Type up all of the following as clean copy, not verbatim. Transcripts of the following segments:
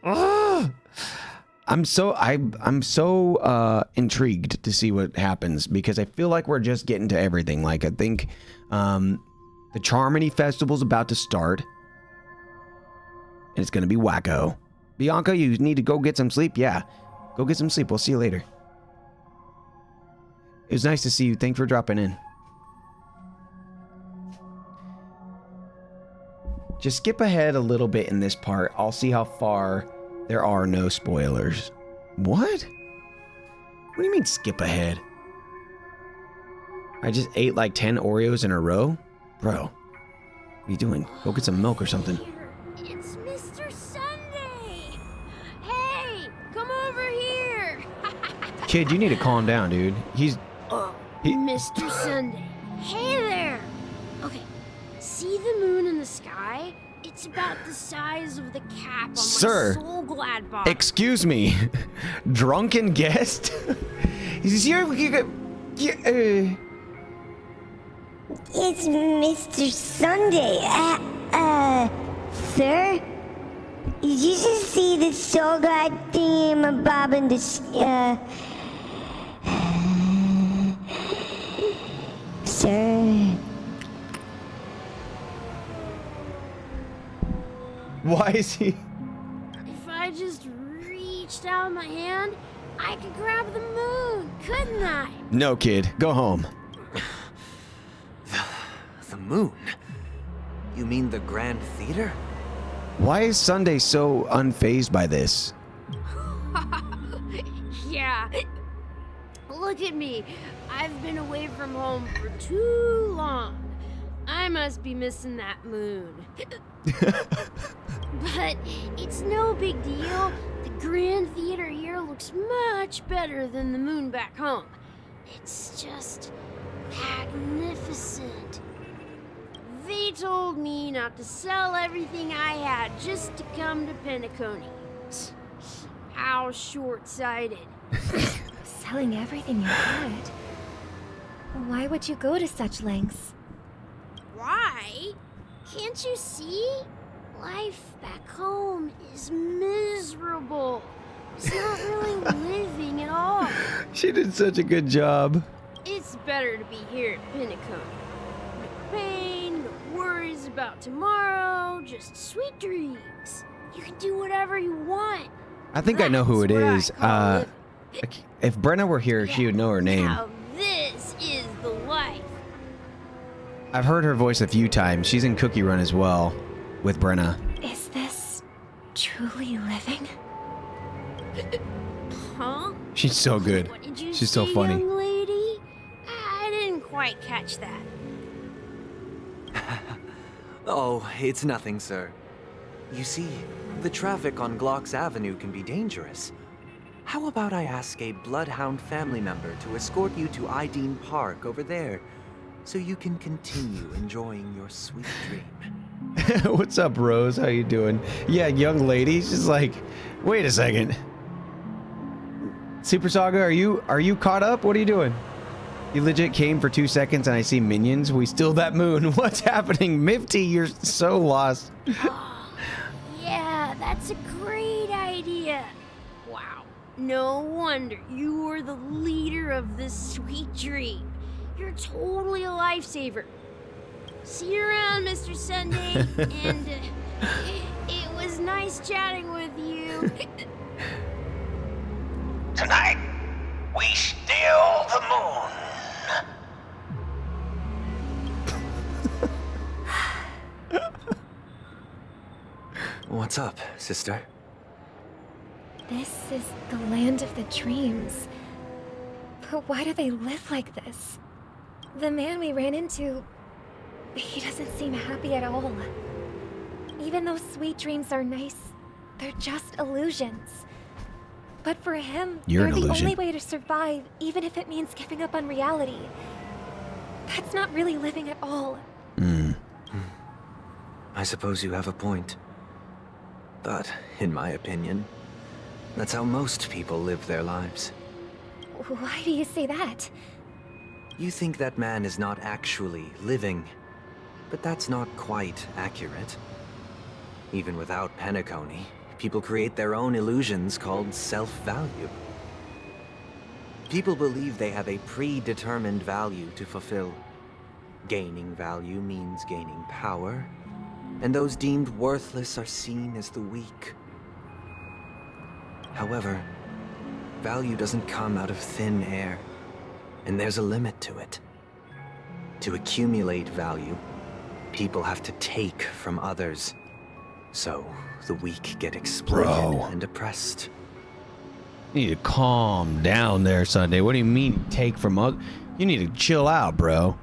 Ugh! I'm so intrigued to see what happens because I feel like we're just getting to everything. Like I think the Charmony Festival's about to start. And it's gonna be wacko. Bianca, you need to go get some sleep? Yeah. Go get some sleep. We'll see you later. It was nice to see you. Thanks for dropping in. Just skip ahead a little bit in this part. I'll see how far there are no spoilers. What? What do you mean skip ahead? I just ate like 10 Oreos in a row? Bro, what are you doing? Go get some milk or something. It's Mr. Sunday! Hey, come over here! Kid, you need to calm down, dude. Mr. Sunday. Hey there! Okay, see the moon in the sky? It's about the size of the cap on my soul glad box. Excuse me. Drunken guest? Is here? It's Mr. Sunday. Sir? Did you just see the soul glad thingamabob in the, Sir? Why is he? If I just reached out my hand, I could grab the moon, couldn't I? No, kid. Go home. The moon? You mean the Grand Theater? Why is Sunday so unfazed by this? Yeah. Look at me. I've been away from home for too long. I must be missing that moon. But it's no big deal. The Grand Theater here looks much better than the moon back home. It's just magnificent. They told me not to sell everything I had just to come to Penacony. How short-sighted. Selling everything you had? Why would you go to such lengths? Why? Can't you see? Life back home is miserable. It's not really living at all. She did such a good job. It's better to be here at Penacony. No pain, no worries about tomorrow, just sweet dreams. You can do whatever you want. I think I know who it That's is. what I call If Brenna were here, she would know her name. Now this is the life. I've heard her voice a few times. She's in Cookie Run as well, with Brenna. Is this truly living? Huh? She's so good. What did you She's say, so funny. young lady? I didn't quite catch that. Oh, it's nothing, sir. You see, the traffic on Glock's Avenue can be dangerous. How about I ask a Bloodhound family member to escort you to Ideen Park over there, so you can continue enjoying your sweet dream? What's up, Rose? How you doing? Yeah, young lady. She's like, wait a second. Super Saga, are you caught up? What are you doing? You legit came for 2 seconds and I see minions. We steal that moon. What's happening? Mifty, you're so lost. Oh, yeah, that's a great idea. Wow, no wonder you were the leader of this sweet dream. You're totally a lifesaver. See you around, Mr. Sunday, and it was nice chatting with you. Tonight, we steal the moon. What's up, sister? This is the land of the dreams. But why do they live like this? The man we ran into, he doesn't seem happy at all. Even though sweet dreams are nice, they're just illusions. But for him, You're they're an the illusion. only way to survive, even if it means giving up on reality. That's not really living at all. I suppose you have a point. But, in my opinion, that's how most people live their lives. Why do you say that? You think that man is not actually living, but that's not quite accurate. Even without Penacony, people create their own illusions called self-value. People believe they have a predetermined value to fulfill. Gaining value means gaining power, and those deemed worthless are seen as the weak. However, value doesn't come out of thin air, and there's a limit to it. To accumulate value, people have to take from others. So, the weak get exploited and oppressed. You need to calm down there, Sunday. What do you mean take from other? You need to chill out, bro.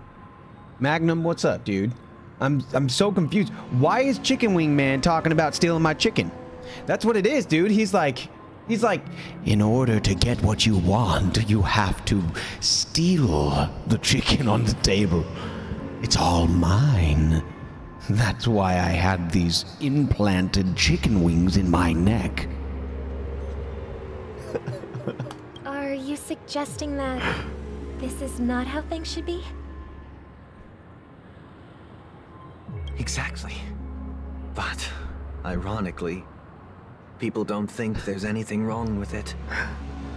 Magnum, what's up, dude? I'm so confused. Why is Chicken Wing Man talking about stealing my chicken? That's what it is, dude. He's like, in order to get what you want, you have to steal the chicken on the table. It's all mine. That's why I had these implanted chicken wings in my neck. Are you suggesting that this is not how things should be? Exactly. But, ironically, people don't think there's anything wrong with it,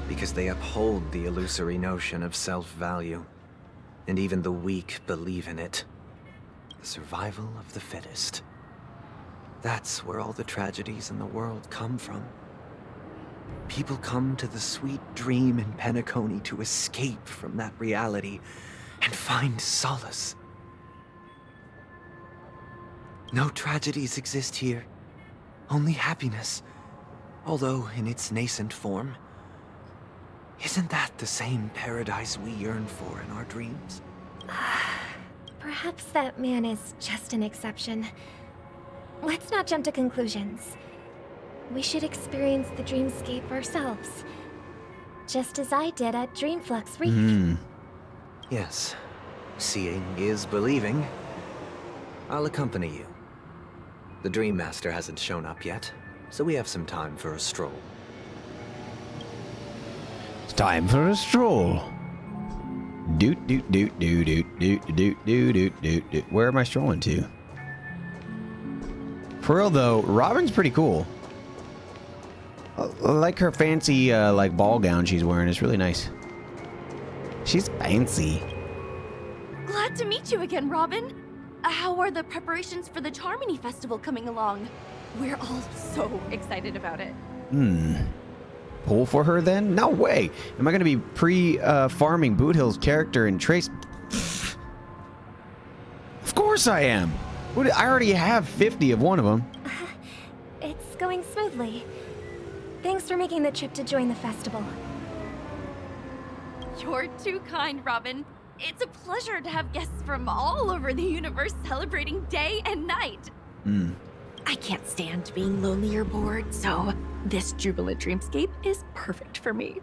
because they uphold the illusory notion of self-value, and even the weak believe in it. The survival of the fittest. That's where all the tragedies in the world come from. People come to the sweet dream in Penacony to escape from that reality and find solace. No tragedies exist here, only happiness. Although in its nascent form, isn't that the same paradise we yearn for in our dreams? Perhaps that man is just an exception. Let's not jump to conclusions. We should experience the dreamscape ourselves. Just as I did at Dreamflux Reef. Yes. Seeing is believing. I'll accompany you. The Dream Master hasn't shown up yet, so we have some time for a stroll. It's time for a stroll. Doot doot doot doot doot doot doot doot doot doot. Where am I strolling to? For real though, Robin's pretty cool. I like her fancy like ball gown she's wearing. It's really nice. She's fancy. Glad to meet you again, Robin. How are the preparations for the Charmony Festival coming along? We're all so excited about it. Pull for her then? No way. Am I going to be farming Boothill's character and Trace? Of course I am. I already have 50 of one of them. It's going smoothly. Thanks for making the trip to join the festival. You're too kind, Robin. It's a pleasure to have guests from all over the universe celebrating day and night. I can't stand being lonely or bored, so this jubilant dreamscape is perfect for me.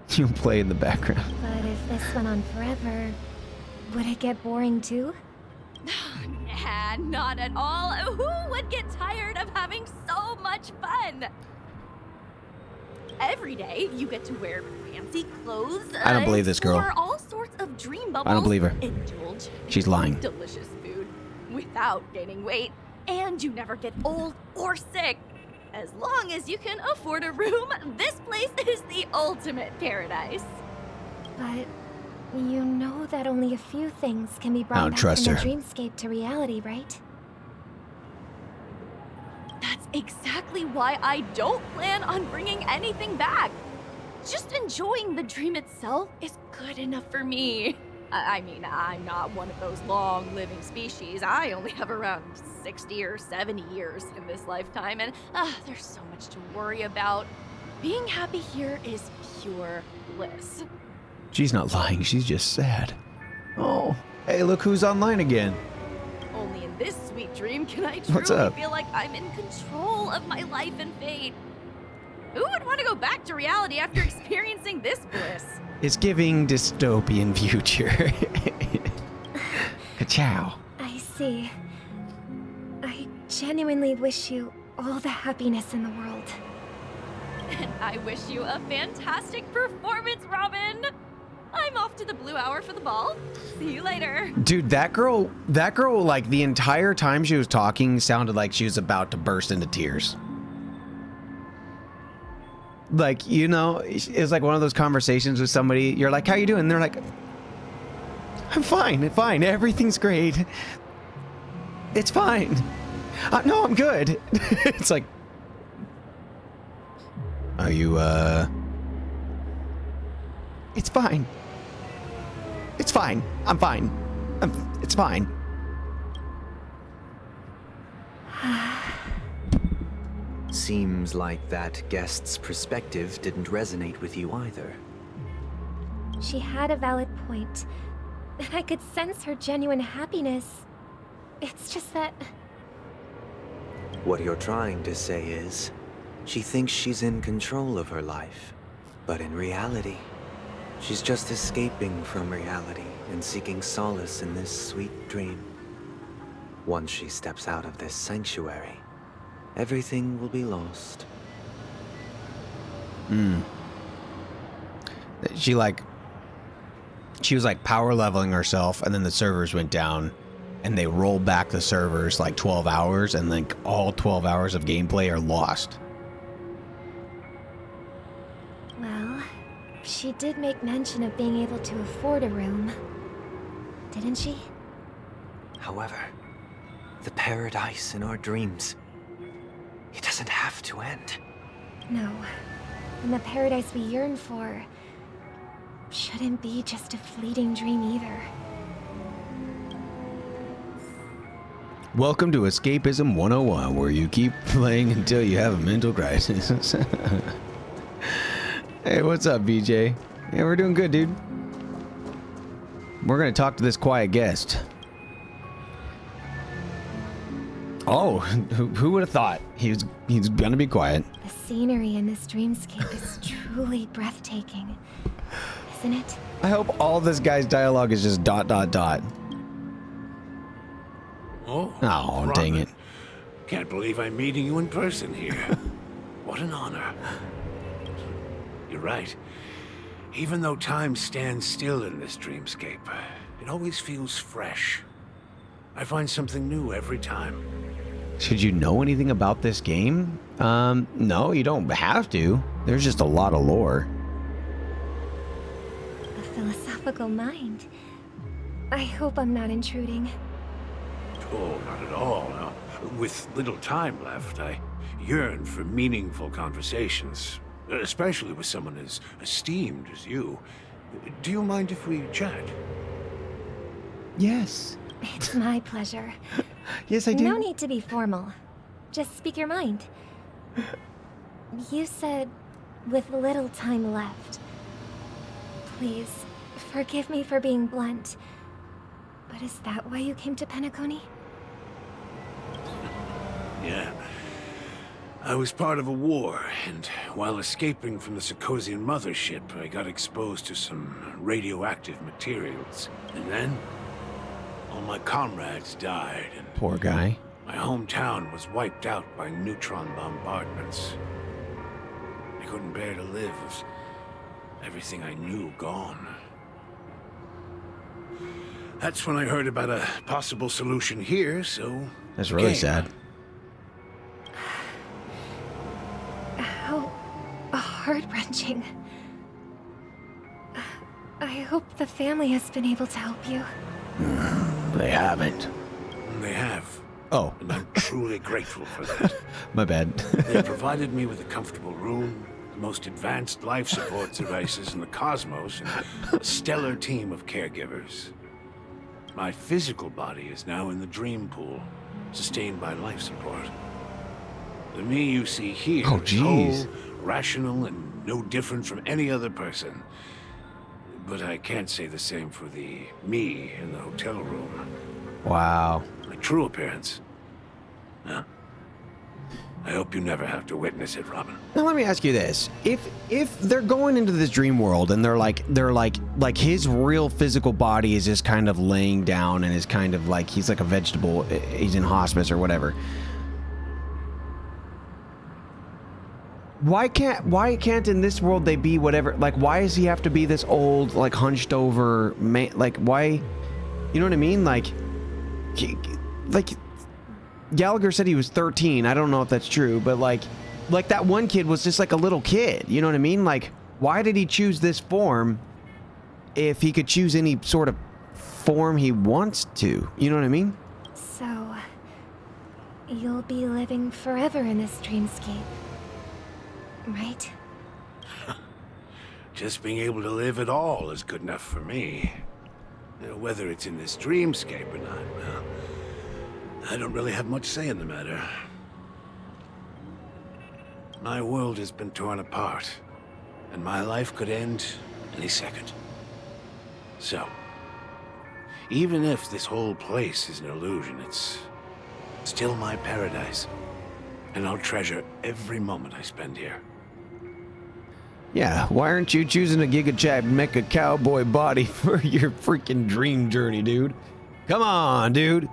You play in the background. But if this went on forever, would it get boring too? Nah, not at all. Who would get tired of having so much fun? Every day, you get to wear fancy clothes. I don't believe this girl. Explore all sorts of dream bubbles. I don't believe her. Indulge She's in lying. delicious food without gaining weight, and you never get old or sick. As long as you can afford a room, this place is the ultimate paradise. But you know that only a few things can be brought back trust from her. the dreamscape to reality, right? That's exactly why I don't plan on bringing anything back. Just enjoying the dream itself is good enough for me. I mean, I'm not one of those long-living species. I only have around 60 or 70 years in this lifetime, and there's so much to worry about. Being happy here is pure bliss. She's not lying. She's just sad. Oh, hey, look who's online again. Only in this sweet dream can I What's truly up? feel like I'm in control of my life and fate. Who would want to go back to reality after experiencing this bliss? It's giving dystopian future. Ka-chow. I see. I genuinely wish you all the happiness in the world. And I wish you a fantastic performance, Robin! I'm off to the Blue Hour for the ball. See you later. Dude, that girl, like the entire time she was talking sounded like she was about to burst into tears. Like, you know, it's like one of those conversations with somebody. You're like, how you doing? And they're like, I'm fine. Everything's great. It's fine. No, I'm good. It's like, are you, it's fine. It's fine. I'm fine. It's fine. Seems like that guest's perspective didn't resonate with you either. She had a valid point, and I could sense her genuine happiness. It's just that... What you're trying to say is, she thinks she's in control of her life. But in reality, she's just escaping from reality and seeking solace in this sweet dream. Once she steps out of this sanctuary, everything will be lost. She was like power leveling herself, and then the servers went down, and they rolled back the servers like 12 hours, and like all 12 hours of gameplay are lost. Well, she did make mention of being able to afford a room, didn't she? However, the paradise in our dreams, it doesn't have to end. No. And the paradise we yearn for shouldn't be just a fleeting dream either. Welcome to Escapism 101, where you keep playing until you have a mental crisis. Hey, what's up, BJ? Yeah, we're doing good, dude. We're gonna talk to this quiet guest. Oh, who would have thought he's gonna be quiet? The scenery in this dreamscape is truly breathtaking, isn't it? I hope all this guy's dialogue is just ... Oh, Oh, dang it. Can't believe I'm meeting you in person here. What an honor. You're right. Even though time stands still in this dreamscape, it always feels fresh. I find something new every time. Should you know anything about this game? No, you don't have to. There's just a lot of lore. A philosophical mind. I hope I'm not intruding. Oh, not at all. Now, with little time left, I yearn for meaningful conversations, especially with someone as esteemed as you. Do you mind if we chat? Yes. It's my pleasure. Yes, I do. No need to be formal. Just speak your mind. You said, with little time left. Please, forgive me for being blunt. But is that why you came to Penacony? Yeah. I was part of a war, and while escaping from the Sarkosian mothership, I got exposed to some radioactive materials. And then, all my comrades died, and Poor guy. my hometown was wiped out by neutron bombardments. I couldn't bear to live with everything I knew gone. That's when I heard about a possible solution here, so... That's really came. sad. How heart-wrenching. I hope the family has been able to help you. They haven't. They have, Oh, and I'm truly grateful for that. my bad. They provided me with a comfortable room, the most advanced life support devices in the cosmos, and a stellar team of caregivers. My physical body is now in the dream pool, sustained by life support. The me you see here Oh, is jeez. whole, rational, and no different from any other person. But I can't say the same for the me in the hotel room. Wow. My true appearance. Huh? I hope you never have to witness it, Robin. Now let me ask you this: if they're going into this dream world and they're like his real physical body is just kind of laying down and is kind of like he's like a vegetable, he's in hospice or whatever. Why can't in this world they be whatever? Like, why does he have to be this old, like, hunched over man? Like, why? You know what I mean? Like Gallagher said he was 13. I don't know if that's true, but like that one kid was just like a little kid. You know what I mean? Like, why did he choose this form if he could choose any sort of form he wants to? You know what I mean? So, you'll be living forever in this dreamscape, right? Just being able to live at all is good enough for me. Whether it's in this dreamscape or not, well, I don't really have much say in the matter. My world has been torn apart, and my life could end any second. So, even if this whole place is an illusion, it's still my paradise, and I'll treasure every moment I spend here. Yeah, why aren't you choosing a Giga Chad mecha cowboy body for your freaking dream journey, dude? Come on, dude.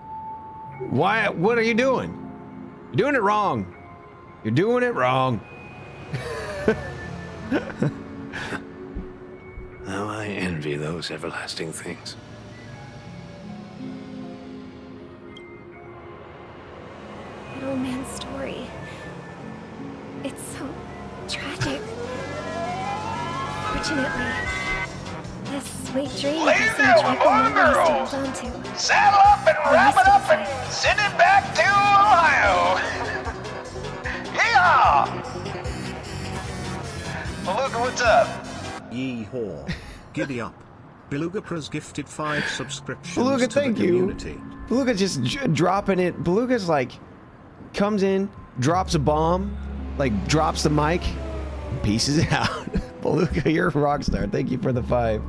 Why? What are you doing? You're doing it wrong. You're doing it wrong. How I envy those everlasting things. An old man's story. It's so tragic. Fortunately, this sweet dream Lay has some down, joyful boy and memories to girl. hold on to. Saddle up and wrap it up and send it back to Ohio. Yeah! Beluga, what's up? Yee-haw. Giddy up. Beluga-pra's gifted 5 subscriptions Beluga, to the thank you. community. Beluga just dropping it. Beluga's like, comes in, drops a bomb, like drops the mic, pieces it out. Beluga, you're a rock star. Thank you for the 5.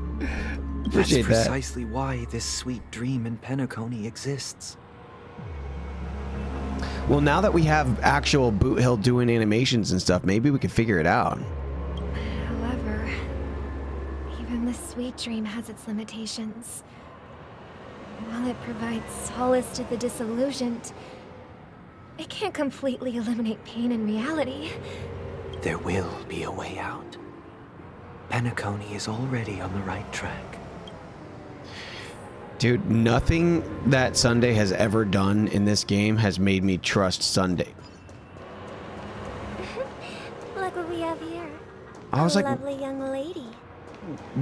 Appreciate That's that. precisely why this sweet dream in Penacony exists. Well, now that we have actual Boothill doing animations and stuff, maybe we could figure it out. However, even the sweet dream has its limitations. While it provides solace to the disillusioned, it can't completely eliminate pain in reality. There will be a way out. Penacony is already on the right track. Dude, nothing that Sunday has ever done in this game has made me trust Sunday. Look what we have here. I was a like, lovely young lady.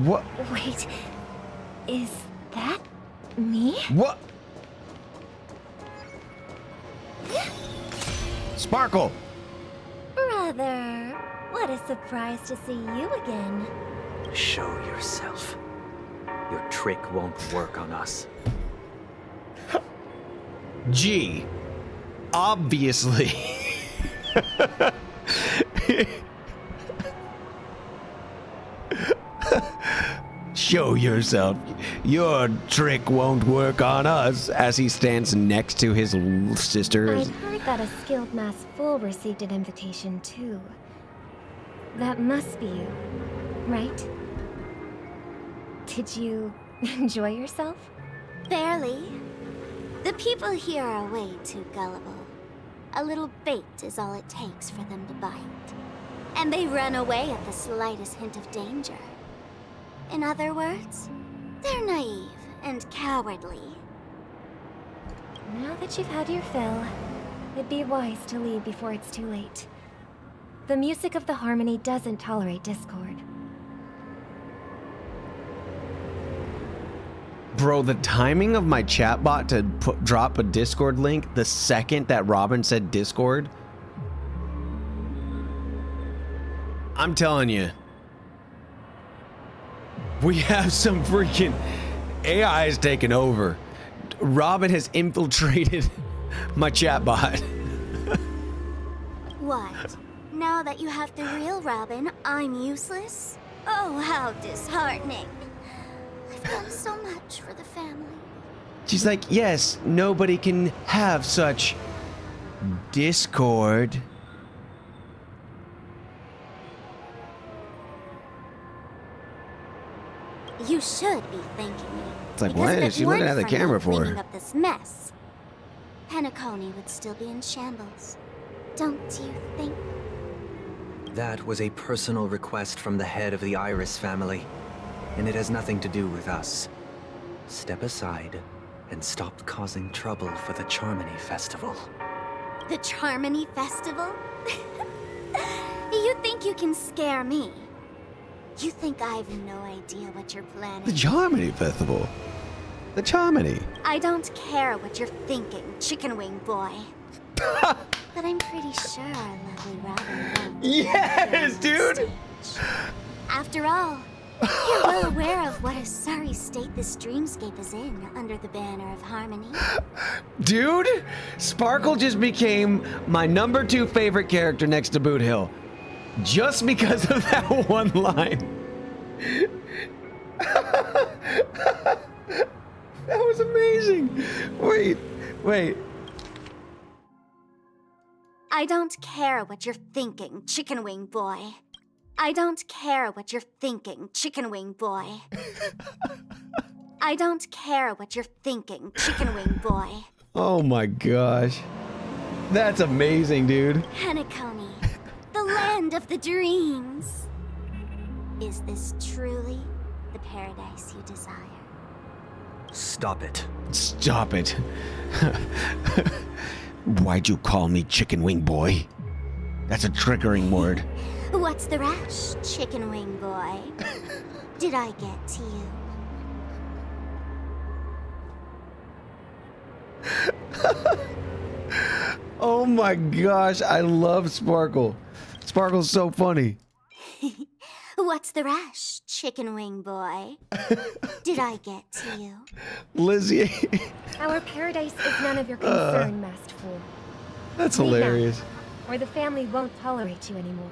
what? Wait, is that me? What? Sparkle! Brother, what a surprise to see you again. Show yourself. Your trick won't work on us. Gee, obviously. Show yourself. Your trick won't work on us. As he stands next to his sister. I'd heard that a skilled mass fool received an invitation too. That must be you, right? Did you enjoy yourself? Barely. The people here are way too gullible. A little bait is all it takes for them to bite. And they run away at the slightest hint of danger. In other words, they're naive and cowardly. Now that you've had your fill, it'd be wise to leave before it's too late. The music of the harmony doesn't tolerate discord. Bro, the timing of my chatbot to drop a Discord link the second that Robin said Discord. I'm telling you. We have some freaking AI is taking over. Robin has infiltrated my chatbot. What? Now that you have the real Robin, I'm useless? Oh, how disheartening. I've done so much for the family. She's like, yes, nobody can have such Discord. You should be thanking me. It's like, because what if is it she looking weren't at the for me camera for? cleaning up this mess, Penacony would still be in shambles. Don't you think? That was a personal request from the head of the Iris family, and it has nothing to do with us. Step aside and stop causing trouble for the Charmony Festival. The Charmony Festival? You think you can scare me? You think I have no idea what you're planning? The Charmony Festival. The Charmony. I don't care what you're thinking, chicken wing boy. But I'm pretty sure our lovely Robin won't. Yes, dude! After all, you're well aware of what a sorry state this dreamscape is in under the banner of harmony. Dude, Sparkle just became my #2 favorite character next to Boothill. Just because of that one line. That was amazing. Wait. I don't care what you're thinking, chicken wing boy. I don't care what you're thinking, chicken wing boy. I don't care what you're thinking, chicken wing boy. Oh my gosh. That's amazing, dude. Penacony, the land of the dreams. Is this truly the paradise you desire? Stop it. Stop it. Why'd you call me chicken wing boy? That's a triggering word. What's the rush, chicken wing boy? Did I get to you? Oh my gosh, I love Sparkle. Sparkle's so funny. What's the rush, chicken wing boy? Did I get to you? Lizzie. Our paradise is none of your concern, masked fool. That's Leave now, hilarious. or the family won't tolerate you anymore.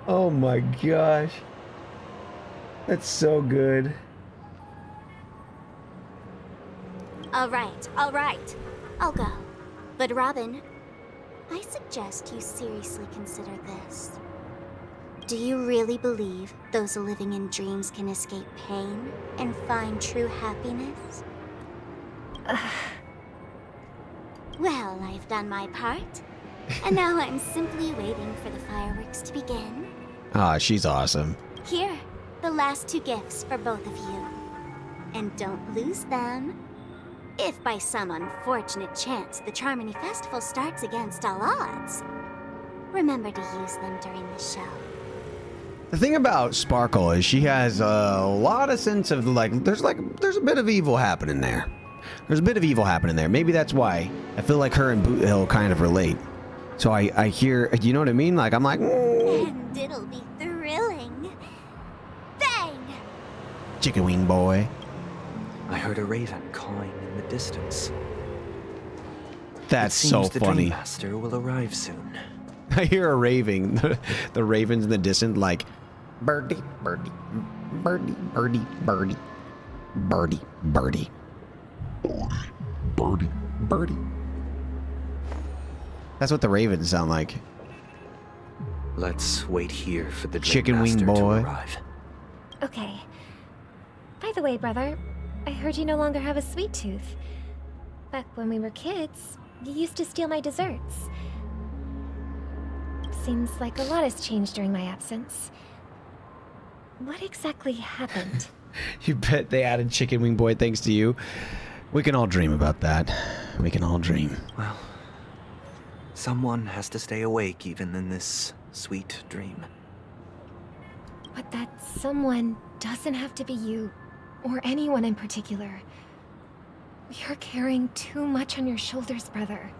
Oh my gosh. That's so good. All right. I'll go. But Robin, I suggest you seriously consider this. Do you really believe those living in dreams can escape pain and find true happiness? Well, I've done my part. And now I'm simply waiting for the fireworks to begin. Ah, she's awesome. Here, the last 2 gifts for both of you. And don't lose them. If by some unfortunate chance the Charmony Festival starts against all odds, remember to use them during the show. The thing about Sparkle is she has a lot of sense of there's a bit of evil happening there. There's a bit of evil happening there. Maybe that's why I feel like her and Boothill kind of relate. So I hear, you know what I mean? Like, I'm like, And it'll be thrilling. Bang! chicken wing boy. I heard a raven cawing in the distance. That's it so seems the funny. Dream Master will arrive soon. I hear a raving. The ravens in the distance, like, birdie, birdie, birdie, birdie, birdie, birdie, birdie, birdie, birdie. That's what the ravens sound like. Let's wait here for the Dream Chicken wing Master boy. to arrive. Okay. By the way, brother, I heard you no longer have a sweet tooth. Back when we were kids, you used to steal my desserts. Seems like a lot has changed during my absence. What exactly happened? You bet they added chicken wing boy thanks to you. We can all dream about that. We can all dream. Well, someone has to stay awake even in this sweet dream. But that someone doesn't have to be you, or anyone in particular. You're carrying too much on your shoulders, brother.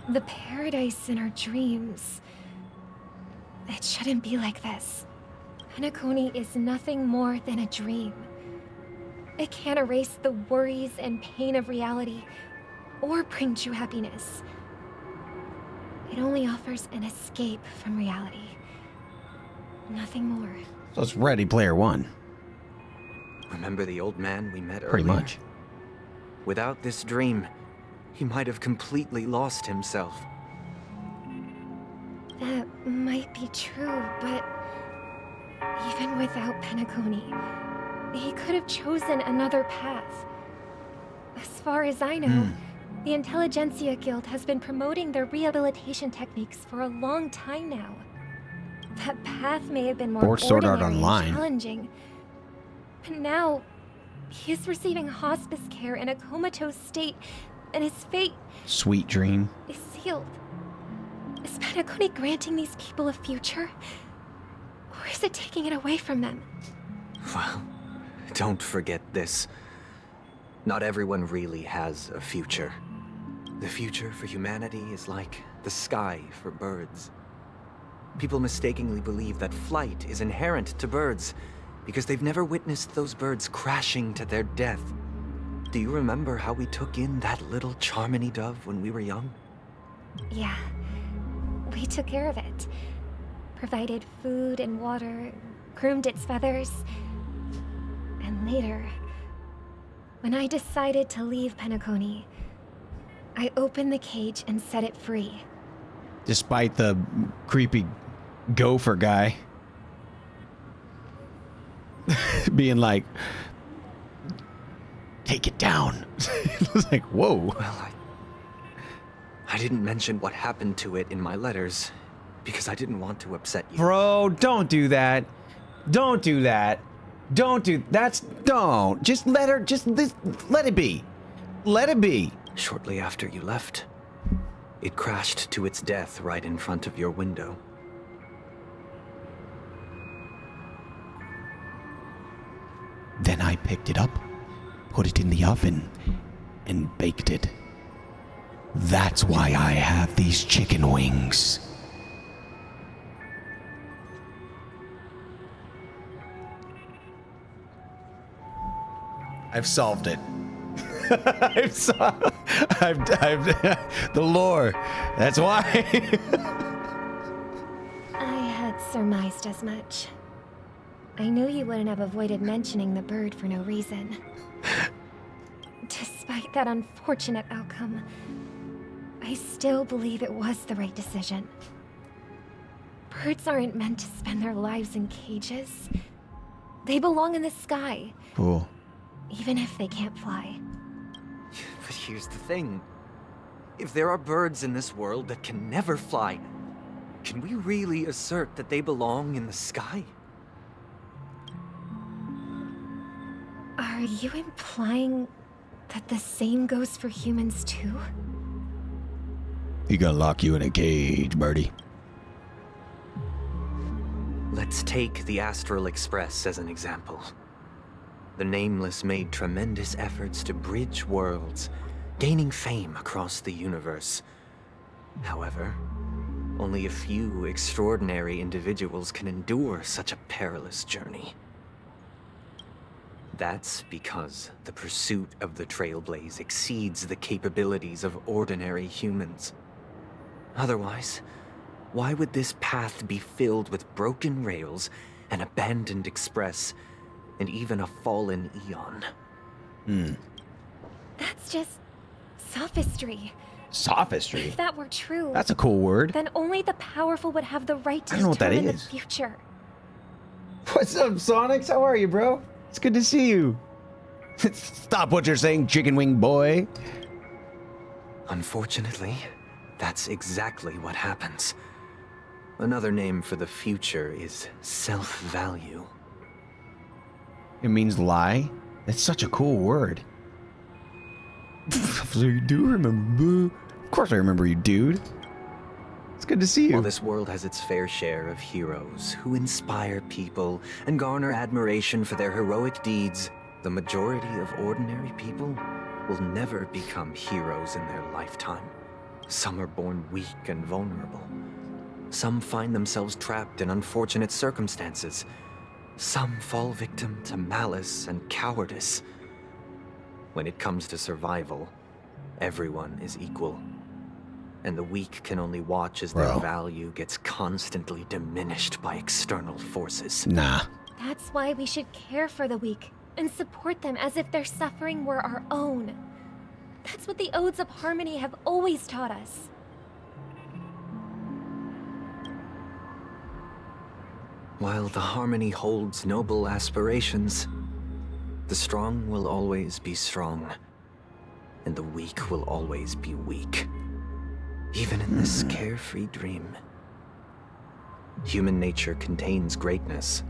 The paradise in our dreams. It shouldn't be like this. Penacony is nothing more than a dream. It can't erase the worries and pain of reality, or bring true happiness. It only offers an escape from reality. Nothing more. So it's Ready Player One. Remember the old man we met earlier? Pretty much. Without this dream, he might have completely lost himself. That might be true, but even without Penacony, he could have chosen another path. As far as I know, The Intelligentsia Guild has been promoting their rehabilitation techniques for a long time now. That path may have been more Or Sword Art ordinary and Online. challenging, but now he is receiving hospice care in a comatose state, and his fate Sweet dream. is sealed. Is Penacony granting these people a future? Or is it taking it away from them? Well, don't forget this. Not everyone really has a future. The future for humanity is like the sky for birds. People mistakenly believe that flight is inherent to birds because they've never witnessed those birds crashing to their death. Do you remember how we took in that little Charmony dove when we were young? Yeah, we took care of it. Provided food and water, groomed its feathers. And later, when I decided to leave Penacony, I opened the cage and set it free. Despite the creepy gopher guy being like, take it down. It was like, whoa. Well, I didn't mention what happened to it in my letters because I didn't want to upset you. Bro, don't do that. Don't do that. Don't. Just let her, let it be. Let it be. Shortly after you left, it crashed to its death right in front of your window. Then I picked it up, put it in the oven, and baked it. That's why I have these chicken wings. I've solved it. I've the lore. That's why. I had surmised as much. I knew you wouldn't have avoided mentioning the bird for no reason. Despite that unfortunate outcome, I still believe it was the right decision. Birds aren't meant to spend their lives in cages. They belong in the sky, Cool. even if they can't fly. But here's the thing. If there are birds in this world that can never fly, can we really assert that they belong in the sky? Are you implying that the same goes for humans too? He gonna lock you in a cage, Birdie. Let's take the Astral Express as an example. The Nameless made tremendous efforts to bridge worlds, gaining fame across the universe. However, only a few extraordinary individuals can endure such a perilous journey. That's because the pursuit of the Trailblaze exceeds the capabilities of ordinary humans. Otherwise, why would this path be filled with broken rails, an abandoned express, and even a fallen Eon? That's just sophistry. Sophistry? If that were true, That's a cool word. then only the powerful would have the right to I don't know what that determine the is. future. What's up, Sonics? How are you, bro? It's good to see you. Stop what you're saying, chicken wing boy. Unfortunately, that's exactly what happens. Another name for the future is self-value. It means lie? That's such a cool word. So you do remember? Of course I remember you, dude. It's good to see you. While this world has its fair share of heroes who inspire people and garner admiration for their heroic deeds, the majority of ordinary people will never become heroes in their lifetime. Some are born weak and vulnerable. Some find themselves trapped in unfortunate circumstances. Some fall victim to malice and cowardice. When it comes to survival, everyone is equal. And the weak can only watch as their Bro. value gets constantly diminished by external forces. Nah. That's why we should care for the weak and support them as if their suffering were our own. That's what the Odes of Harmony have always taught us. While the Harmony holds noble aspirations, the strong will always be strong. and the weak will always be weak. Even in this carefree dream. Human nature contains greatness,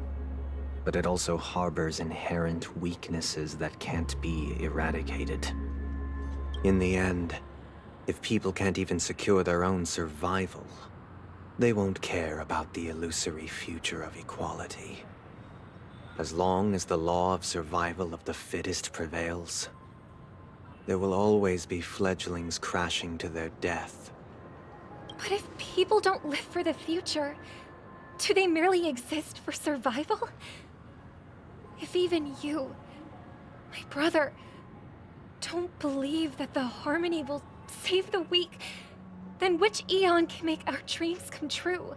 but it also harbors inherent weaknesses that can't be eradicated. In the end, if people can't even secure their own survival, they won't care about the illusory future of equality. As long as the law of survival of the fittest prevails, there will always be fledglings crashing to their death. But if people don't live for the future, do they merely exist for survival? If even you, my brother, don't believe that the harmony will save the weak, then which Eon can make our dreams come true?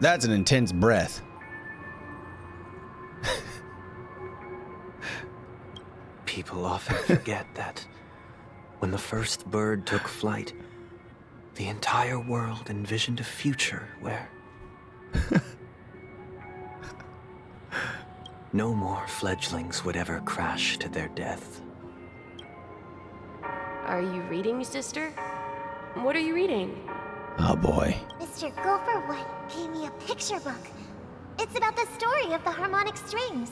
That's an intense breath. People often forget that when the first bird took flight, the entire world envisioned a future where no more fledglings would ever crash to their death. Are you reading, sister? What are you reading? Oh boy. Mr. Gopher White gave me a picture book. It's about the story of the harmonic strings.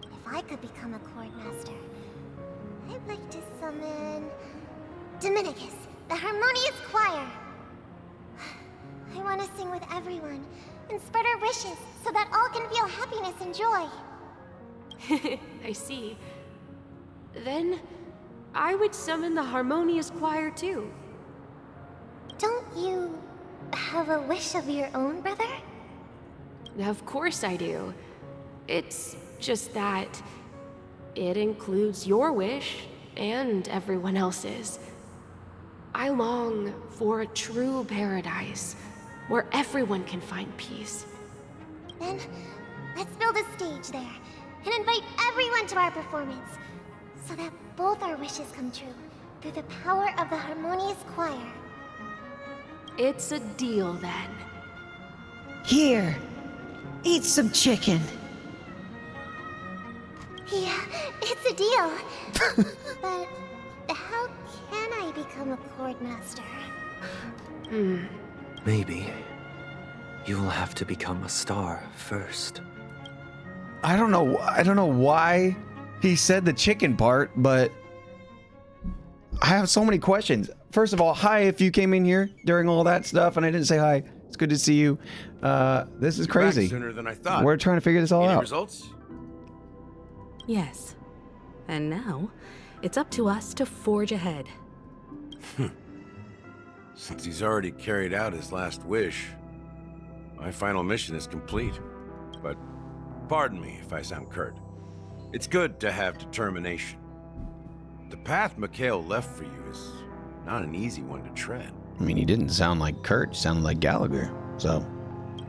If I could become a chord master, I'd like to summon Dominicus, the harmonious choir. I want to sing with everyone and spread our wishes so that all can feel happiness and joy. I see. Then I would summon the harmonious choir too. Don't you have a wish of your own, brother? Of course I do. It's just that it includes your wish and everyone else's. I long for a true paradise where everyone can find peace. Then, let's build a stage there and invite everyone to our performance so that both our wishes come true through the power of the harmonious choir. It's a deal then. Here, eat some chicken. Yeah, it's a deal. But how can I become a chord master? Maybe you will have to become a star first. I don't know why he said the chicken part, but I have so many questions. First of all, hi if you came in here during all that stuff and I didn't say hi. It's good to see you. This is crazy. Back sooner than I thought. We're trying to figure this all Any out. results? Yes. And now, it's up to us to forge ahead. Since he's already carried out his last wish, my final mission is complete. But pardon me if I sound curt. It's good to have determination. The path Mikhail left for you is not an easy one to tread. I mean, he didn't sound like Kurt, he sounded like Gallagher, so.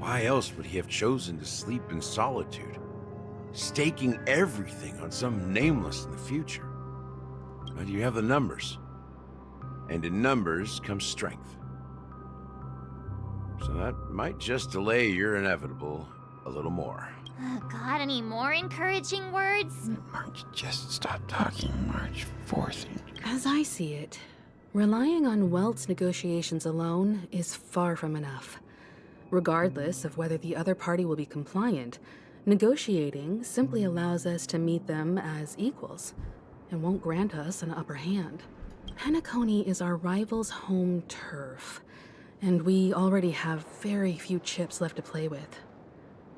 Why else would he have chosen to sleep in solitude, staking everything on some nameless in the future? But you have the numbers, and in numbers comes strength. So that might just delay your inevitable a little more. Got any more encouraging words? March, just stop talking, March 4th. As I see it, relying on Welt's negotiations alone is far from enough. Regardless of whether the other party will be compliant, negotiating simply allows us to meet them as equals and won't grant us an upper hand. Penacony is our rival's home turf, and we already have very few chips left to play with.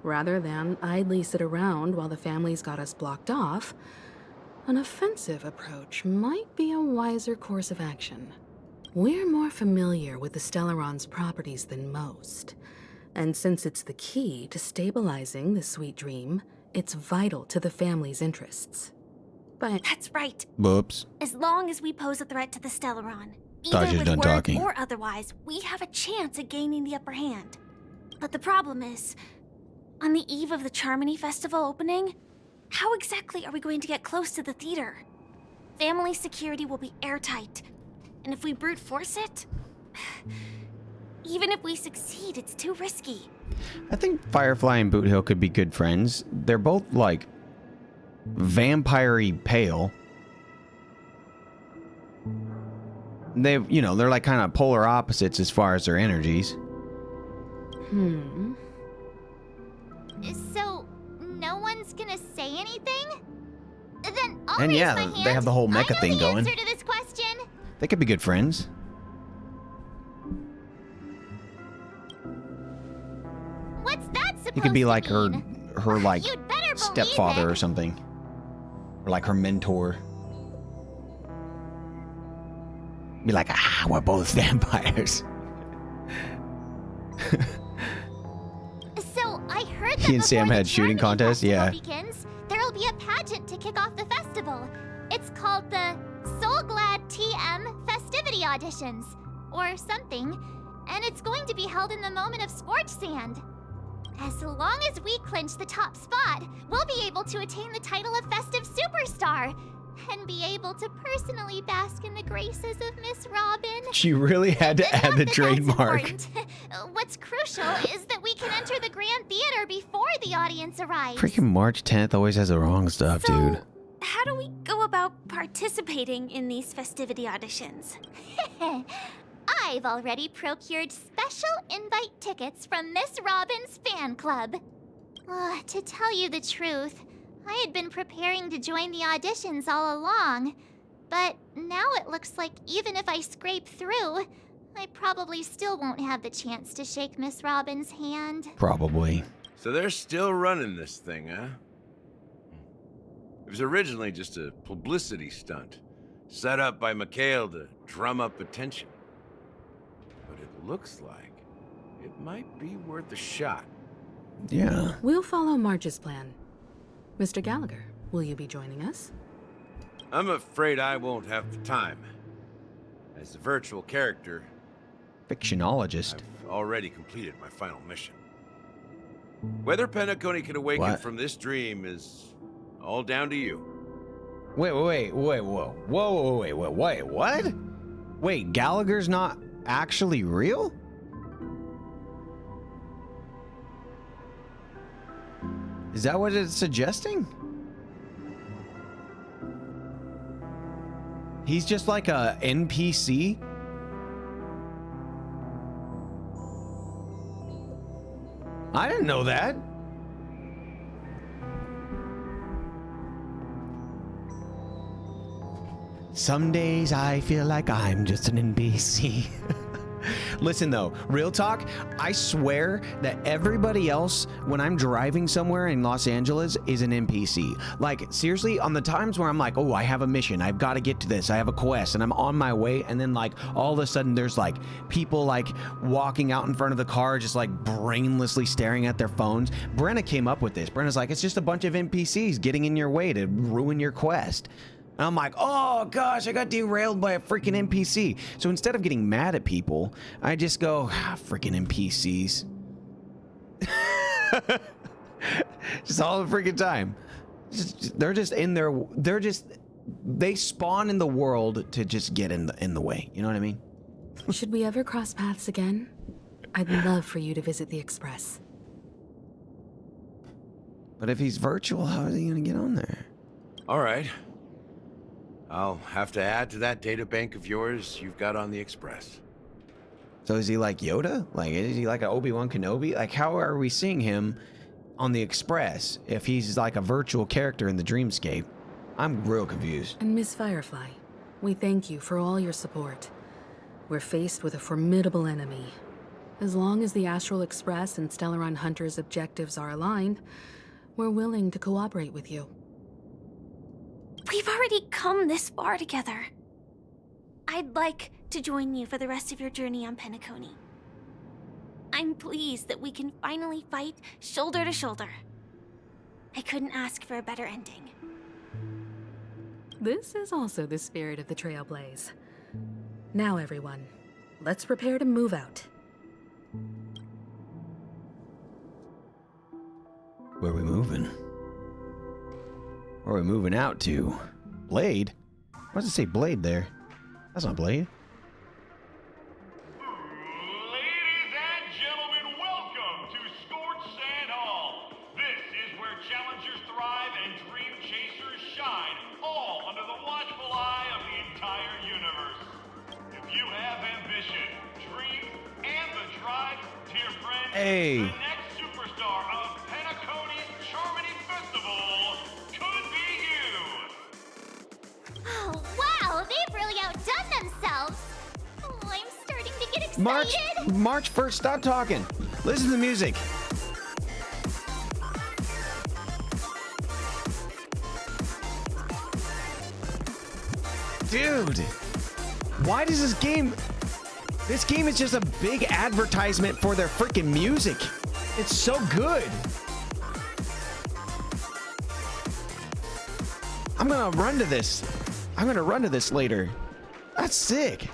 Rather than idly sit around while the family's got us blocked off, an offensive approach might be a wiser course of action. We're more familiar with the Stellaron's properties than most, and since it's the key to stabilizing the sweet dream, it's vital to the family's interests. But That's right. Whoops. As long as we pose a threat to the Stellaron, Thought either you with done words talking. or otherwise, we have a chance at gaining the upper hand. But the problem is, on the eve of the Charmony Festival opening, how exactly are we going to get close to the theater? Family security will be airtight, and if we brute force it, Even if we succeed, it's too risky. I think Firefly and Boothill could be good friends. They're both, like, vampire-y pale. They're like kind of polar opposites as far as their energies. So, no one's gonna say anything? Then I'll And raise yeah, my hand. they have the whole mecha thing going. I know the answer to this question. They could be good friends. What's that supposed He could be like to mean? her like You'd better believe stepfather it. or something. Or like her mentor. Be like, we're both vampires. So I heard that He and Sam before had the shooting Charmony contests, Festival yeah. begins, there'll be a pageant to kick off the festival. It's called the Soul Glad TM Festivity Auditions, or something, and it's going to be held in the moment of scorch sand. As long as we clinch the top spot, we'll be able to attain the title of Festive Superstar, and be able to personally bask in the graces of Miss Robin. She really had to add the trademark. What's crucial is that we can enter the Grand Theater before the audience arrives. Freaking March 10th always has the wrong stuff, dude. How do we go about participating in these festivity auditions? I've already procured special invite tickets from Miss Robin's fan club. To tell you the truth, I had been preparing to join the auditions all along, but now it looks like even if I scrape through, I probably still won't have the chance to shake Miss Robin's hand. Probably. So they're still running this thing, huh? It was originally just a publicity stunt, set up by Mikhail to drum up attention. But it looks like it might be worth a shot. Yeah. We'll follow Marge's plan. Mr. Gallagher, will you be joining us? I'm afraid I won't have the time. As a virtual character, Fictionologist. I've already completed my final mission. Whether Penacony can awaken from this dream is all down to you. Wait, whoa. Wait, what? Wait, Gallagher's not actually real? Is that what it's suggesting? He's just like a NPC? I didn't know that. Some days I feel like I'm just an NPC. Listen though, real talk, I swear that everybody else when I'm driving somewhere in Los Angeles is an NPC. Like seriously, on the times where I'm like, oh, I have a mission, I've got to get to this, I have a quest, and I'm on my way, and then like all of a sudden there's like people like walking out in front of the car just like brainlessly staring at their phones. Brenna came up with this. Brenna's like, it's just a bunch of NPCs getting in your way to ruin your quest. And I'm like, oh gosh, I got derailed by a freaking NPC. So instead of getting mad at people, I just go, freaking NPCs. Just all the freaking time. They're just in there. They spawn in the world to just get in the way. You know what I mean? Should we ever cross paths again? I'd love for you to visit the Express. But if he's virtual, how is he going to get on there? All right. I'll have to add to that data bank of yours you've got on the Express. So is he like Yoda? Like, is he like an Obi-Wan Kenobi? Like, how are we seeing him on the Express if he's like a virtual character in the dreamscape? I'm real confused. And Miss Firefly, we thank you for all your support. We're faced with a formidable enemy. As long as the Astral Express and Stellaron Hunter's objectives are aligned, we're willing to cooperate with you. We've already come this far together. I'd like to join you for the rest of your journey on Penacony. I'm pleased that we can finally fight shoulder to shoulder. I couldn't ask for a better ending. This is also the spirit of the Trailblaze. Now everyone, let's prepare to move out. Where are we moving? Where are we moving out to? Blade? Why does it say Blade there? That's not Blade. Ladies Hey. The next superstar of Penacony's Charmony Festival could be you. Oh, wow, they've really outdone themselves. Oh, I'm starting to get excited. March first, stop talking. Listen to the music. Dude, why does this game is just a big advertisement for their freaking music. It's so good. I'm gonna run to this. I'm gonna run to this later. That's sick.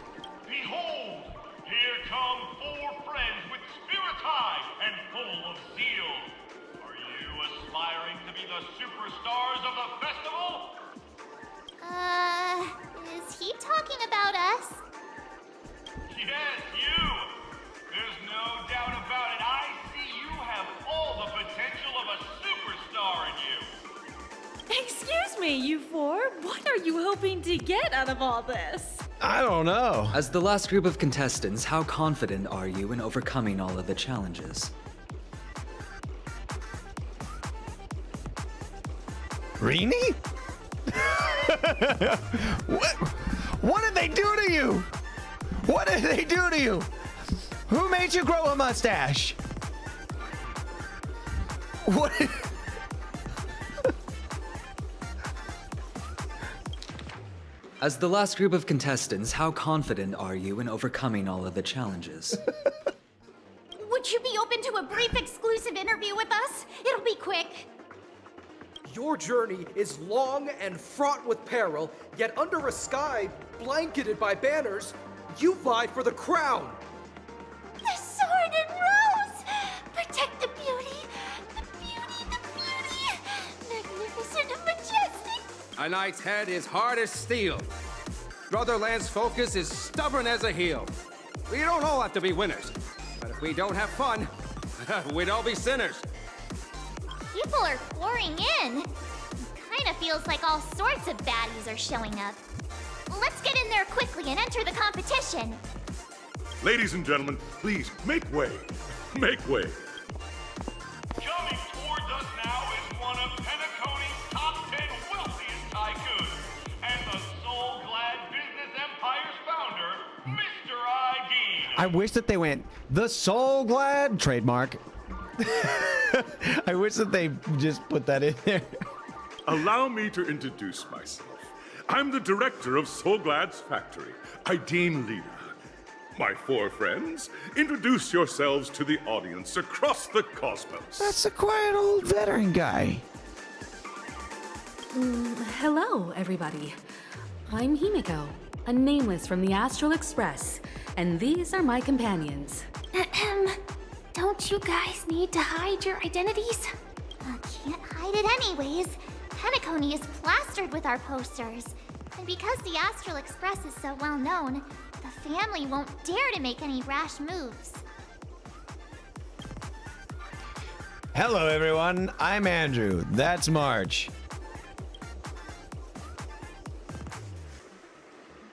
Behold, here come 4 friends with spirit high and full of zeal. Are you aspiring to be the superstars of the festival? Is he talking about us? Yes, you! There's no doubt about it. I see you have all the potential of a superstar in you. Excuse me, you 4. What are you hoping to get out of all this? I don't know. As the last group of contestants, how confident are you in overcoming all of the challenges? Rini? What did they do to you? What did they do to you? Who made you grow a mustache? What? As the last group of contestants, how confident are you in overcoming all of the challenges? Would you be open to a brief exclusive interview with us? It'll be quick. Your journey is long and fraught with peril, yet under a sky blanketed by banners, you vie for the crown. The sword and rose! Protect the beauty! The beauty, the beauty! Magnificent and majestic! A knight's head is hard as steel. Brotherland's focus is stubborn as a heel. We don't all have to be winners, but if we don't have fun, we'd all be sinners. People are pouring in. Kinda feels like all sorts of baddies are showing up. Let's get in there quickly and enter the competition. Ladies and gentlemen, please make way. Make way. Coming towards us now is one of Penacony's top 10 wealthiest tycoons and the soul-glad business empire's founder, Mr. ID. I wish that they went the Soul Glad trademark. I wish that they just put that in there. Allow me to introduce myself. I'm the director of Soulglad's factory, Ideen Lena. My 4 friends, introduce yourselves to the audience across the cosmos. That's a quiet old veteran guy. Hello, everybody. I'm Himiko, a nameless from the Astral Express, and these are my companions. Don't you guys need to hide your identities? Can't hide it anyways. Penacony is plastered with our posters. And because the Astral Express is so well known, the family won't dare to make any rash moves. Hello, everyone. I'm Andrew. That's March.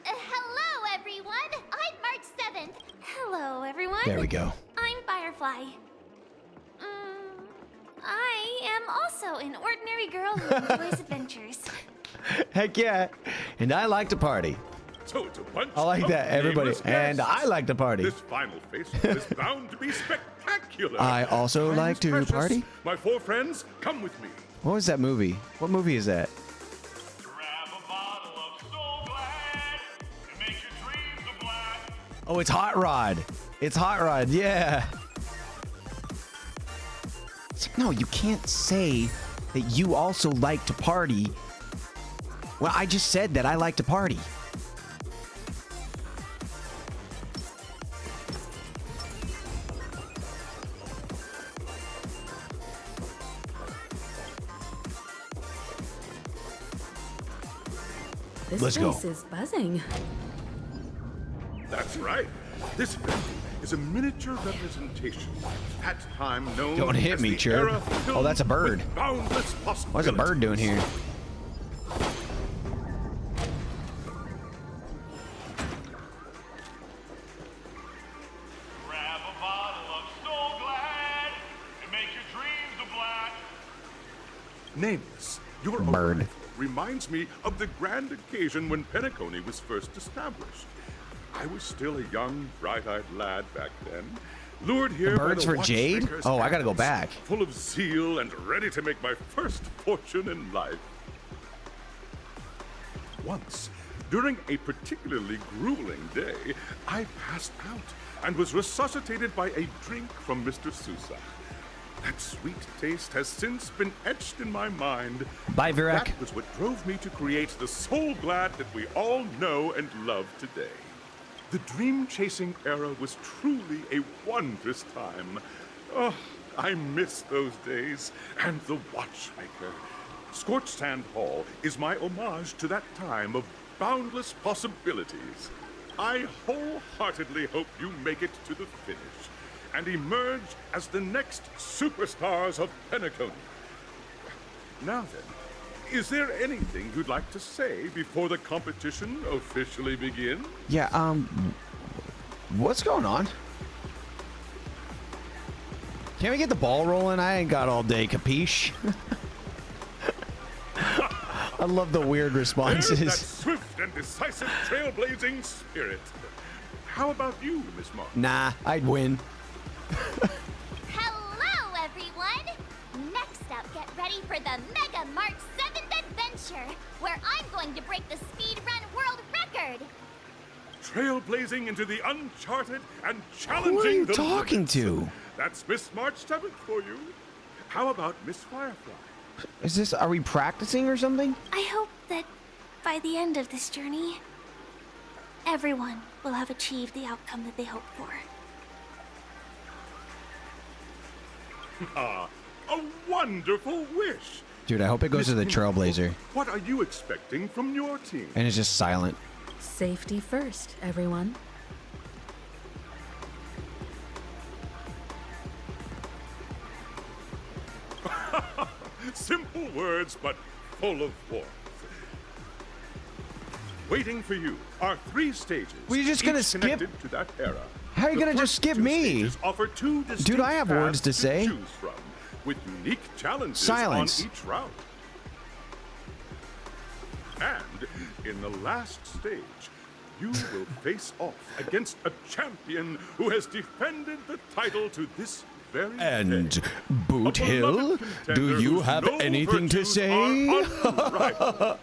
Hello, everyone. I'm March 7th. Hello, everyone. There we go. I'm Firefly. I am also an ordinary girl who enjoys adventures. Heck yeah. And I like to party. So it's a bunch I like of that, everybody. nameless And guests. I like to party. This final face is bound to be spectacular. I also Time like is to precious. party. My 4 friends, come with me. What was that movie? What movie is that? Grab a bottle of Soul Glad and make your dreams a black. Oh, it's Hot Rod. It's Hot Rod, yeah. It's like, no, you can't say that you also like to party. Well, I just said that I like to party. This Let's go. place is buzzing. That's right. This event is a miniature representation of that time known Don't hit as me, the Chirp. era filled Oh, that's a bird. with boundless What's a bird doing here? Grab a bottle of Soul Glad Bird. reminds me of the grand occasion when Penacony was first established. I was still a young, bright-eyed lad back then, lured here The by birds the for Jade? watchmaker's Oh, I gotta go hands, back. full of zeal and ready to make my first fortune in life. Once, during a particularly grueling day, I passed out and was resuscitated by a drink from Mr. Sousa. That sweet taste has since been etched in my mind. Bye, Virak. That was what drove me to create the Soul Glad that we all know and love today. The dream-chasing era was truly a wondrous time. Oh, I miss those days. And the watchmaker. Scorched Sand Hall is my homage to that time of boundless possibilities. I wholeheartedly hope you make it to the finish and emerge as the next superstars of Penacony. Now then, is there anything you'd like to say before the competition officially begins? Yeah, what's going on? Can we get the ball rolling? I ain't got all day, capiche? I love the weird responses. There's that swift and decisive trailblazing spirit. How about you, Miss Martin? Nah, I'd win. Hello, everyone! Next up, get ready for the Mega March 7th adventure, where I'm going to break the speedrun world record! Trailblazing into the uncharted and challenging Who are you the talking limits. to? That's Miss March 7th for you. How about Miss Firefly? Is this, are we practicing or something? I hope that by the end of this journey, everyone will have achieved the outcome that they hoped for. Ah, a wonderful wish. Dude, I hope it goes to the Trailblazer. What are you expecting from your team? And it's just silent. Safety first, everyone. Simple words, but full of warmth. Waiting for you are 3 stages. Were you just gonna each skip? connected to that era. How are you The gonna just first skip 2 me? stages offer 2 distinct Dude, I have words to paths say. choose from, with unique challenges Silence. on each route. And in the last stage, you will face off against a champion who has defended the title to this very And day. Boothill, do you have anything to say? I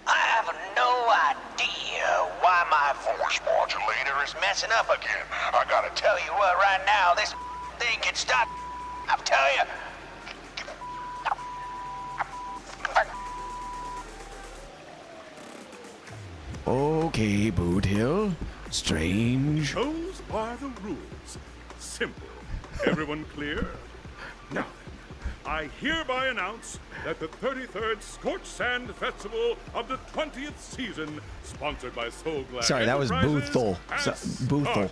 have no idea why my force modulator is messing up again. I gotta tell you what, right now, this thing can stop. I'll tell you. Okay, Boothill. Strange. Those are the rules. Simple. Everyone clear? Now, I hereby announce that the 33rd Scorched Sand Festival of the 20th season, sponsored by Soul Glad Sorry, that was Enterprises, Boothill. has Boothill. started.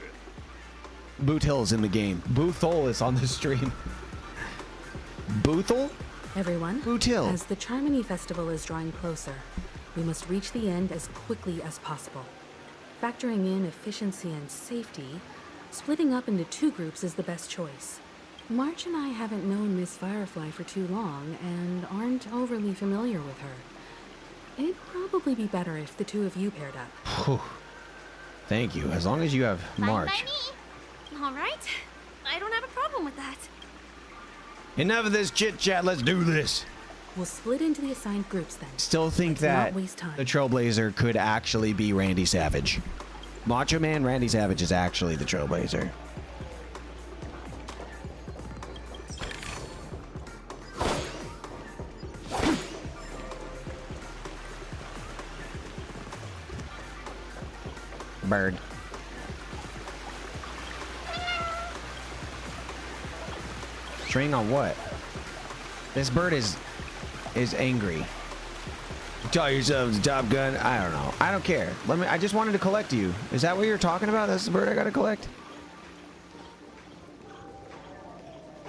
Boothill is in the game. Boothill is on the stream. Boothill? Everyone, Boothill. as the Charmony Festival is drawing closer, we must reach the end as quickly as possible. Factoring in efficiency and safety, splitting up into 2 groups is the best choice. March and I haven't known Miss Firefly for too long and aren't overly familiar with her. It'd probably be better if the 2 of you paired up. Whew. Thank you. As long as you have March. Fine by me. All right. I don't have a problem with that. Enough of this chit chat. Let's do this. We'll split into the assigned groups then. Still think Let's not that waste time. the Trailblazer could actually be Randy Savage. Macho Man Randy Savage is actually the Trailblazer. Bird. String on what? This bird is angry. Tell yourselves Top Gun. I don't know. I don't care. I just wanted to collect you. Is that what you're talking about? That's the bird I gotta collect?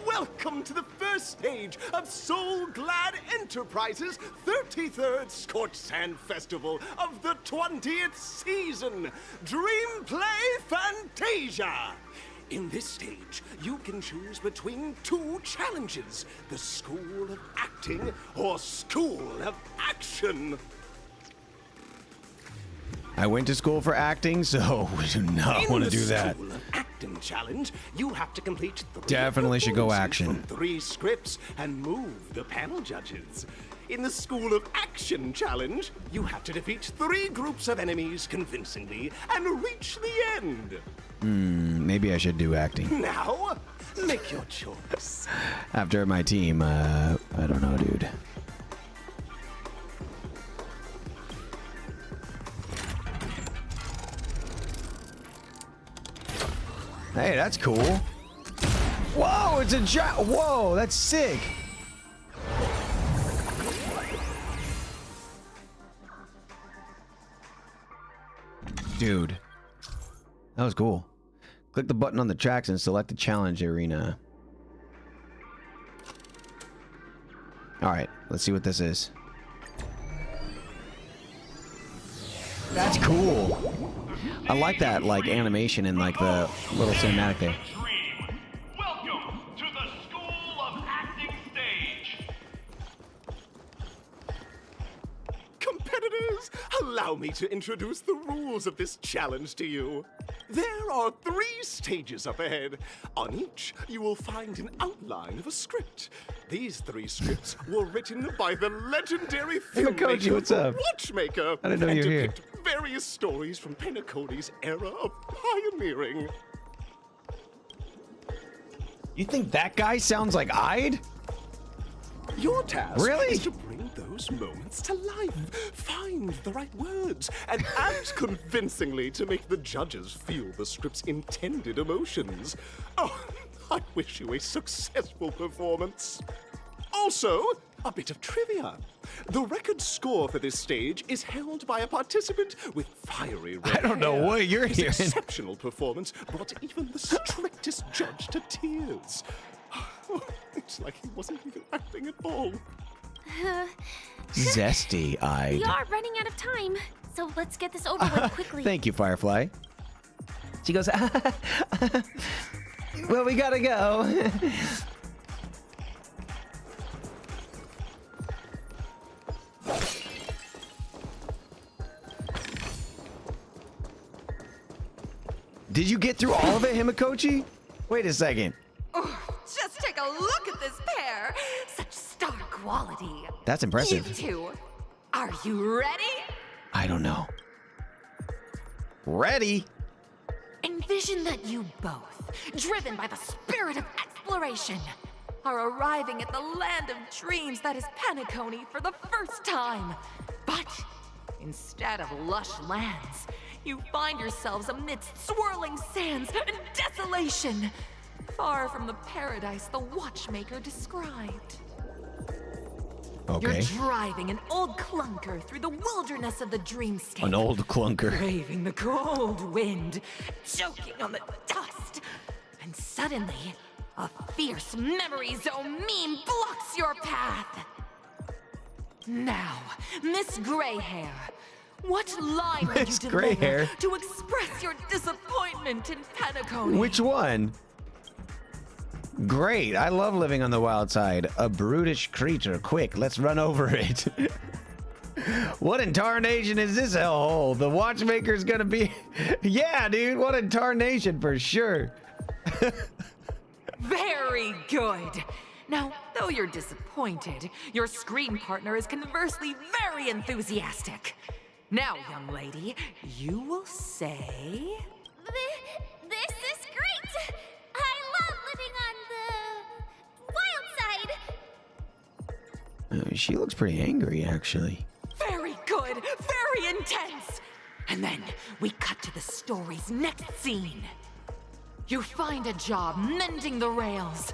Welcome to the first stage of Soul Glad Enterprises' 33rd Scorched Sand Festival of the 20th season, Dream Play Fantasia. In this stage, you can choose between two challenges: the School of Acting or School of Action. I went to school for acting, so we do not want to do that. In the School of Acting challenge, you have to complete 3 Definitely should go performances action. from 3 scripts and move the panel judges. In the School of Action challenge, you have to defeat 3 groups of enemies convincingly and reach the end. Maybe I should do acting. Now, make your choice. After my team, I don't know, dude. Hey, that's cool. Whoa, it's a whoa, that's sick. Dude, that was cool. Click the button on the tracks and select the challenge arena. All right, let's see what this is. That's cool. I like that, like, animation and like the little cinematic there. Welcome to the School of Acting stage. Competitors, allow me to introduce the rules of this challenge to you. There are 3 stages up ahead. On each, you will find an outline of a script. These 3 scripts were written by the legendary Coach, what's up? Watchmaker. I didn't know and you were here. depict various stories from Penacony's era of pioneering. You think that guy sounds like Ide? Your task Really? is to bring those moments to life, find the right words, and act convincingly to make the judges feel the script's intended emotions. Oh, I wish you a successful performance. Also, a bit of trivia. The record score for this stage is held by a participant with fiery red I don't know hair. what you're His hearing. exceptional performance brought even the strictest judge to tears. It's like he wasn't even acting at all. Zesty Ide. We are running out of time, so let's get this over with quickly. Thank you, Firefly. She goes, well, we gotta go. Did you get through all of it, Himikochi? Wait a second. Oh, just take a look at this pair. Such star quality. That's impressive. You two, are you ready? I don't know. Ready? Envision that you both, driven by the spirit of exploration, are arriving at the land of dreams that is Penacony for the first time. But instead of lush lands, you find yourselves amidst swirling sands and desolation, far from the paradise the watchmaker described. Okay. You're driving an old clunker through the wilderness of the dreamscape. An old clunker. Braving the cold wind, choking on the dust. And suddenly, a fierce memory zone meme blocks your path. Now, Miss Greyhair, what line would you Miss deliver Greyhair? to express your disappointment in Penacony? Which one? Great. I love living on the wild side. A brutish creature. Quick, let's run over it. What in tarnation is this hellhole? The watchmaker's gonna be... Yeah, dude. What in tarnation for sure. Very good. Now, though you're disappointed, your screen partner is conversely very enthusiastic. Now, young lady, you will say... This is great! I love living on the wild side. She looks pretty angry, actually. Very good, very intense. And then we cut to the story's next scene. You find a job mending the rails,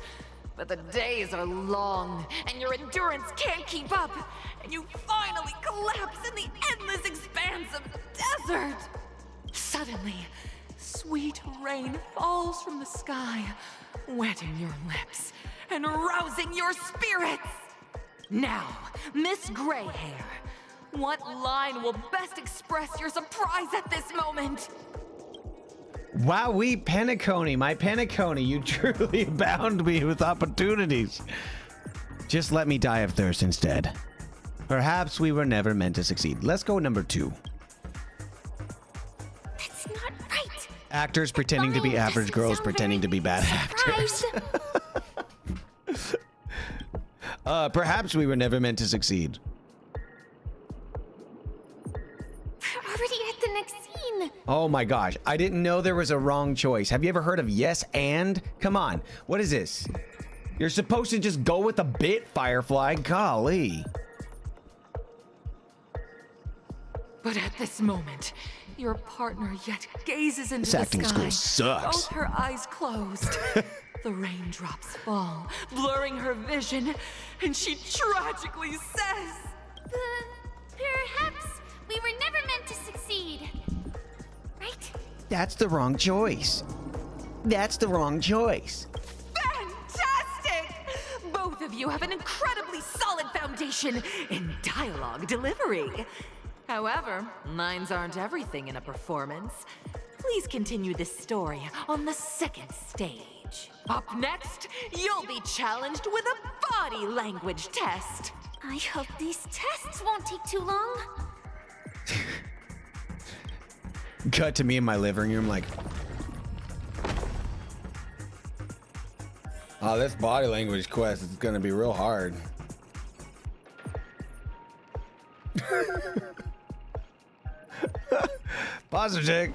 but the days are long and your endurance can't keep up, and you finally collapse in the endless expanse of desert. Suddenly, sweet rain falls from the sky, wetting your lips and rousing your spirits. Now, Miss Greyhair, what line will best express your surprise at this moment? Wowee, Penacony, my Penacony, you truly bound me with opportunities. Just let me die of thirst instead. Perhaps we were never meant to succeed. Let's go number 2. That's not right. Actors pretending to be average girls pretending to be bad actors. Perhaps we were never meant to succeed. We're already at the next scene. Oh my gosh, I didn't know there was a wrong choice. Have you ever heard of yes and? Come on, what is this? You're supposed to just go with a bit, Firefly. Golly. But at this moment, your partner yet gazes into This the acting sky. school sucks. Both her eyes closed. The raindrops fall, blurring her vision, and she tragically says, Perhaps we were never meant to succeed. Right? That's the wrong choice. That's the wrong choice. Fantastic! Both of you have an incredibly solid foundation in dialogue delivery. However, lines aren't everything in a performance. Please continue this story on the second stage. Up next, you'll be challenged with a body language test. I hope these tests won't take too long. Cut to me in my living room like, oh, this body language quest is gonna be real hard. Positive check.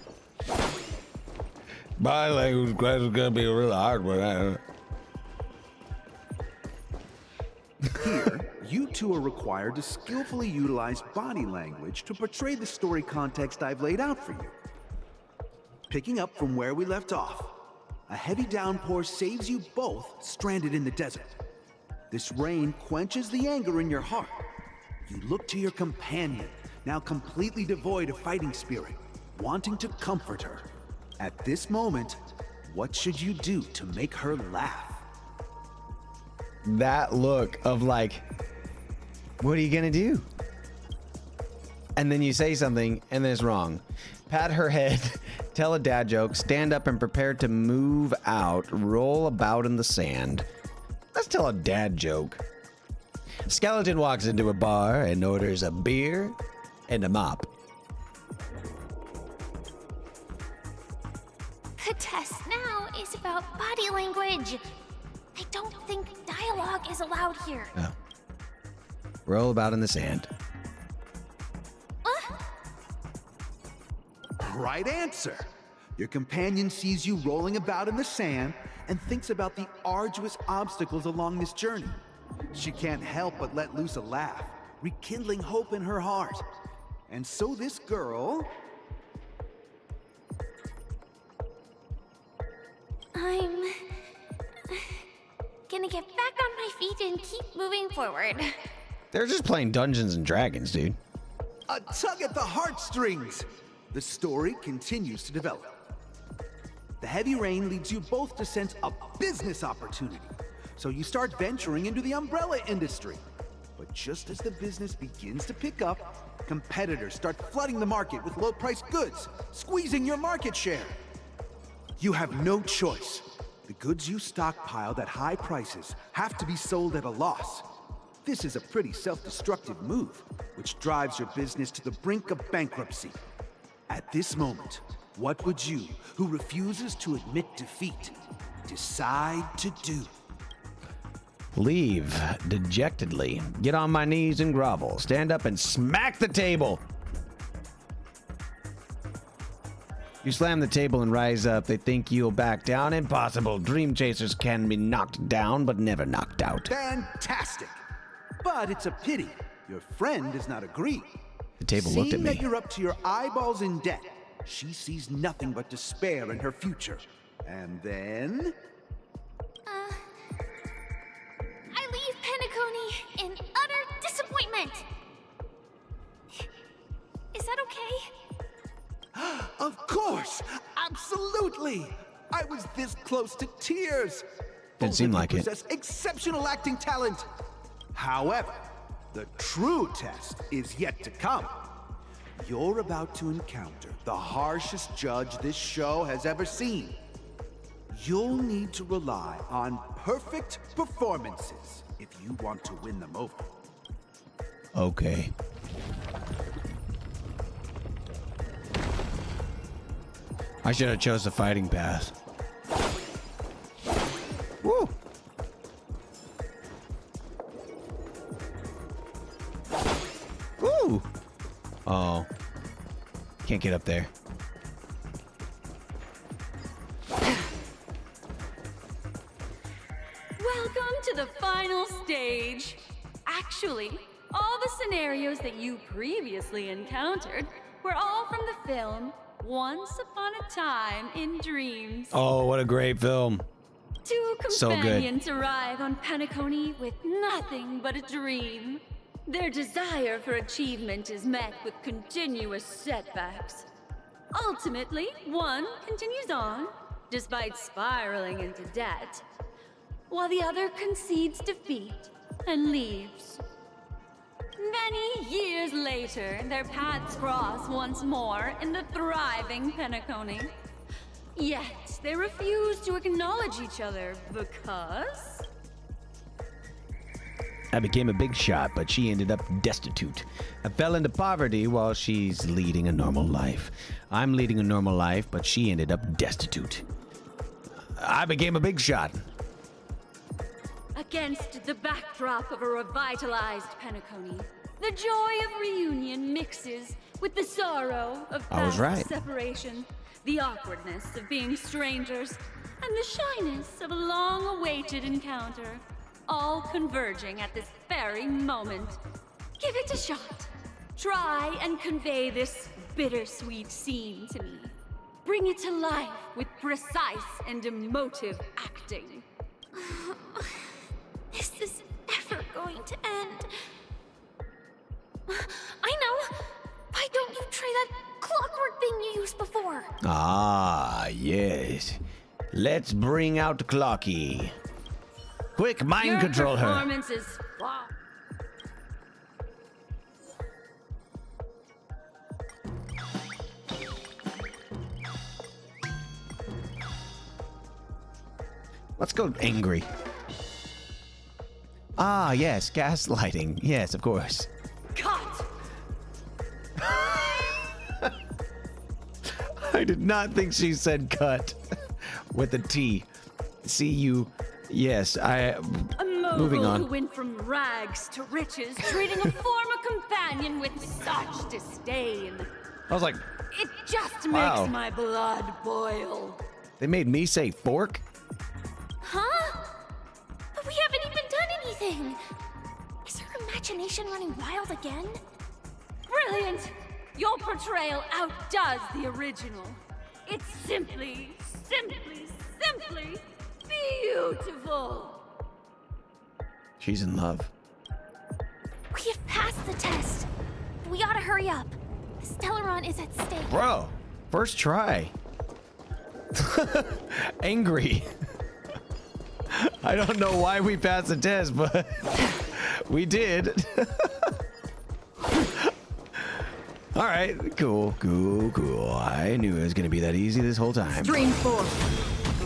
Body language quest is gonna be a really hard one. Here, you two are required to skillfully utilize body language to portray the story context I've laid out for you. Picking up from where we left off, a heavy downpour saves you both stranded in the desert. This rain quenches the anger in your heart. You look to your companion, now completely devoid of fighting spirit, wanting to comfort her. At this moment, what should you do to make her laugh? That look of like, what are you gonna do? And then you say something and then it's wrong. Pat her head, tell a dad joke, stand up and prepare to move out, roll about in the sand. Let's tell a dad joke. Skeleton walks into a bar and orders a beer and a mop. The test now is about body language. I don't think dialogue is allowed here. Oh. Roll about in the sand. Right answer. Your companion sees you rolling about in the sand and thinks about the arduous obstacles along this journey. She can't help but let loose a laugh, rekindling hope in her heart. And so this girl... I'm gonna get back on my feet and keep moving forward. They're just playing Dungeons and Dragons, dude. A tug at the heartstrings! The story continues to develop. The heavy rain leads you both to sense a business opportunity, so you start venturing into the umbrella industry. But just as the business begins to pick up, competitors start flooding the market with low-priced goods, squeezing your market share. You have no choice. The goods you stockpiled at high prices have to be sold at a loss. This is a pretty self-destructive move, which drives your business to the brink of bankruptcy. At this moment, what would you, who refuses to admit defeat, decide to do? Leave dejectedly. Get on my knees and grovel. Stand up and smack the table. You slam the table and rise up. They think you'll back down. Impossible. Dream chasers can be knocked down, but never knocked out. Fantastic! But it's a pity. Your friend does not agree. The table looked at Seeing me. that you're up to your eyeballs in debt, she sees nothing but despair in her future. And then... I leave Penacony in utter disappointment. Is that okay? Of course! Absolutely! I was this close to tears. Didn't seem like it. Possess exceptional acting talent. However, the true test is yet to come. You're about to encounter the harshest judge this show has ever seen. You'll need to rely on perfect performances if you want to win them over. Okay. I should have chose the fighting path. Woo! Woo! Oh. Can't get up there. Welcome to the final stage. Actually, all the scenarios that you previously encountered were all from the film Once Upon a Time in Dreams. Oh, what a great film. Two So good. companions arrive on Penacony with nothing but a dream. Their desire for achievement is met with continuous setbacks. Ultimately, one continues on, despite spiraling into debt, while the other concedes defeat and leaves. Many years later, their paths cross once more in the thriving Penacony. Yet, they refuse to acknowledge each other because... I became a big shot, but she ended up destitute. I fell into poverty while she's leading a normal life. I'm leading a normal life, but she ended up destitute. I became a big shot. Against the backdrop of a revitalized Penacony, the joy of reunion mixes with the sorrow of I was past right. separation, the awkwardness of being strangers, and the shyness of a long-awaited encounter, all converging at this very moment. Give it a shot. Try and convey this bittersweet scene to me. Bring it to life with precise and emotive acting. This is never going to end. I know! Why don't you try that clockwork thing you used before? Ah, yes. Let's bring out Clocky. Quick, mind Your control her. performance is wow. Let's go angry. Ah, yes, gaslighting. Yes, of course. Cut! I did not think she said cut with a T. See you. Yes, A moving mogul on. who went from rags to riches, treating a former companion with such disdain. I was like, It just Wow. makes my blood boil. they made me say fork? Huh? But we haven't even done anything. Is her imagination running wild again? Brilliant! Your portrayal outdoes the original. It's simply beautiful. She's in love. We have passed the test. We ought to hurry up. The Stellaron is at stake. Bro, first try. Angry. I don't know why we passed the test, but we did. All right, cool. I knew it was gonna be that easy this whole time. Stream 4.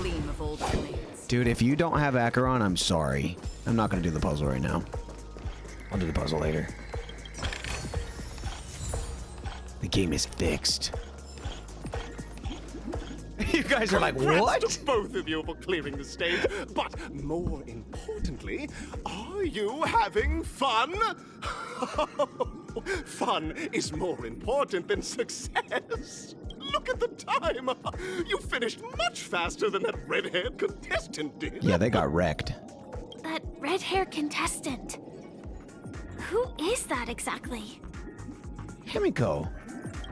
Gleam of old blades. Dude, if you don't have Acheron, I'm sorry. I'm not gonna do the puzzle right now. I'll do the puzzle later. The game is fixed. You guys are like, Congrats what? to both of you for clearing the stage, but more importantly, are you having fun? Fun is more important than success. Look at the time. You finished much faster than that red-haired contestant did. Yeah, they got wrecked. That red-haired contestant. Who is that exactly? Himiko.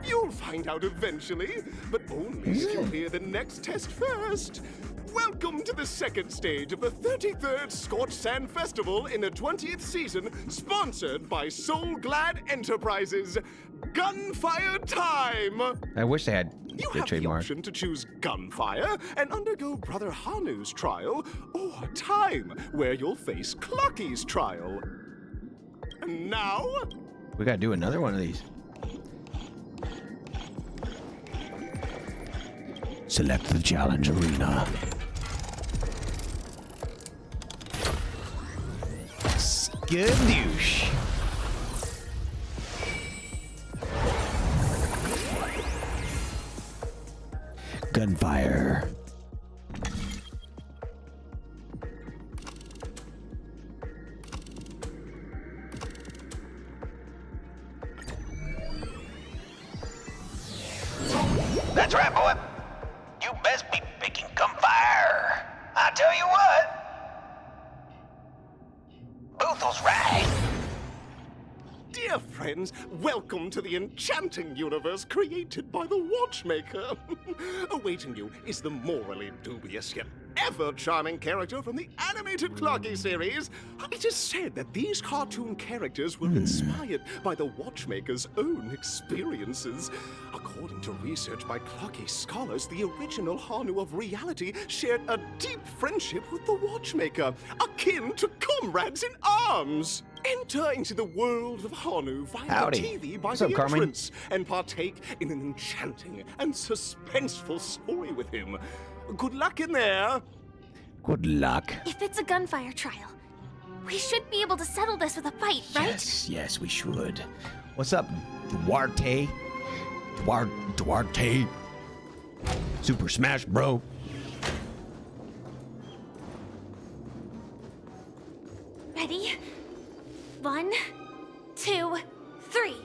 You'll find out eventually, but only if you clear the next test first. Welcome to the second stage of the 33rd Scorched Sand Festival in the 20th season, sponsored by Soul Glad Enterprises. Gunfire time! I wish they had You the have the trademark. option to choose Gunfire and undergo Brother Hanu's trial, or Time, where you'll face Clocky's trial. And now, We gotta do another one of these. Select the challenge arena. Skadoosh. Gunfire. That's right, boy. You best be picking gunfire. I tell you what. Boothill's right. Dear friends, welcome to the enchanting universe created by the Watchmaker. Awaiting you is the morally dubious yet ever charming character from the animated Clocky series. It is said that these cartoon characters were inspired by the Watchmaker's own experiences. According to research by Clocky scholars, the original Hanu of reality shared a deep friendship with the Watchmaker, akin to comrades in arms. Enter into the world of Hanu via Howdy. the TV by What's the up, Carmen? entrance and partake in an enchanting and suspenseful story with him. Good luck in there. Good luck. If it's a gunfire trial, we should be able to settle this with a fight, right? Yes, yes, we should. What's up, Duarte? Duarte. Super Smash, bro. Ready? 1, 2, 3.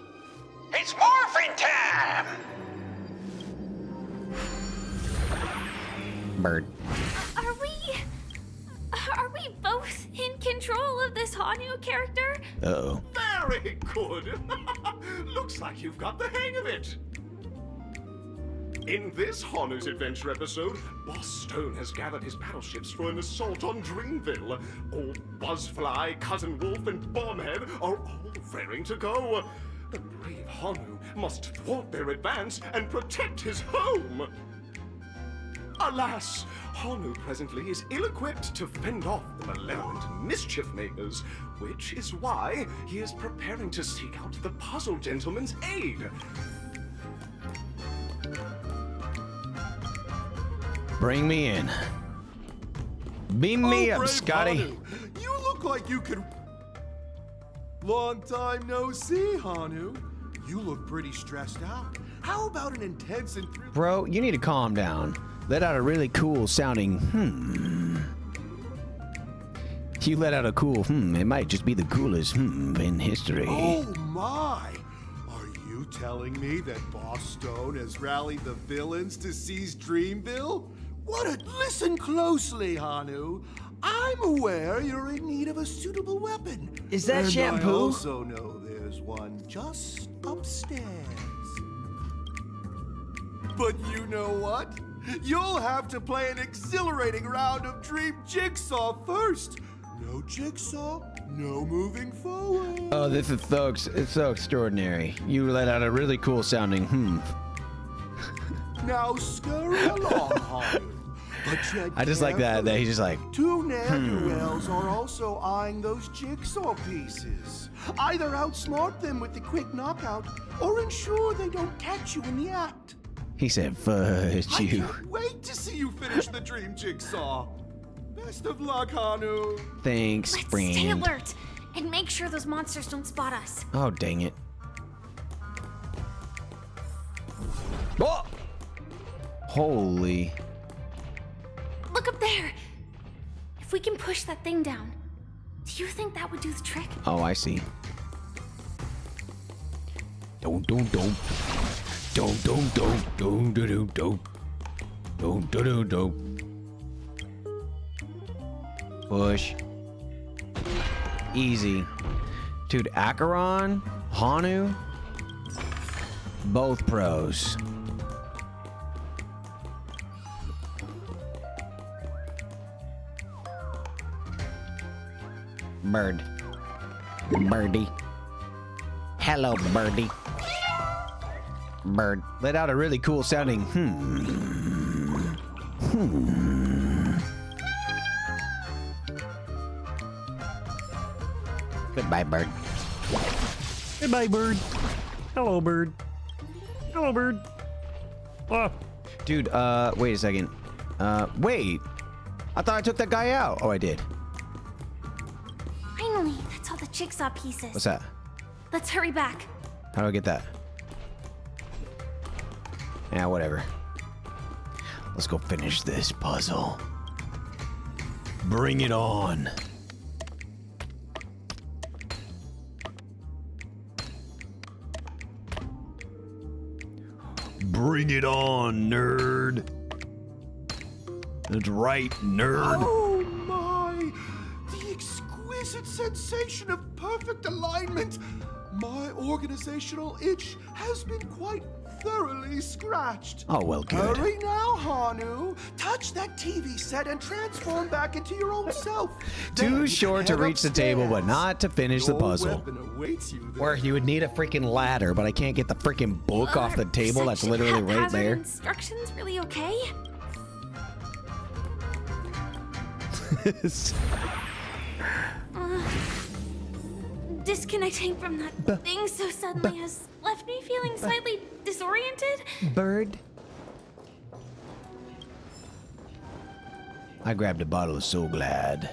It's morphin' time! Bird. Are we both in control of this Hanu character? Uh-oh. Very good. Looks like you've got the hang of it. In this Hanu's Adventure episode, Boss Stone has gathered his battleships for an assault on Dreamville. Old Buzzfly, Cousin Wolf, and Bombhead are all raring to go. The brave Hanu must thwart their advance and protect his home. Alas, Hanu presently is ill-equipped to fend off the malevolent mischief makers, which is why he is preparing to seek out the Puzzle Gentleman's aid. Bring me in. Beam me up, brave Scotty. Hanu. You look like you could... Long time no see, Hanu. You look pretty stressed out. How about an intense and thrilling... Bro, you need to calm down. Let out a really cool sounding You let out a cool It might just be the coolest in history. Oh my! Are you telling me that Boss Stone has rallied the villains to seize Dreamville? Listen closely, Hanu. I'm aware you're in need of a suitable weapon. Is that and shampoo? I also know there's one just upstairs. But you know what? You'll have to play an exhilarating round of Dream Jigsaw first. No Jigsaw, no moving forward. Oh, this is it's so extraordinary. You let out a really cool sounding Now scurry along, Hanu. But tread I just like that he's just like Two ne'er-do-wells are also eyeing those jigsaw pieces. Either outsmart them with the quick knockout, or ensure they don't catch you in the act. He said fudge I you. can't wait to see you finish the dream jigsaw. Best of luck, Hanu. Thanks, Let's friend. stay alert and make sure those monsters don't spot us. Oh, dang it. Oh! Holy. Look up there. If we can push that thing down, do you think that would do the trick? Oh, I see. Don't. Push. Easy. Dude, Acheron, Hanu, both pros. Bird. Birdie. Hello, birdie. Bird. Let out a really cool sounding Goodbye, bird. Goodbye, bird. Hello, bird. Hello, bird. Oh, Dude, wait a second. Wait. I thought I took that guy out. Oh, I did. Finally, that's all the jigsaw pieces. What's that? Let's hurry back. How do I get that? Yeah, whatever. Let's go finish this puzzle. Bring it on. Bring it on, nerd. That's right, nerd. Oh my! The exquisite sensation of perfect alignment. My organizational itch has been quite thoroughly scratched. Oh, well, good. Hurry now, Hanu. Touch that TV set and transform back into your old self. Too short to reach the table, but not to finish the puzzle. Or you would need a freaking ladder, but I can't get the freaking book off the table that's literally right there. Instructions really okay? Disconnecting from that thing so suddenly has left me feeling slightly disoriented. Bird. I grabbed a bottle of So Glad.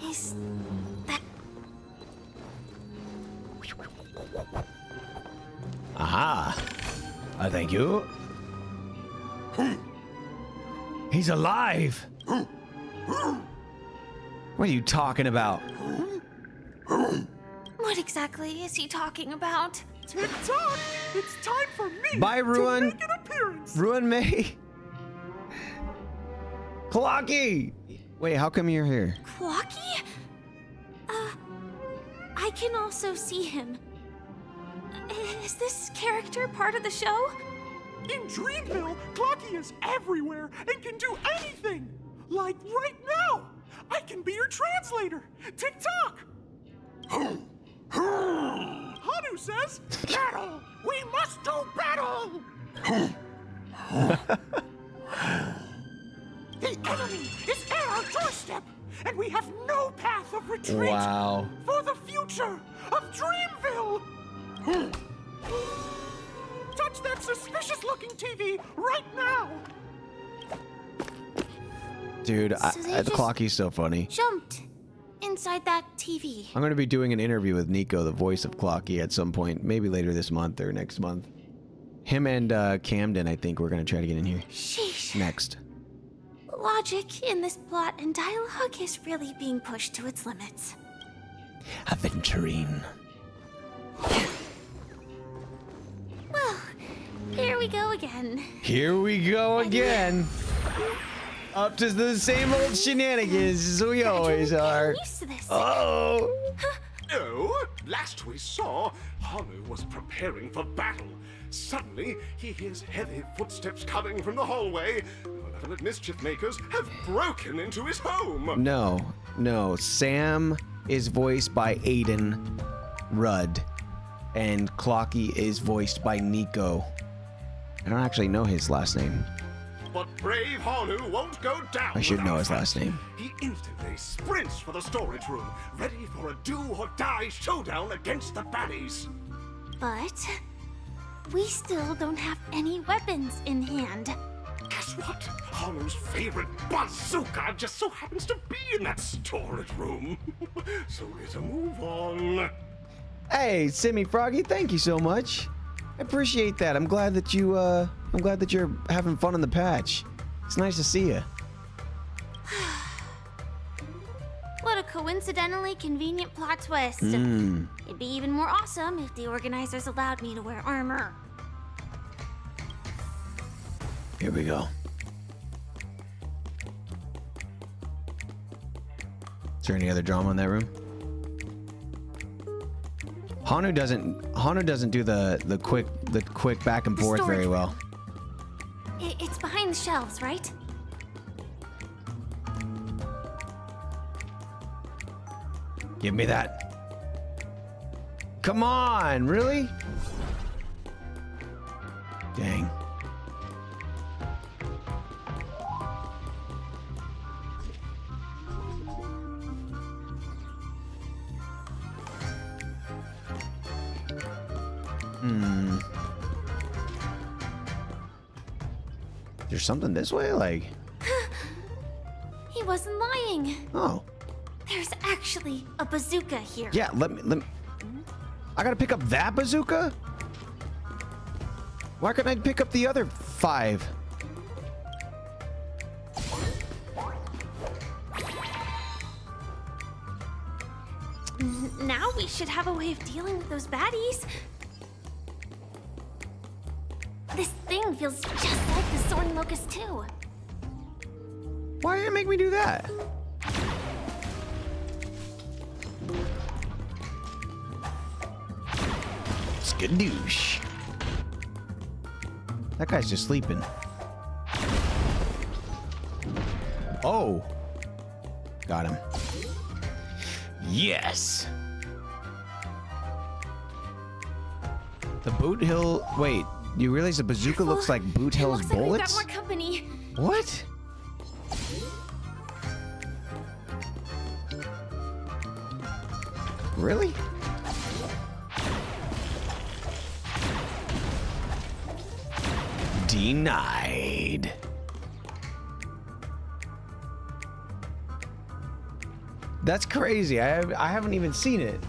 Is that... Aha. Thank you. He's alive. What are you talking about? What exactly is he talking about? Tick-tock! It's time for me Bye, Ruin. to make an appearance! Ruin May. Clocky! Wait, how come you're here? Clocky? I can also see him. Is this character part of the show? In Dreamville, Clocky is everywhere and can do anything! Like right now! I can be your translator! Tick-tock! Hanu says, battle! We must do battle! The enemy is at our doorstep, and we have no path of retreat Wow. for the future of Dreamville! Touch that suspicious-looking TV right now! Dude, So they just Clocky's so funny. Jumped inside that TV. I'm going to be doing an interview with Nico, the voice of Clocky, at some point, maybe later this month or next month. Him and Camden, I think we're going to try to get in here. Sheesh. Next. Logic in this plot and dialogue is really being pushed to its limits. Aventurine. Well, here we go again. Here we go again. Up to the same old shenanigans as we always are. Used to this. Oh. Oh, last we saw, Hanu was preparing for battle. Suddenly, he hears heavy footsteps coming from the hallway. Malevolent mischief makers have broken into his home. No. Sam is voiced by Aiden Rudd, and Clocky is voiced by Nico. I don't actually know his last name. But brave Hanu won't go down. I should know without his fight. last name. He instantly sprints for the storage room, ready for a do-or-die showdown against the baddies. But we still don't have any weapons in hand. Guess what? Hanu's favorite bazooka just so happens to be in that storage room. So get a move on. Hey, Simmy Froggy, thank you so much. I appreciate that. I'm glad that you're having fun on the patch. It's nice to see you. What a coincidentally convenient plot twist. It'd be even more awesome if the organizers allowed me to wear armor. Here we go. Is there any other drama in that room? Hanu doesn't do the quick back and forth very well. It's behind the shelves, right? Give me that. Come on, really? Dang. Hmm. There's something this way? Like... He wasn't lying. Oh. There's actually a bazooka here. Yeah, let me... I gotta pick up that bazooka? Why couldn't I pick up the other 5? Now we should have a way of dealing with those baddies. This thing feels just like the Soaring Locust too. Why did it make me do that? Skadoosh. That guy's just sleeping. Oh. Got him. Yes. The Boothill. Wait, you realize the bazooka looks like Boothill's Looks like we've got bullets? more company. What? Really? Denied. That's crazy. I haven't even seen it.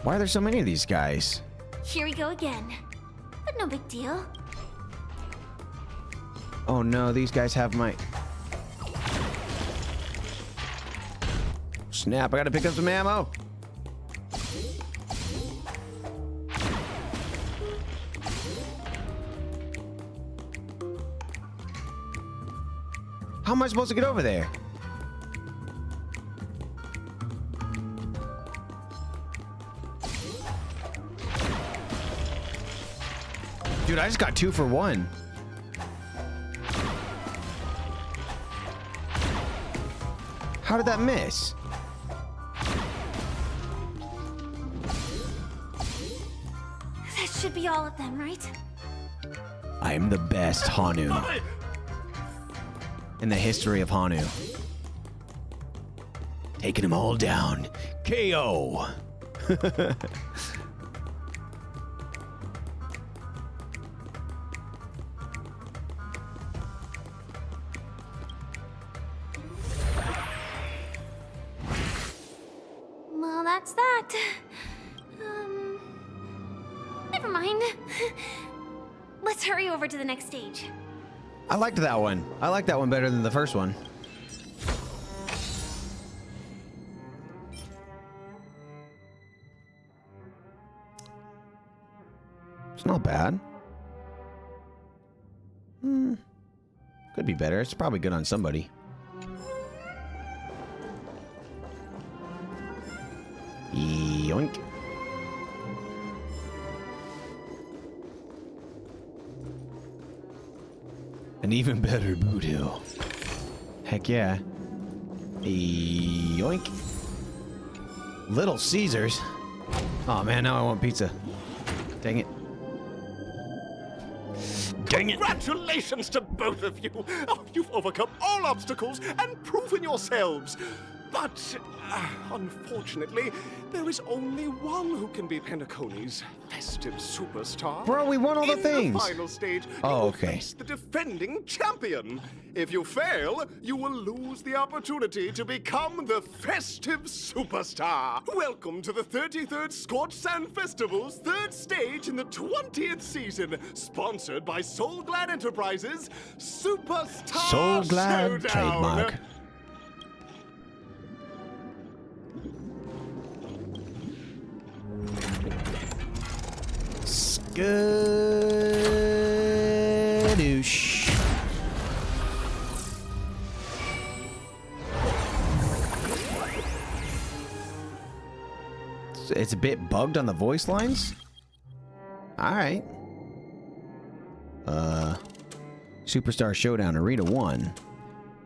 Why are there so many of these guys? Here we go again. But no big deal. Oh no, these guys have my... Snap, I gotta pick up some ammo. How am I supposed to get over there? Dude, I just got 2 for 1. How did that miss? That should be all of them, right? I am the best Hanu in the history of Hanu. Taking them all down. KO. Well, that's that. Never mind. Let's hurry over to the next stage. I liked that one. I like that one better than the first one. It's not bad. Could be better. It's probably good on somebody. Yoink. An even better Boothill. Heck yeah. Yoink. Little Caesars. Oh man, now I want pizza. Dang it. Dang it. Congratulations to both of you. Oh, you've overcome all obstacles and proven yourselves. But, unfortunately, there is only one who can be Penacony's festive superstar. Bro, we won all the things. In the final stage, Oh, you will okay. face the defending champion. If you fail, you will lose the opportunity to become the festive superstar. Welcome to the 33rd Scorched Sand Festival's 3rd stage in the 20th season, sponsored by Soul Glad Enterprises Superstar Soul Glad Showdown. trademark. Skadoosh. It's a bit bugged on the voice lines. All right. Superstar Showdown Arena 1.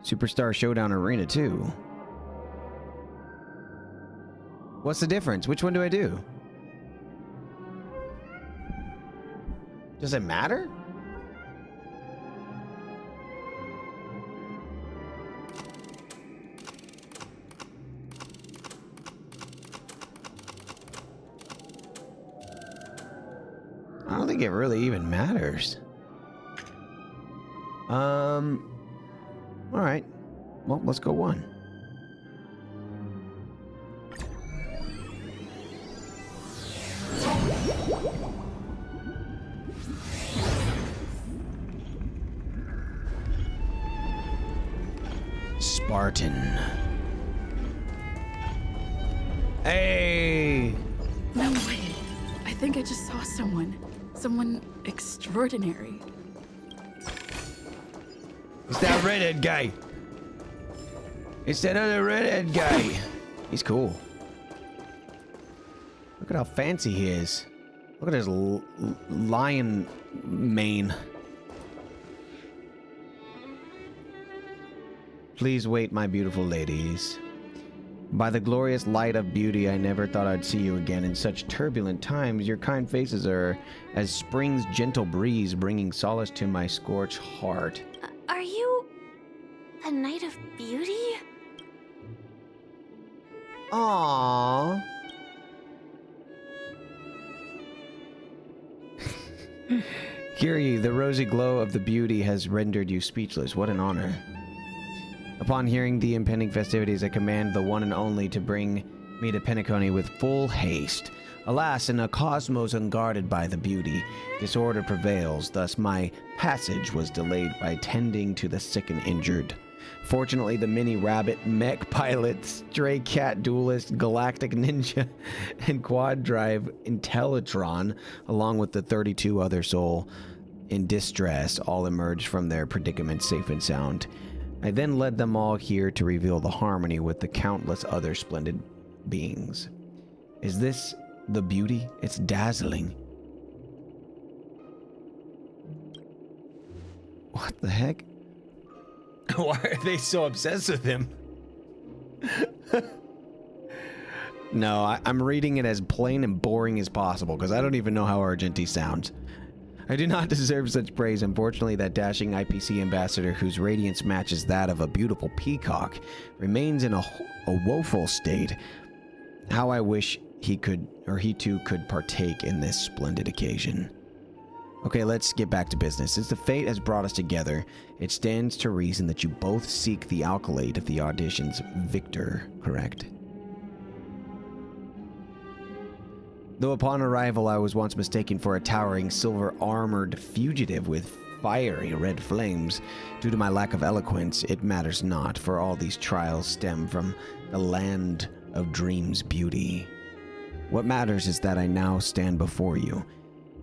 Superstar Showdown Arena 2. What's the difference? Which one do I do? Does it matter? think it really even matters. All right. Well, let's go one. Spartan. Hey! No way. I think I just saw someone. Someone extraordinary. It's that redhead guy. It's that other redhead guy. He's cool. Look at how fancy he is. Look at his lion mane. Please wait, my beautiful ladies. By the glorious light of beauty, I never thought I'd see you again in such turbulent times. Your kind faces are as spring's gentle breeze, bringing solace to my scorched heart. Are you a knight of beauty? Aww. Kyrie, the rosy glow of the beauty has rendered you speechless. What an honor. Upon hearing the impending festivities, I command the one and only to bring me to Penacony with full haste. Alas, in a cosmos unguarded by the beauty, disorder prevails, thus my passage was delayed by tending to the sick and injured. Fortunately, the mini rabbit, mech pilot, stray cat duelist, galactic ninja, and quad drive Intellitron, along with the 32 other soul in distress, all emerged from their predicament safe and sound. I then led them all here to reveal the harmony with the countless other splendid beings. Is this the beauty? It's dazzling. What the heck? Why are they so obsessed with him? No, I'm reading it as plain and boring as possible because I don't even know how Argenti sounds. I do not deserve such praise. Unfortunately, that dashing IPC ambassador whose radiance matches that of a beautiful peacock remains in a woeful state. How I wish he could, or he too could partake in this splendid occasion. Okay, let's get back to business. Since the fate has brought us together, it stands to reason that you both seek the accolade of the auditions victor, correct? Though upon arrival I was once mistaken for a towering silver-armored fugitive with fiery red flames, due to my lack of eloquence, it matters not, for all these trials stem from the land of dreams' beauty. What matters is that I now stand before you.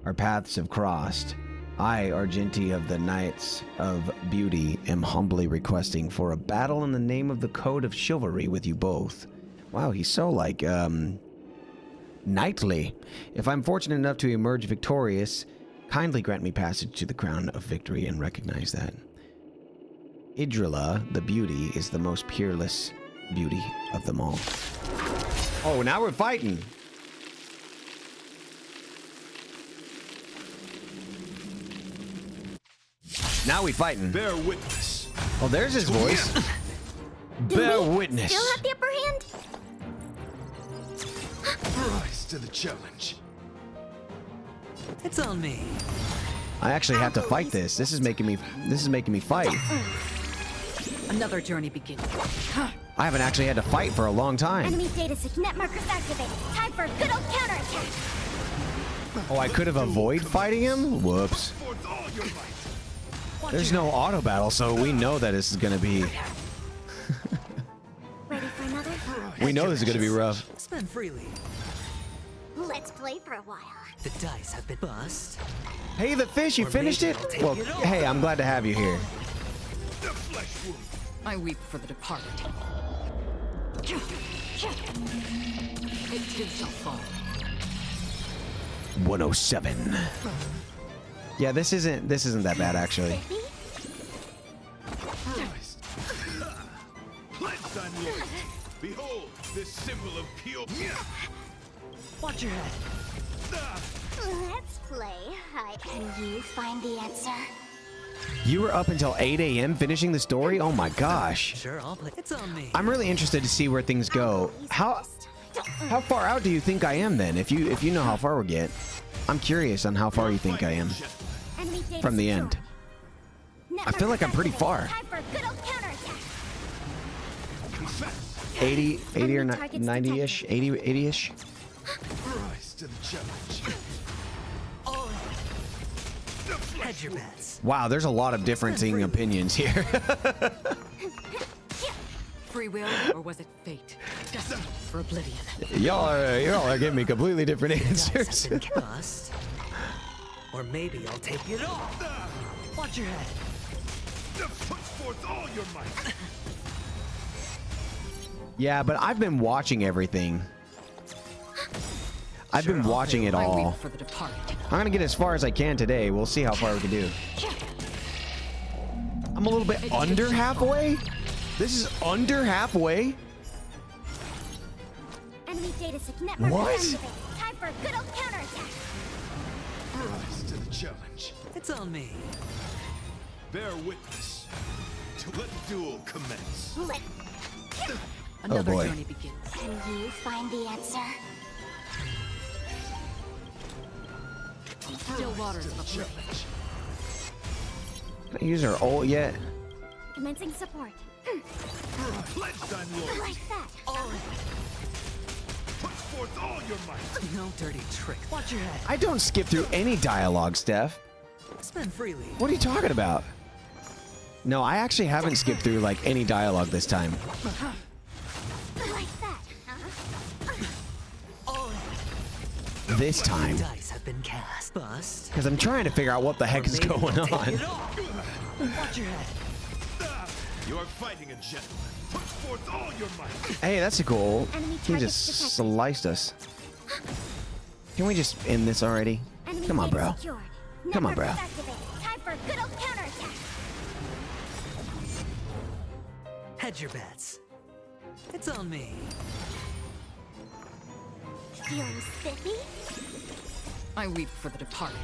Our paths have crossed. I, Argenti of the Knights of Beauty, am humbly requesting for a battle in the name of the Code of Chivalry with you both. Wow, he's so like, knightly. If I'm fortunate enough to emerge victorious, kindly grant me passage to the crown of victory and recognize that. Idrila, the beauty, is the most peerless beauty of them all. Oh, now we're fighting. Now we fighting. Bear witness. Oh, there's his voice. Bear witness. Still have the upper hand? Rise to the challenge. It's on me. I actually have to fight this. This is making me fight. Another journey begins. I haven't actually had to fight for a long time. Enemy data net markers activated. Time for a good old counterattack. Oh, I could have avoided fighting him? Whoops. There's no auto battle, so we know that this is gonna be. Ready for another? We know this is gonna be rough. Spend freely. Let's play for a while. The dice have been bust. Hey, the fish, you finished it? Well, hey, I'm glad to have you here. I weep for the departed. It too shall fall. 107. Yeah, this isn't that bad actually. Behold, this symbol of pure. Watch your head. Let's play. Can you find the answer? You were up until 8 a.m. finishing the story? Oh my gosh. Sure, I'll play. It's on me. I'm really interested to see where things go. How far out do you think I am then? If you know how far we get. I'm curious on how far you think I am from the end. I feel like I'm pretty far. 80 or 90-ish? 80-ish? Rise to the challenge. Hedge your bets. Wow, there's a lot of differing opinions here. Free will, or was it fate? Destined for oblivion. y'all are giving me completely different answers. Bust. Or maybe I'll take it all. Watch your head. Put forth all your might. Yeah, but I've been watching everything. I've been watching it all. I'm gonna get as far as I can today. We'll see how far we can do. I'm a little bit under halfway. This is under halfway. Enemy data network What? activated. Time for a good old counterattack. Rise to the challenge. It's on me. Bear witness to let the duel commence. Another boy. journey begins. Can you find the answer? Still waters of oblivion. Can I use her ult yet? Commencing support. Pledged on loyalty. Like that. Put forth all your might. No dirty trick. Watch your head. I don't skip through any dialogue, Steph. Spend freely. What are you talking about? No, I actually haven't skipped through like any dialogue this time. Like that, huh? This time. Dice have been cast. Bust. Because I'm trying to figure out what the heck is going on. Watch your head. You are fighting a gentleman. Put forth all your might. Hey, that's a goal. Enemy He target just detected. sliced us. Can we just end this already? Enemy Come on, data bro. secured. Come on, Network bro. activated. Time for a good old counterattack. Hedge your bets. It's on me. Feeling spiffy? I weep for the departed.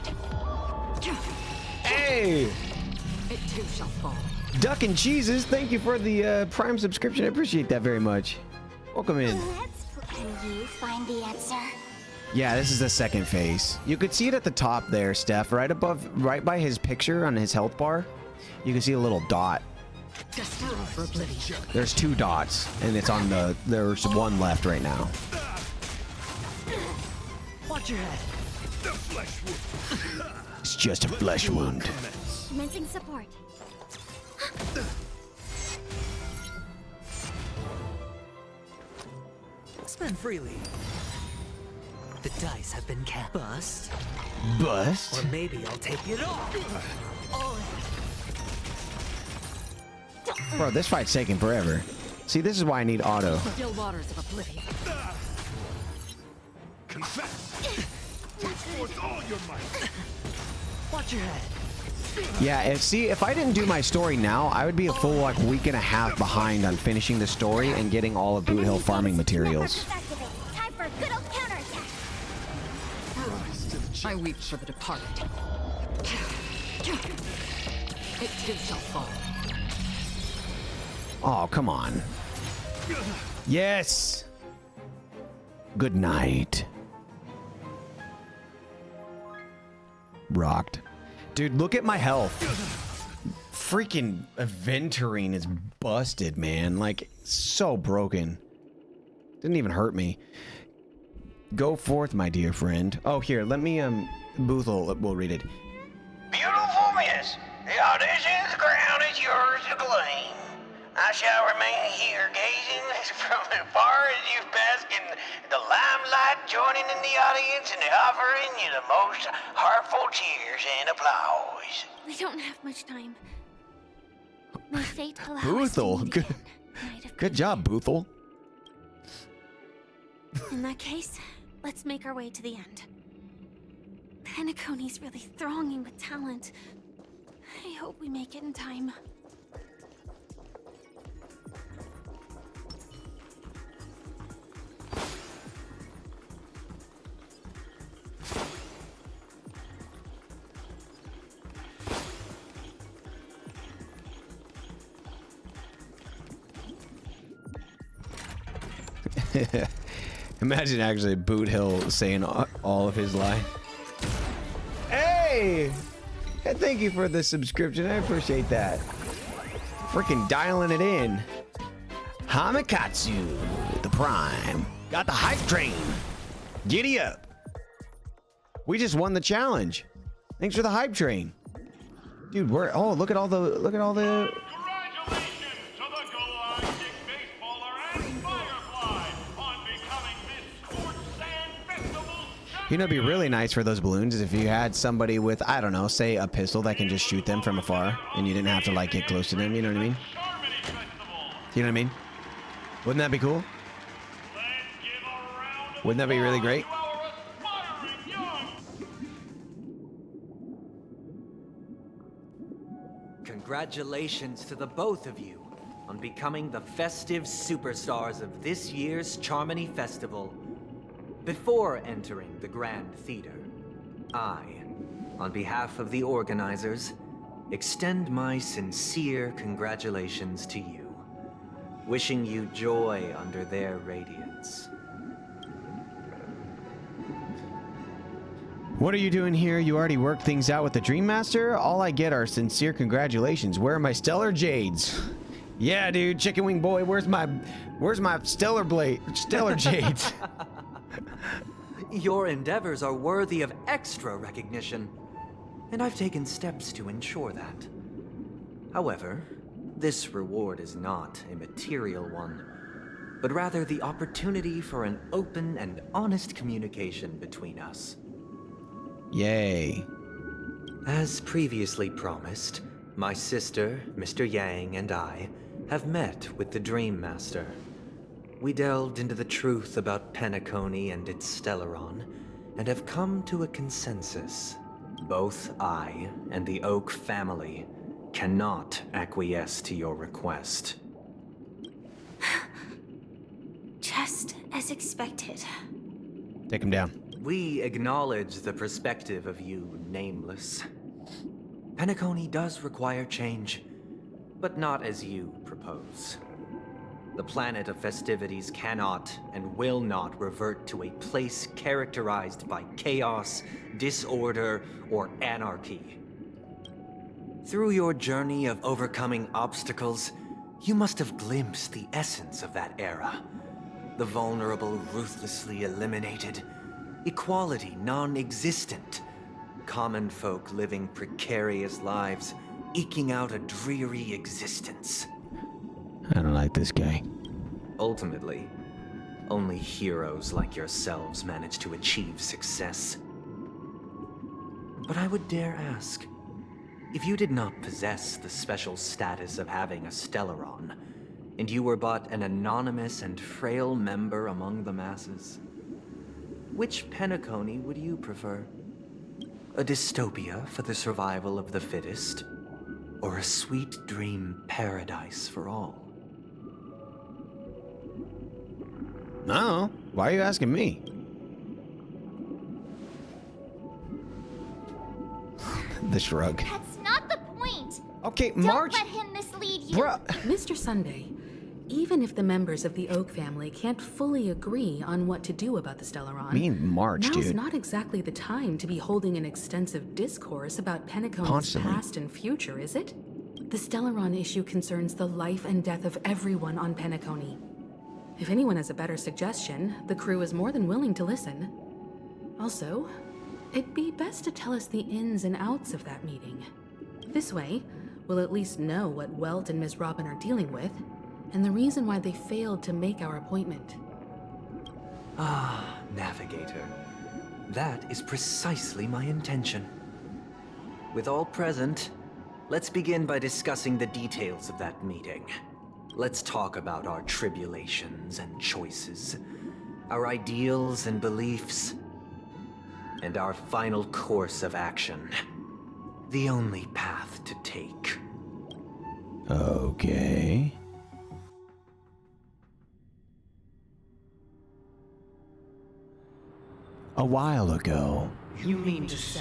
Hey! It too shall fall. Duck and Cheeses, thank you for the Prime subscription. I appreciate that very much. Welcome in. Can you find the answer? Yeah, this is the second phase. You could see it at the top there, Steph, right by his picture on his health bar. You can see a little dot. Destined for oblivion. There's 2 dots, and it's on there's one left right now. Watch your head. The flesh wound. It's just a flesh wound. Commencing support. Spend freely. The dice have been cast. Bust. Bust? Or maybe I'll take it all. Bro, this fight's taking forever. See, this is why I need auto. Still waters of oblivion. Confess. Put forth all your might. Watch your head. Yeah, if I didn't do my story now, I would be a full like week and a half behind on finishing the story and getting all of Boothill farming materials. Time for a good old counterattack. Rise to the I weep for the departed. It too shall fall. Oh, come on. Yes. Good night. Rocked. Dude, look at my health. Freaking Aventurine is busted, man. Like, so broken. Didn't even hurt me. Go forth, my dear friend. Oh, here, let me, Boothill will read it. Beautiful miss. The audition's crown is yours to claim. I shall remain here gazing from as far as you bask in the limelight, joining in the audience and offering you the most heartful cheers and applause. We don't have much time. May fate allow us to Boothill. meet Good, again, Night of good job, Boothill. In that case, let's make our way to the end. Penacony's really thronging with talent. I hope we make it in time. Imagine actually Boothill saying all of his line. Hey! Hey, thank you for the subscription. I appreciate that. Freaking dialing it in. Hamikatsu with the Prime. Got the hype train. Giddy up. We just won the challenge. Thanks for the hype train. Dude, we're look at all the Congratulations to the Galactic Baseballer and Firefly on becoming this Sports Sand Festival's You know, it'd be really nice for those balloons is if you had somebody with, I don't know, say a pistol that can just shoot them from afar and you didn't have to like get close to them, you know what I mean? You know what I mean? Wouldn't that be cool? Wouldn't that be really great? Congratulations to the both of you on becoming the festive superstars of this year's Charmony Festival. Before entering the Grand Theater, I, on behalf of the organizers, extend my sincere congratulations to you, wishing you joy under their radiance. What are you doing here? You already worked things out with the Dream Master? All I get are sincere congratulations. Where are my stellar jades? Yeah, dude, chicken wing boy, where's my stellar jades? Your endeavors are worthy of extra recognition, and I've taken steps to ensure that. However, this reward is not a material one, but rather the opportunity for an open and honest communication between us. Yay. As previously promised, my sister, Mr. Yang, and I have met with the Dream Master. We delved into the truth about Penacony and its Stellaron, and have come to a consensus. Both I and the Oak family cannot acquiesce to your request. Just as expected. Take him down. We acknowledge the perspective of you, Nameless. Penacony does require change, but not as you propose. The planet of festivities cannot and will not revert to a place characterized by chaos, disorder, or anarchy. Through your journey of overcoming obstacles, you must have glimpsed the essence of that era. The vulnerable ruthlessly eliminated, equality non-existent, common folk living precarious lives, eking out a dreary existence. I don't like this guy. Ultimately, only heroes like yourselves manage to achieve success. But I would dare ask, if you did not possess the special status of having a Stellaron, and you were but an anonymous and frail member among the masses, which Penacony would you prefer? A dystopia for the survival of the fittest, or a sweet dream paradise for all? No, why are you asking me? The shrug. That's not the point. Okay, March. Don't let him mislead you. Bruh. Mr. Sunday, even if the members of the Oak family can't fully agree on what to do about the Stellaron, Me and March, now's dude. not exactly the time to be holding an extensive discourse about Penacony's past and future, is it? The Stellaron issue concerns the life and death of everyone on Penacony. If anyone has a better suggestion, the crew is more than willing to listen. Also, it'd be best to tell us the ins and outs of that meeting. This way, we'll at least know what Welt and Ms. Robin are dealing with, and the reason why they failed to make our appointment. Ah, Navigator. That is precisely my intention. With all present, let's begin by discussing the details of that meeting. Let's talk about our tribulations and choices, our ideals and beliefs, and our final course of action. The only path to take. Okay. A while ago. You mean to say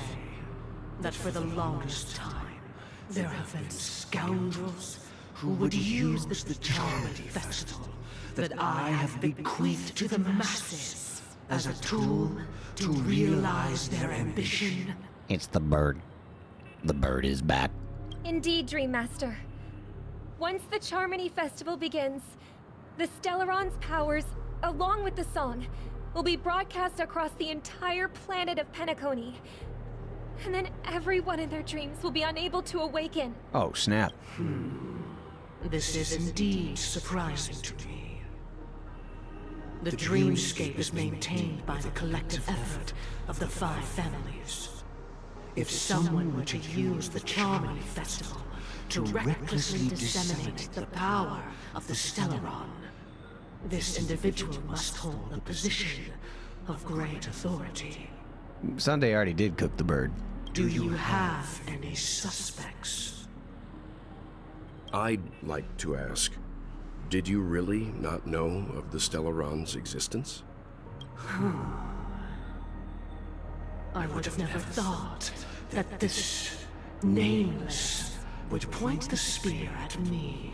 that for the longest time, there have been scoundrels who would use the Charmony Festival that I have bequeathed to the masses as a tool to realize their ambition? It's the bird. The bird is back. Indeed, Dream Master. Once the Charmony Festival begins, the Stellaron's powers, along with the song, will be broadcast across the entire planet of Penacony. And then everyone in their dreams will be unable to awaken. Oh, snap. This is indeed surprising to me. The dreamscape is maintained by the collective effort of the 5 families. If someone were to use the Charmony Festival to recklessly disseminate the power of the Stellaron, this individual must hold a position of great authority. Sunday already did cook the bird. Do you have any suspects? I'd like to ask, did you really not know of the Stellaron's existence? I would have never thought that this nameless would point the spear at me.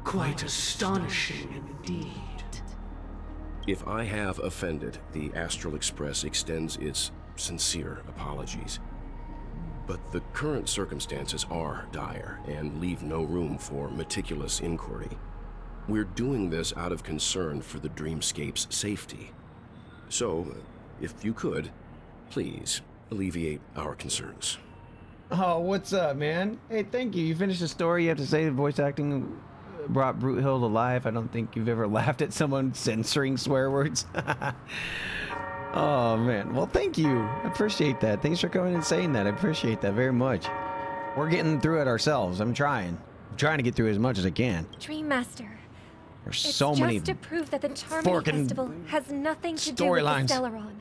Quite astonishing indeed. If I have offended, the Astral Express extends its sincere apologies. But the current circumstances are dire and leave no room for meticulous inquiry. We're doing this out of concern for the dreamscape's safety. So, if you could, please alleviate our concerns. Oh, what's up, man? Hey, thank you. You finished the story. You have to say the voice acting brought Boothill to life. I don't think you've ever laughed at someone censoring swear words. Oh, man. Well, thank you. I appreciate that. Thanks for coming and saying that. I appreciate that very much. We're getting through it ourselves. I'm trying to get through as much as I can. Dream Master. There's It's so many just to prove that the Charmony Festival has nothing to do with the Stellaron.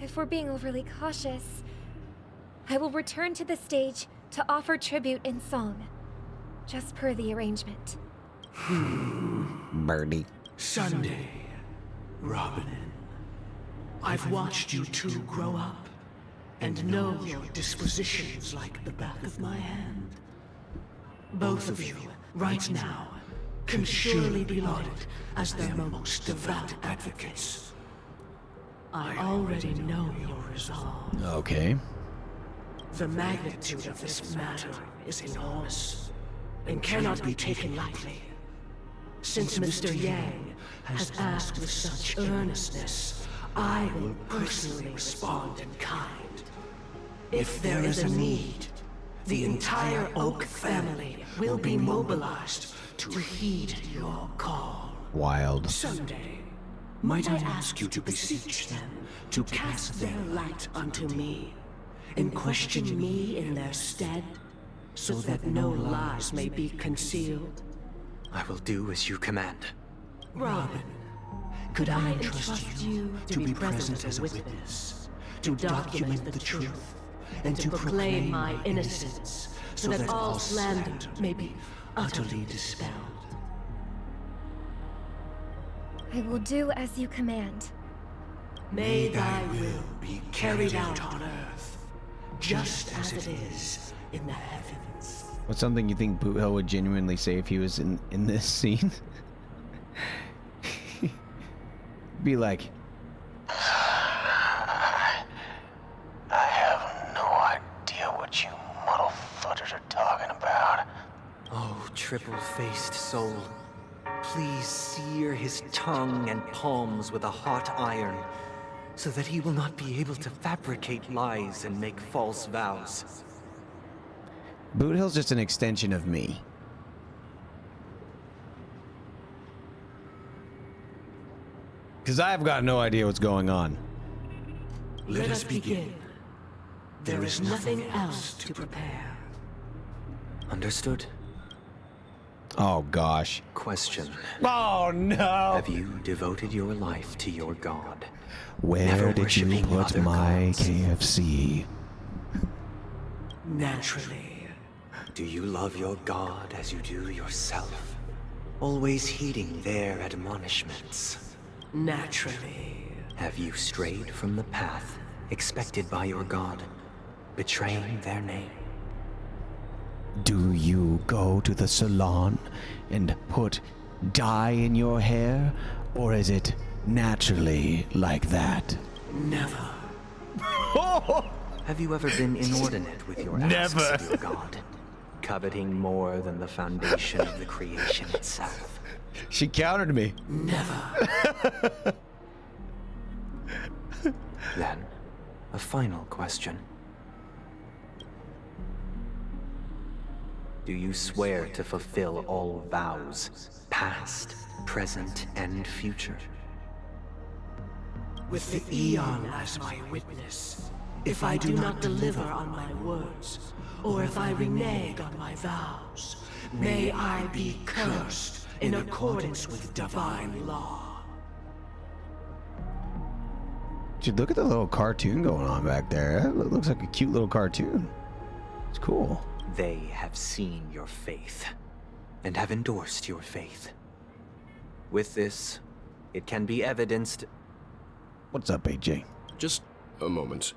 If we're being overly cautious, I will return to the stage to offer tribute in song, just per the arrangement. Birdie. Sunday, Robin, I've watched you two grow up and know your dispositions like the back of my hand. Both of you, right now, can surely be lauded as their most devout advocates. I already know your resolve. Okay. The magnitude of this matter is enormous and cannot be taken lightly. Since Mr. Yang has asked with such earnestness, I will personally respond in kind. If there is a need, the entire Oak family will be mobilized to heed your call. Wild. Someday, might I ask you to beseech them to cast their light unto me, and question me in their stead, so that no lies may be concealed? I will do as you command. Robin, could I entrust you to be present as a witness, to document the truth, and to proclaim my innocence, so that all slander may be utterly dispelled? I will do as you command. May thy will be carried out on earth, just as it is in the heavens. What's something you think Boothill would genuinely say if he was in this scene? Be like, I have no idea what you muddlefooters are talking about. Oh, triple-faced soul. Please sear his tongue and palms with a hot iron, so that he will not be able to fabricate lies and make false vows. Boothill's just an extension of me. Because I've got no idea what's going on. Let us begin. There is nothing else to prepare. Understood? Oh, gosh. Question. Oh, no! Have you devoted your life to your god? Where Never did you worshipping put other my gods? KFC? Naturally. Do you love your god as you do yourself? Always heeding their admonishments? Naturally. Have you strayed from the path expected by your god, betraying their name? Do you go to the salon and put dye in your hair? Or is it naturally like that? Never. Have you ever been inordinate with your Never. asks of your god? Coveting more than the foundation of the creation itself? She countered me. Never. Then, a final question. Do you swear to fulfill all vows, past, present, and future? With the Eon as my witness, if I do not deliver on my words, or if I renege on my vows, may I be cursed in accordance with divine law. Dude, look at the little cartoon going on back there. That looks like a cute little cartoon. It's cool. They have seen your faith, and have endorsed your faith. With this, it can be evidenced. What's up, AJ? Just a moment.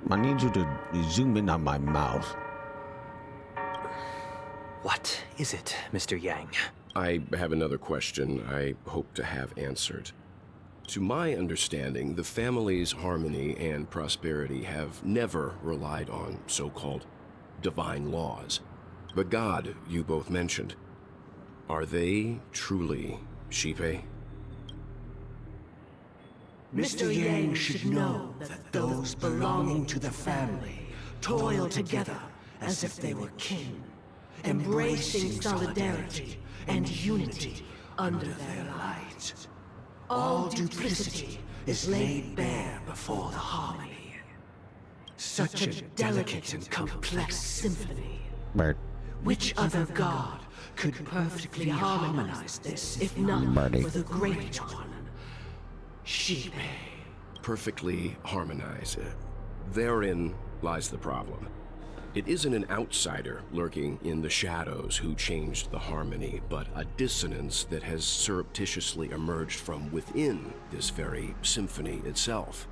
I need you to zoom in on my mouth. What is it, Mr. Yang? I have another question I hope to have answered. To my understanding, the family's harmony and prosperity have never relied on so-called divine laws. The god you both mentioned, are they truly Xipe? Mr. Yang should know that those belonging to the family toil together as if they were kin, embracing solidarity and unity under their light. All duplicity is laid bare before the harmony. Such a delicate and complex symphony. Bert. Which other god could perfectly harmonize this, if not for the great one? Xipe. Perfectly harmonize. Therein lies the problem. It isn't an outsider lurking in the shadows who changed the harmony, but a dissonance that has surreptitiously emerged from within this very symphony itself.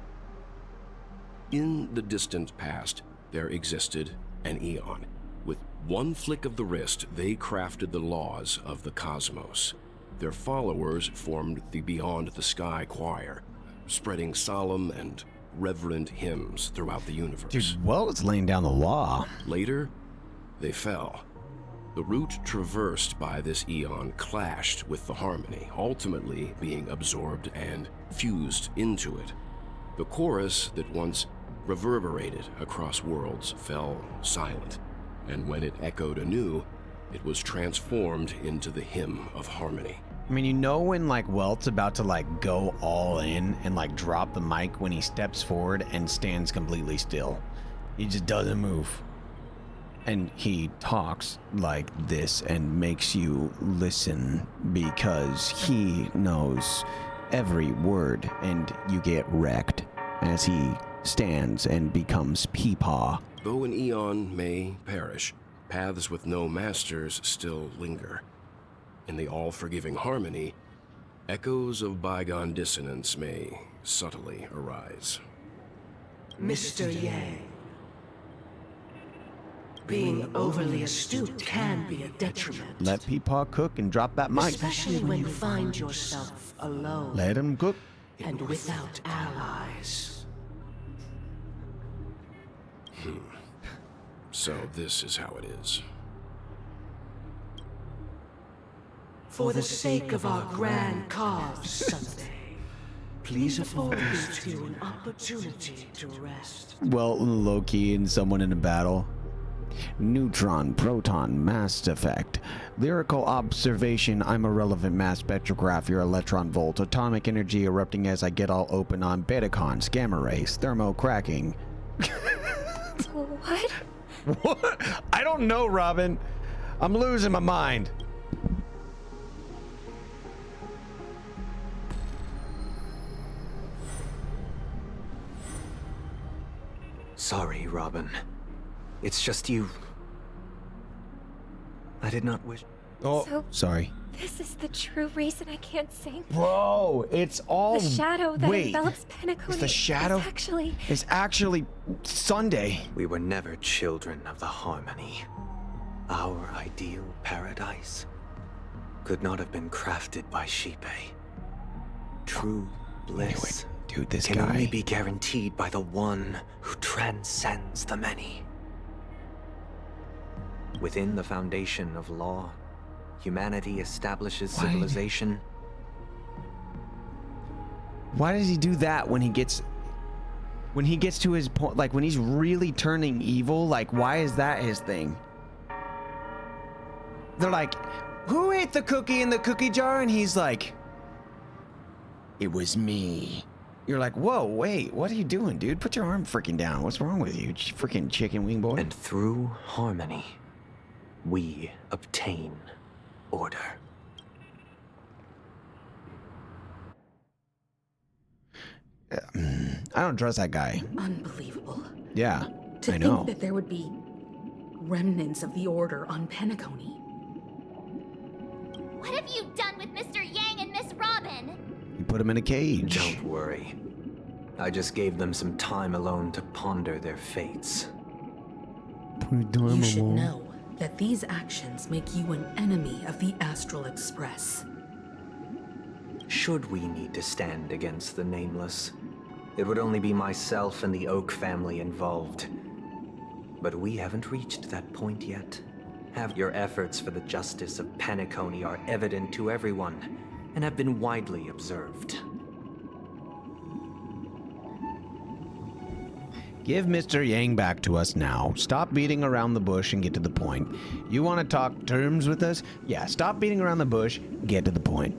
In the distant past, there existed an Eon. With one flick of the wrist, they crafted the laws of the cosmos. Their followers formed the Beyond the Sky Choir, spreading solemn and reverent hymns throughout the universe. Dude, well, it's laying down the law. Later, they fell. The route traversed by this Eon clashed with the harmony, ultimately being absorbed and fused into it. The chorus that once reverberated across worlds fell silent, and when it echoed anew, it was transformed into the hymn of harmony. I mean, you know when like Welt's about to like go all in and like drop the mic when he steps forward and stands completely still. He just doesn't move. And he talks like this and makes you listen because he knows every word, and you get wrecked as he stands and becomes Peepaw. Though an Eon may perish, paths with no masters still linger. In the all-forgiving harmony, echoes of bygone dissonance may subtly arise. Mr. Yang, being overly astute can be a detriment. Let Peepaw cook and drop that mic. Especially when you find yourself alone. Let him cook. And without allies. So this is how it is. For the sake of our grand cause Sunday, please afford us to an opportunity to rest. Well, Loki and someone in a battle. Neutron, proton, mass effect. Lyrical observation, I'm a relevant mass spectrograph, your electron volt. Atomic energy erupting as I get all open on betacons, gamma rays, thermo cracking. What? What? I don't know, Robin. I'm losing my mind. Sorry, Robin. It's just you. I did not wish. Oh, So- sorry. This is the true reason I can't sing. Bro, it's all... The shadow that Wait, envelops Penacony. it's the shadow? It's actually Sunday. We were never children of the harmony. Our ideal paradise could not have been crafted by Xipe. True bliss Dude, this can guy. only be guaranteed by the one who transcends the many. Within the foundation of law, humanity establishes civilization. Why does he do that when he gets to his point, like when he's really turning evil? Like, why is that his thing? They're like, who ate the cookie in the cookie jar? And he's like, it was me. You're like, whoa, wait, what are you doing, dude? Put your arm freaking down. What's wrong with you, freaking chicken wing boy? And through harmony, we obtain order. I don't trust that guy. Unbelievable. Yeah, To I know. think that there would be remnants of the Order on Penacony. What have you done with Mr. Yang and Miss Robin? You put him in a cage. Don't worry. I just gave them some time alone to ponder their fates. You should know that these actions make you an enemy of the Astral Express. Should we need to stand against the Nameless, it would only be myself and the Oak family involved. But we haven't reached that point yet. Your efforts for the justice of Penacony are evident to everyone, and have been widely observed. Give Mr. Yang back to us now. Stop beating around the bush and get to the point. You want to talk terms with us? Yeah, stop beating around the bush, get to the point.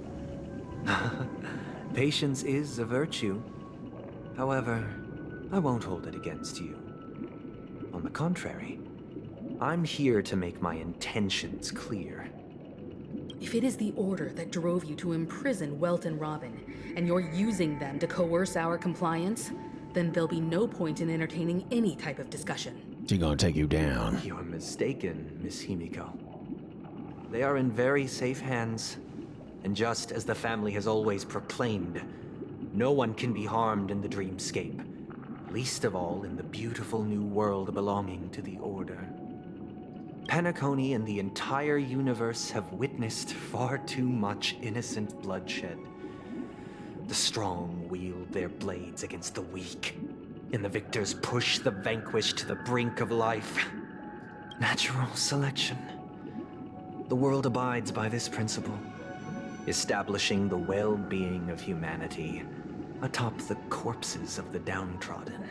Patience is a virtue. However, I won't hold it against you. On the contrary, I'm here to make my intentions clear. If it is the Order that drove you to imprison Welt and Robin, and you're using them to coerce our compliance, then there'll be no point in entertaining any type of discussion. She's gonna take you down. You're mistaken, Miss Himiko. They are in very safe hands, and just as the family has always proclaimed, no one can be harmed in the dreamscape, least of all in the beautiful new world belonging to the Order. Penacony and the entire universe have witnessed far too much innocent bloodshed. The strong wield their blades against the weak, and the victors push the vanquished to the brink of life. Natural selection. The world abides by this principle, establishing the well-being of humanity atop the corpses of the downtrodden.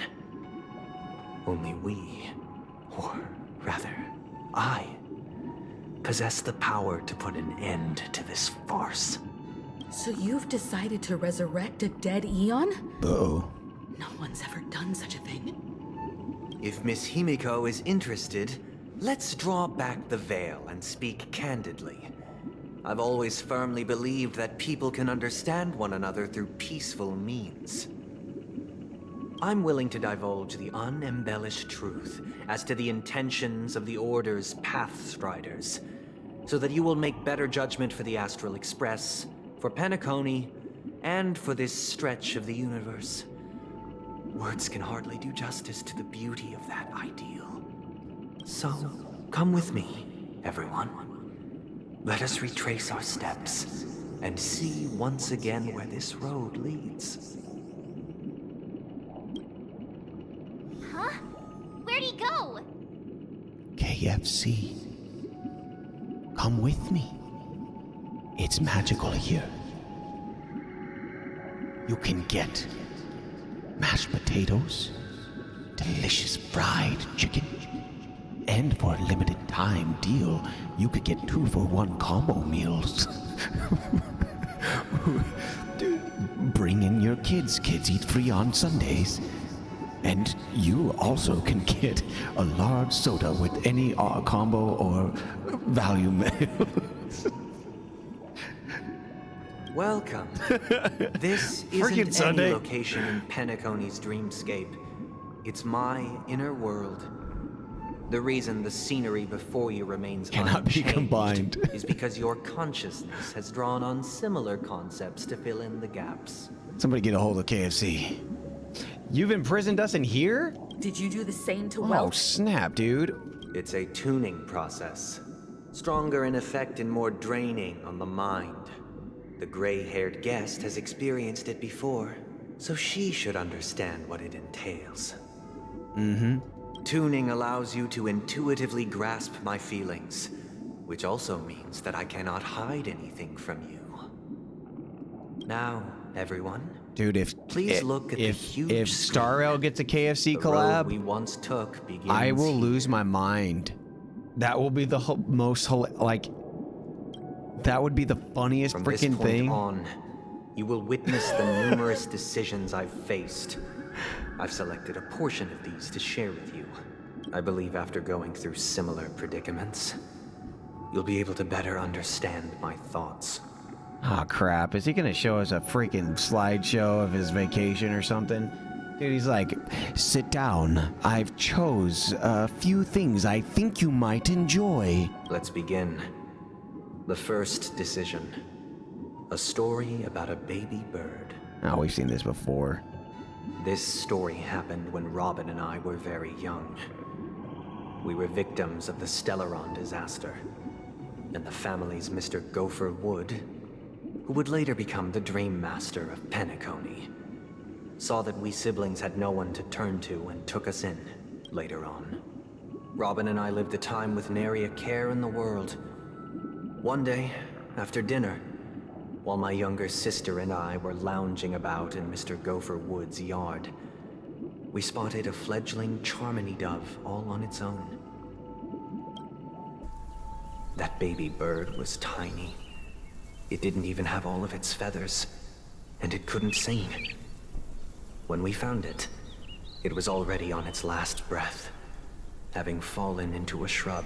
Only we, or rather, I, possess the power to put an end to this farce. So you've decided to resurrect a dead Eon? Uh-oh. No one's ever done such a thing. If Miss Himiko is interested, let's draw back the veil and speak candidly. I've always firmly believed that people can understand one another through peaceful means. I'm willing to divulge the unembellished truth as to the intentions of the Order's Pathstriders, so that you will make better judgment for the Astral Express, for Penacony, and for this stretch of the universe. Words can hardly do justice to the beauty of that ideal. So, come with me, everyone. Let us retrace our steps and see once again where this road leads. Huh? Where'd he go? KFC. Come with me. It's magical here. You can get mashed potatoes, delicious fried chicken, and for a limited time deal, you could get 2-for-1 combo meals. Bring in your kids. Kids eat free on Sundays. And you also can get a large soda with any combo or value meals. Welcome. This isn't any Sunday. location in Penacony's dreamscape. It's my inner world. The reason the scenery before you remains Cannot be unchanged combined. is because your consciousness has drawn on similar concepts to fill in the gaps. Somebody get a hold of KFC. You've imprisoned us in here? Did you do the same to Oh, Welt? snap, dude. It's a tuning process. Stronger in effect and more draining on the mind. The gray-haired guest has experienced it before, so she should understand what it entails. Mm-hmm. Tuning allows you to intuitively grasp my feelings, which also means that I cannot hide anything from you. Now, everyone, dude, if look at the huge if Star Rail gets a KFC the road collab, we once took begins I will here. lose my mind. That will be the that would be the funniest From this freaking point thing. on, you will witness the numerous decisions I've faced. I've selected a portion of these to share with you. I believe after going through similar predicaments, you'll be able to better understand my thoughts. Oh crap, is he gonna show us a freaking slideshow of his vacation or something? Dude, he's like, sit down. I've chose a few things I think you might enjoy. Let's begin. The first decision. A story about a baby bird. Oh, we've seen this before. This story happened when Robin and I were very young. We were victims of the Stellaron disaster, and the family's Mr. Gopher Wood, who would later become the Dream Master of Penacony, saw that we siblings had no one to turn to and took us in later on. Robin and I lived a time with nary a care in the world. One day, after dinner, while my younger sister and I were lounging about in Mr. Gopher Wood's yard, we spotted a fledgling Charmony dove all on its own. That baby bird was tiny. It didn't even have all of its feathers, and it couldn't sing. When we found it, it was already on its last breath, having fallen into a shrub,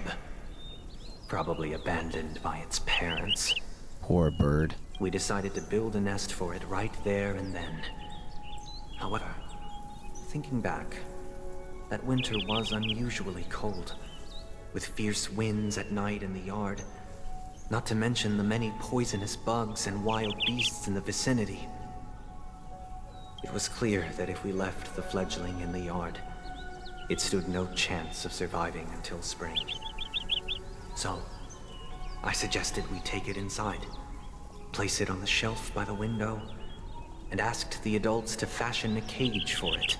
probably abandoned by its parents. Poor bird. We decided to build a nest for it right there and then. However, thinking back, that winter was unusually cold, with fierce winds at night in the yard, not to mention the many poisonous bugs and wild beasts in the vicinity. It was clear that if we left the fledgling in the yard, it stood no chance of surviving until spring. So, I suggested we take it inside, place it on the shelf by the window, and asked the adults to fashion a cage for it.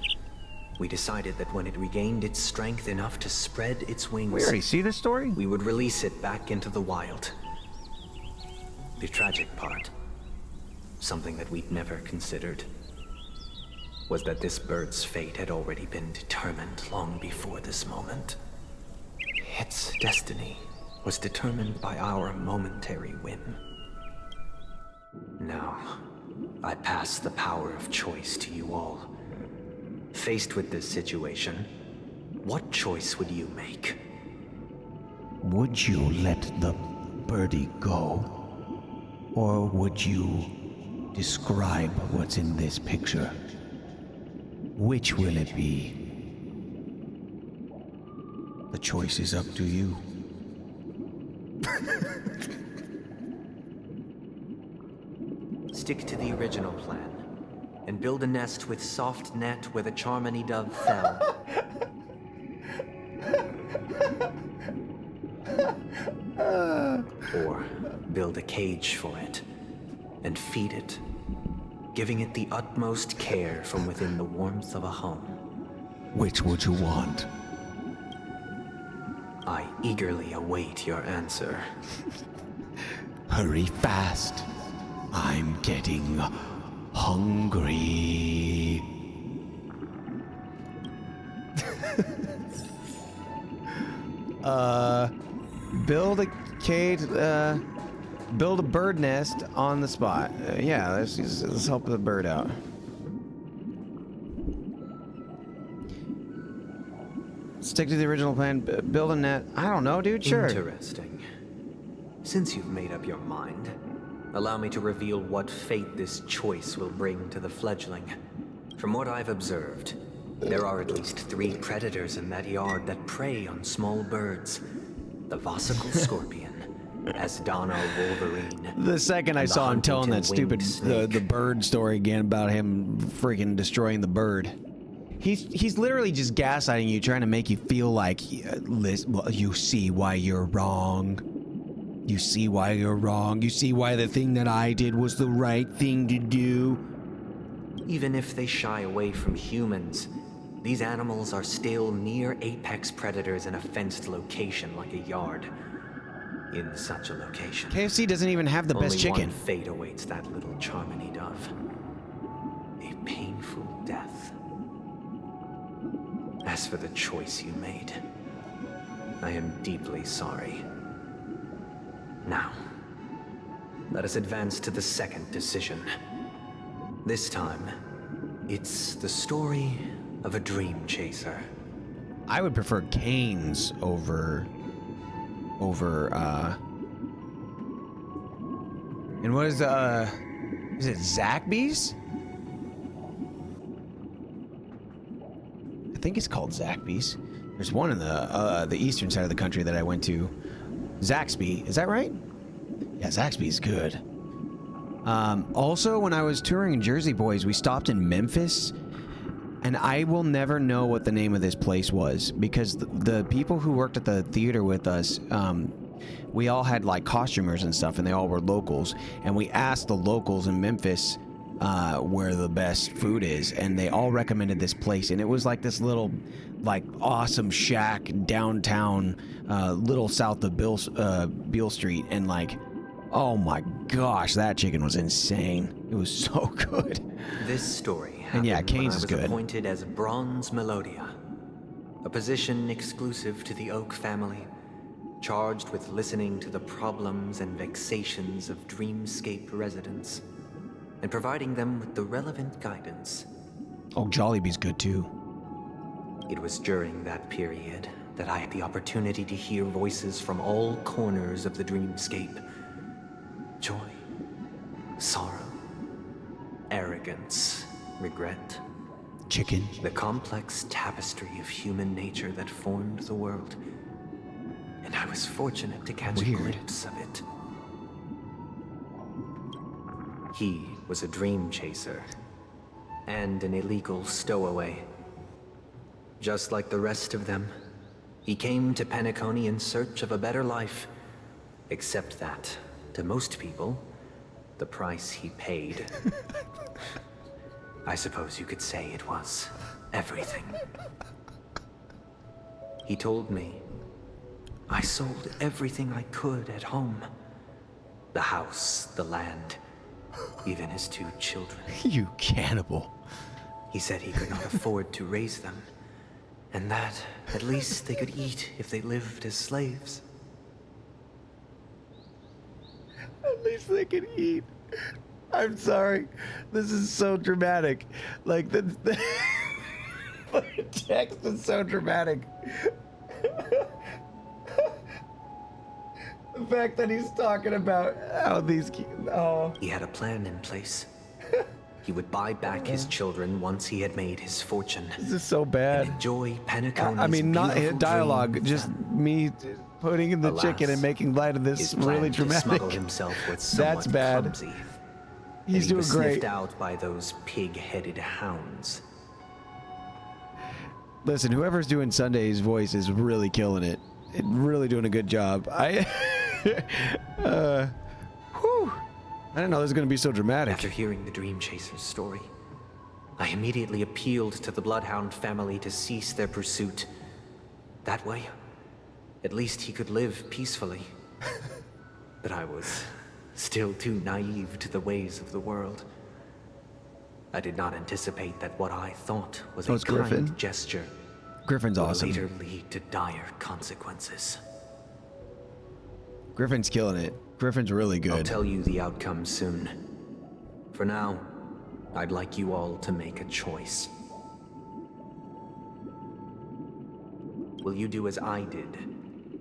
We decided that when it regained its strength enough to spread its wings... We already see this story? We would release it back into the wild. The tragic part, something that we'd never considered, was that this bird's fate had already been determined long before this moment. Its destiny was determined by our momentary whim. Now, I pass the power of choice to you all. Faced with this situation, what choice would you make? Would you let the birdie go? Or would you describe what's in this picture? Which will it be? The choice is up to you. Stick to the original plan, and build a nest with soft net where the Charmony dove fell. Or build a cage for it, and feed it, giving it the utmost care from within the warmth of a home. Which would you want? I eagerly await your answer. Hurry fast. I'm getting hungry. Build a cage, build a bird nest on the spot. Yeah, let's help the bird out. Stick to the original plan, build a net. I don't know, dude, sure. Interesting. Since you've made up your mind, allow me to reveal what fate this choice will bring to the fledgling. From what I've observed, there are at least 3 predators in that yard that prey on small birds. The Vosicle Scorpion, Asdano Wolverine. The second I saw him telling that stupid the bird story again about him freaking destroying the bird. He's literally just gaslighting you, trying to make you feel like, well, you see why you're wrong. You see why you're wrong. You see why the thing that I did was the right thing to do. Even if they shy away from humans, these animals are still near apex predators in a fenced location like a yard. In such a location, KFC doesn't even have the best chicken. Only one fate awaits that little Charmony dove. A painful death. As for the choice you made, I am deeply sorry. Now, let us advance to the second decision. This time, it's the story of a dream chaser. I would prefer Canes over and what is it Zaxby's? I think it's called Zaxby's. There's one in the eastern side of the country that I went to. Zaxby, is that right? Yeah, Zaxby's good. Also, when I was touring in Jersey Boys, we stopped in Memphis, and I will never know what the name of this place was because the people who worked at the theater with us, we all had like costumers and stuff, and they all were locals, and we asked the locals in Memphis where the best food is, and they all recommended this place, and it was like this little like awesome shack downtown, little south of Beale Street, and like, oh my gosh, that chicken was insane. It was so good. This story and yeah, happened Canes when I is was good. appointed as Bronze Melodia, a position exclusive to the Oak family, charged with listening to the problems and vexations of Dreamscape residents, and providing them with the relevant guidance. Oh, Jollibee's good too. It was during that period that I had the opportunity to hear voices from all corners of the Dreamscape. Joy, sorrow, arrogance, regret. Chicken. The complex tapestry of human nature that formed the world. And I was fortunate to catch a glimpse of it. He was a dream chaser and an illegal stowaway. Just like the rest of them, he came to Penacony in search of a better life, except that, to most people, the price he paid, I suppose you could say it was everything. He told me I sold everything I could at home. The house, the land, even his 2 children. You cannibal. He said he could not afford to raise them, and that at least they could eat if they lived as slaves. At least they could eat. I'm sorry. This is so dramatic. Like the text is so dramatic. The fact that he's talking about how these He had a plan in place. He would buy back his children once he had made his fortune. This is so bad. Enjoy Penacony's I mean, not beautiful dialogue, dream just me putting in the Alas, chicken and making light of this his plan really to dramatic. smuggle himself was somewhat That's bad. clumsy. He's and he doing was great. sniffed out by those pig-headed hounds. Listen, whoever's doing Sunday's voice is really killing it. Really doing a good job. Whew. I didn't know this was going to be so dramatic. After hearing the Dream Chaser's story, I immediately appealed to the Bloodhound family to cease their pursuit. That way, at least he could live peacefully. But I was still too naive to the ways of the world. I did not anticipate that what I thought was a kind gesture Griffin's would awesome. later lead to dire consequences. Griffin's killing it. Griffin's really good. I'll tell you the outcome soon. For now, I'd like you all to make a choice. Will you do as I did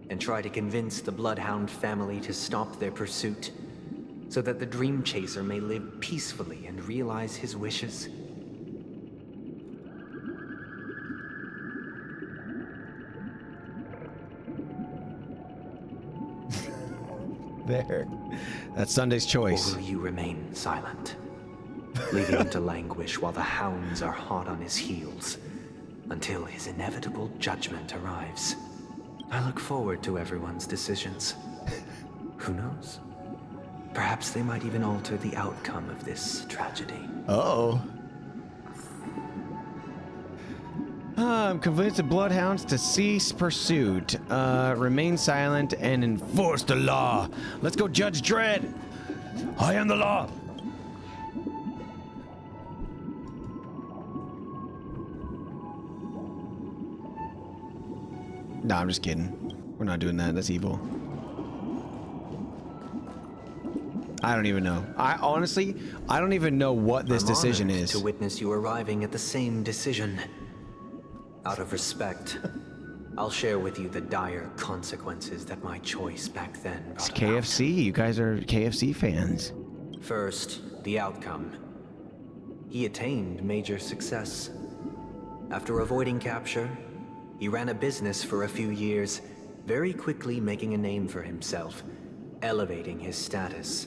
and try to convince the Bloodhound family to stop their pursuit so that the Dream Chaser may live peacefully and realize his wishes? There. That's Sunday's choice. Or will you remain silent, leaving him to languish while the hounds are hot on his heels until his inevitable judgment arrives? I look forward to everyone's decisions. Who knows? Perhaps they might even alter the outcome of this tragedy. Uh-oh. I'm convinced the bloodhounds to cease pursuit, remain silent, and enforce the law. Let's go, Judge Dredd. I am the law. Nah, I'm just kidding. We're not doing that. That's evil. I don't even know. I don't even know what this decision is. To witness you arriving at the same decision. Out of respect, I'll share with you the dire consequences that my choice back then brought It's KFC. You guys are KFC fans. First, the outcome. He attained major success. After avoiding capture, he ran a business for a few years, very quickly making a name for himself, elevating his status.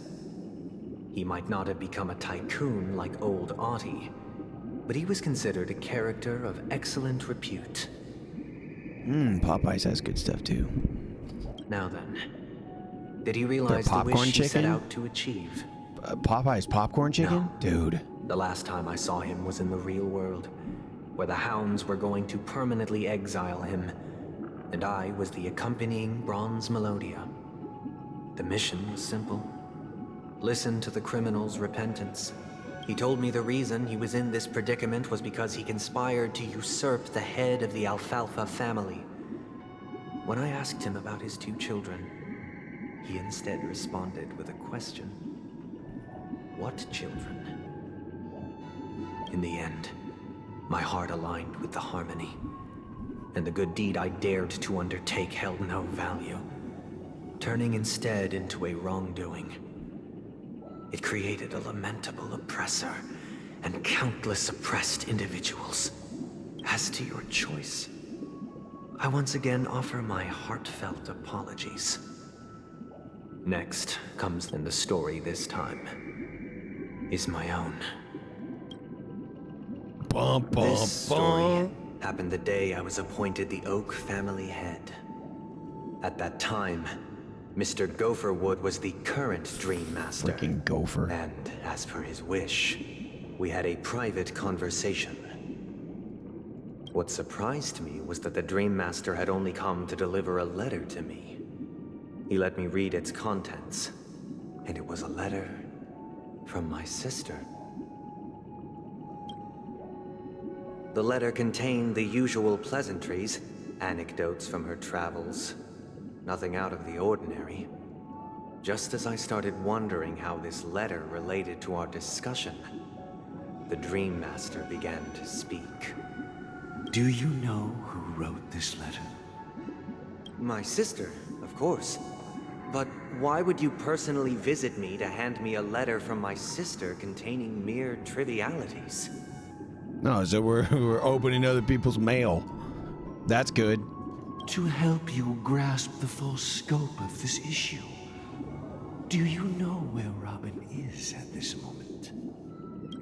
He might not have become a tycoon like old Audie, but he was considered a character of excellent repute. Popeyes has good stuff too. Now then, did he realize the wish he set out to achieve? Popeyes popcorn chicken? No. Dude. The last time I saw him was in the real world, where the hounds were going to permanently exile him, and I was the accompanying bronze melodia. The mission was simple. Listen to the criminal's repentance. He told me the reason he was in this predicament was because he conspired to usurp the head of the Alfalfa family. When I asked him about his 2 children, he instead responded with a question. What children? In the end, my heart aligned with the harmony, and the good deed I dared to undertake held no value, turning instead into a wrongdoing. It created a lamentable oppressor and countless oppressed individuals. As to your choice, I once again offer my heartfelt apologies. Next comes in the story this time is my own. This story happened the day I was appointed the Oak family head. At that time, Mr. Gopherwood was the current Dream Master. Freaking Gopher. And as per his wish, we had a private conversation. What surprised me was that the Dream Master had only come to deliver a letter to me. He let me read its contents, and it was a letter from my sister. The letter contained the usual pleasantries, anecdotes from her travels. Nothing out of the ordinary. Just as I started wondering how this letter related to our discussion, the Dream Master began to speak. Do you know who wrote this letter? My sister, of course. But why would you personally visit me to hand me a letter from my sister containing mere trivialities? No, so we're opening other people's mail. That's good. To help you grasp the full scope of this issue. Do you know where Robin is at this moment?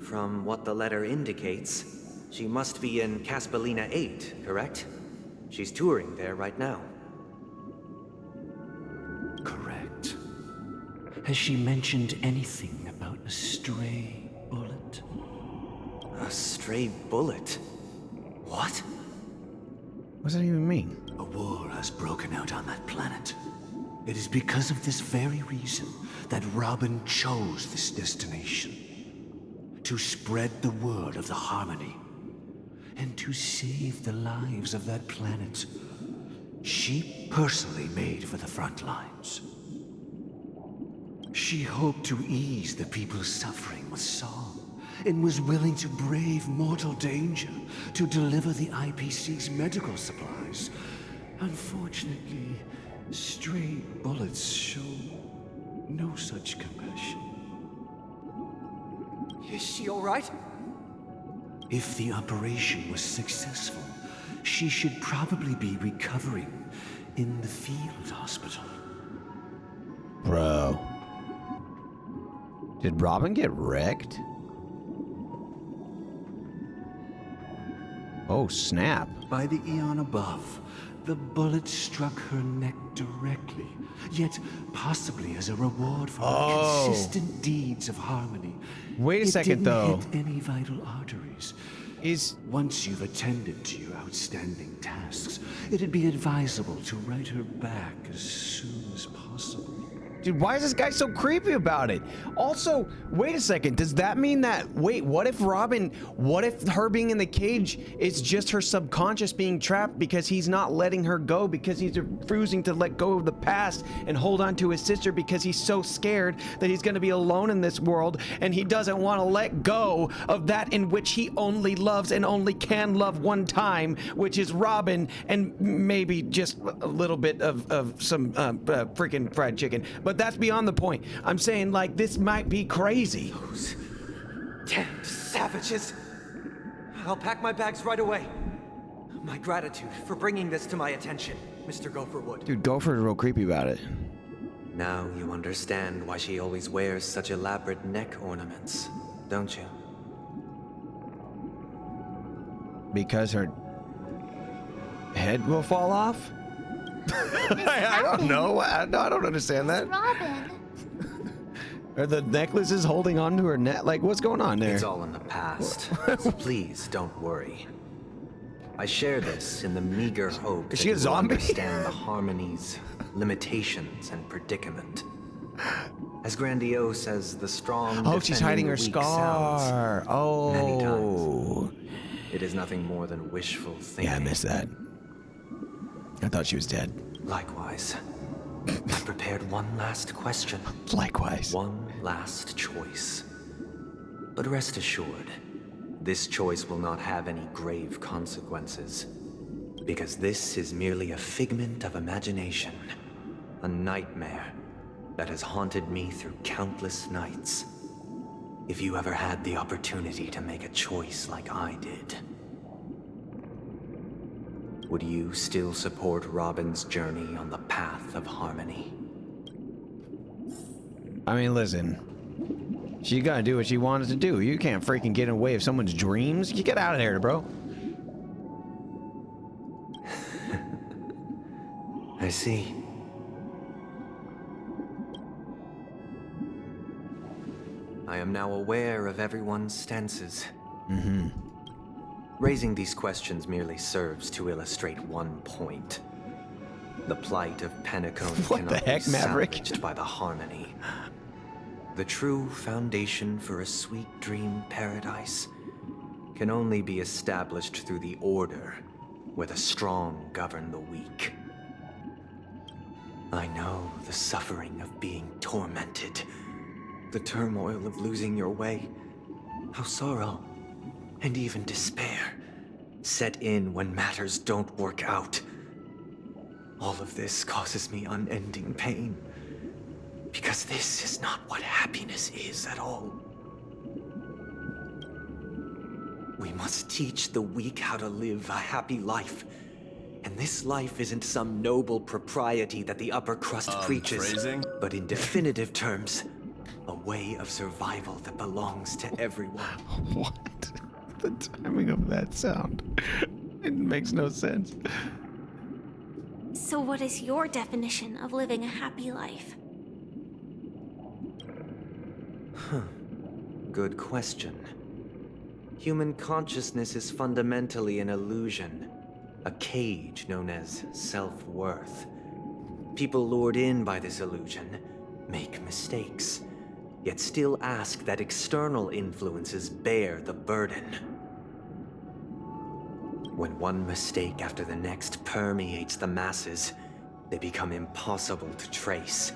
From what the letter indicates, she must be in Caspelina 8, correct? She's touring there right now. Correct. Has she mentioned anything about a stray bullet? A stray bullet? What? What does that even mean? A war has broken out on that planet. It is because of this very reason that Robin chose this destination. To spread the word of the harmony. And to save the lives of that planet. She personally made for the front lines. She hoped to ease the people's suffering with song, and was willing to brave mortal danger to deliver the IPC's medical supplies. Unfortunately, stray bullets show no such compassion. Is she all right? If the operation was successful, she should probably be recovering in the field hospital. Bro. Did Robin get wrecked? Oh, snap. By the Eon above, The bullet struck her neck directly, yet possibly as a reward for her consistent deeds of harmony. Wait a second, though. It didn't hit any vital arteries. Once you've attended to your outstanding tasks, it'd be advisable to write her back as soon as possible. Dude, why is this guy so creepy about it? Also, wait a second, does that mean that, wait, what if her being in the cage is just her subconscious being trapped because he's not letting her go, because he's refusing to let go of the past and hold on to his sister because he's so scared that he's gonna be alone in this world, and he doesn't want to let go of that in which he only loves and only can love one time, which is Robin, and maybe just a little bit of some freaking fried chicken. But that's beyond the point. I'm saying, like, this might be crazy. Those damned savages. I'll pack my bags right away. My gratitude for bringing this to my attention, Mr. Gopherwood. Dude, Gopher's real creepy about it. Now you understand why she always wears such elaborate neck ornaments, don't you? Because her head will fall off? I don't know. I don't understand that. Robin. Are the necklaces holding on to her neck? Like, what's going on there? It's all in the past, so please don't worry. I share this in the meager hope Is that she a you zombie? understand the harmony's limitations and predicament. As grandiose as the strong Oh, she's hiding defending the her weak scar. sounds, many Oh. times, it is nothing more than wishful thinking. Yeah, I missed that. I thought she was dead. Likewise. I prepared one last question. Likewise. One last choice. But rest assured, this choice will not have any grave consequences. Because this is merely a figment of imagination. A nightmare that has haunted me through countless nights. If you ever had the opportunity to make a choice like I did, would you still support Robin's journey on the path of harmony? I mean, listen. She gotta do what she wanted to do. You can't freaking get in the way of someone's dreams. You get out of here, bro. I see. I am now aware of everyone's stances. Mm-hmm. Raising these questions merely serves to illustrate one point. The plight of Penacony What the cannot heck, be Maverick? salvaged by the harmony. The true foundation for a sweet dream paradise can only be established through the order where the strong govern the weak. I know the suffering of being tormented, the turmoil of losing your way, how sorrow and even despair set in when matters don't work out. All of this causes me unending pain, because this is not what happiness is at all. We must teach the weak how to live a happy life. And this life isn't some noble propriety that the upper crust preaches, but in definitive terms, a way of survival that belongs to everyone. What? The timing of that sound. It makes no sense. So what is your definition of living a happy life? Good question. Human consciousness is fundamentally an illusion, a cage known as self-worth. People lured in by this illusion make mistakes, yet still ask that external influences bear the burden. When one mistake after the next permeates the masses, they become impossible to trace.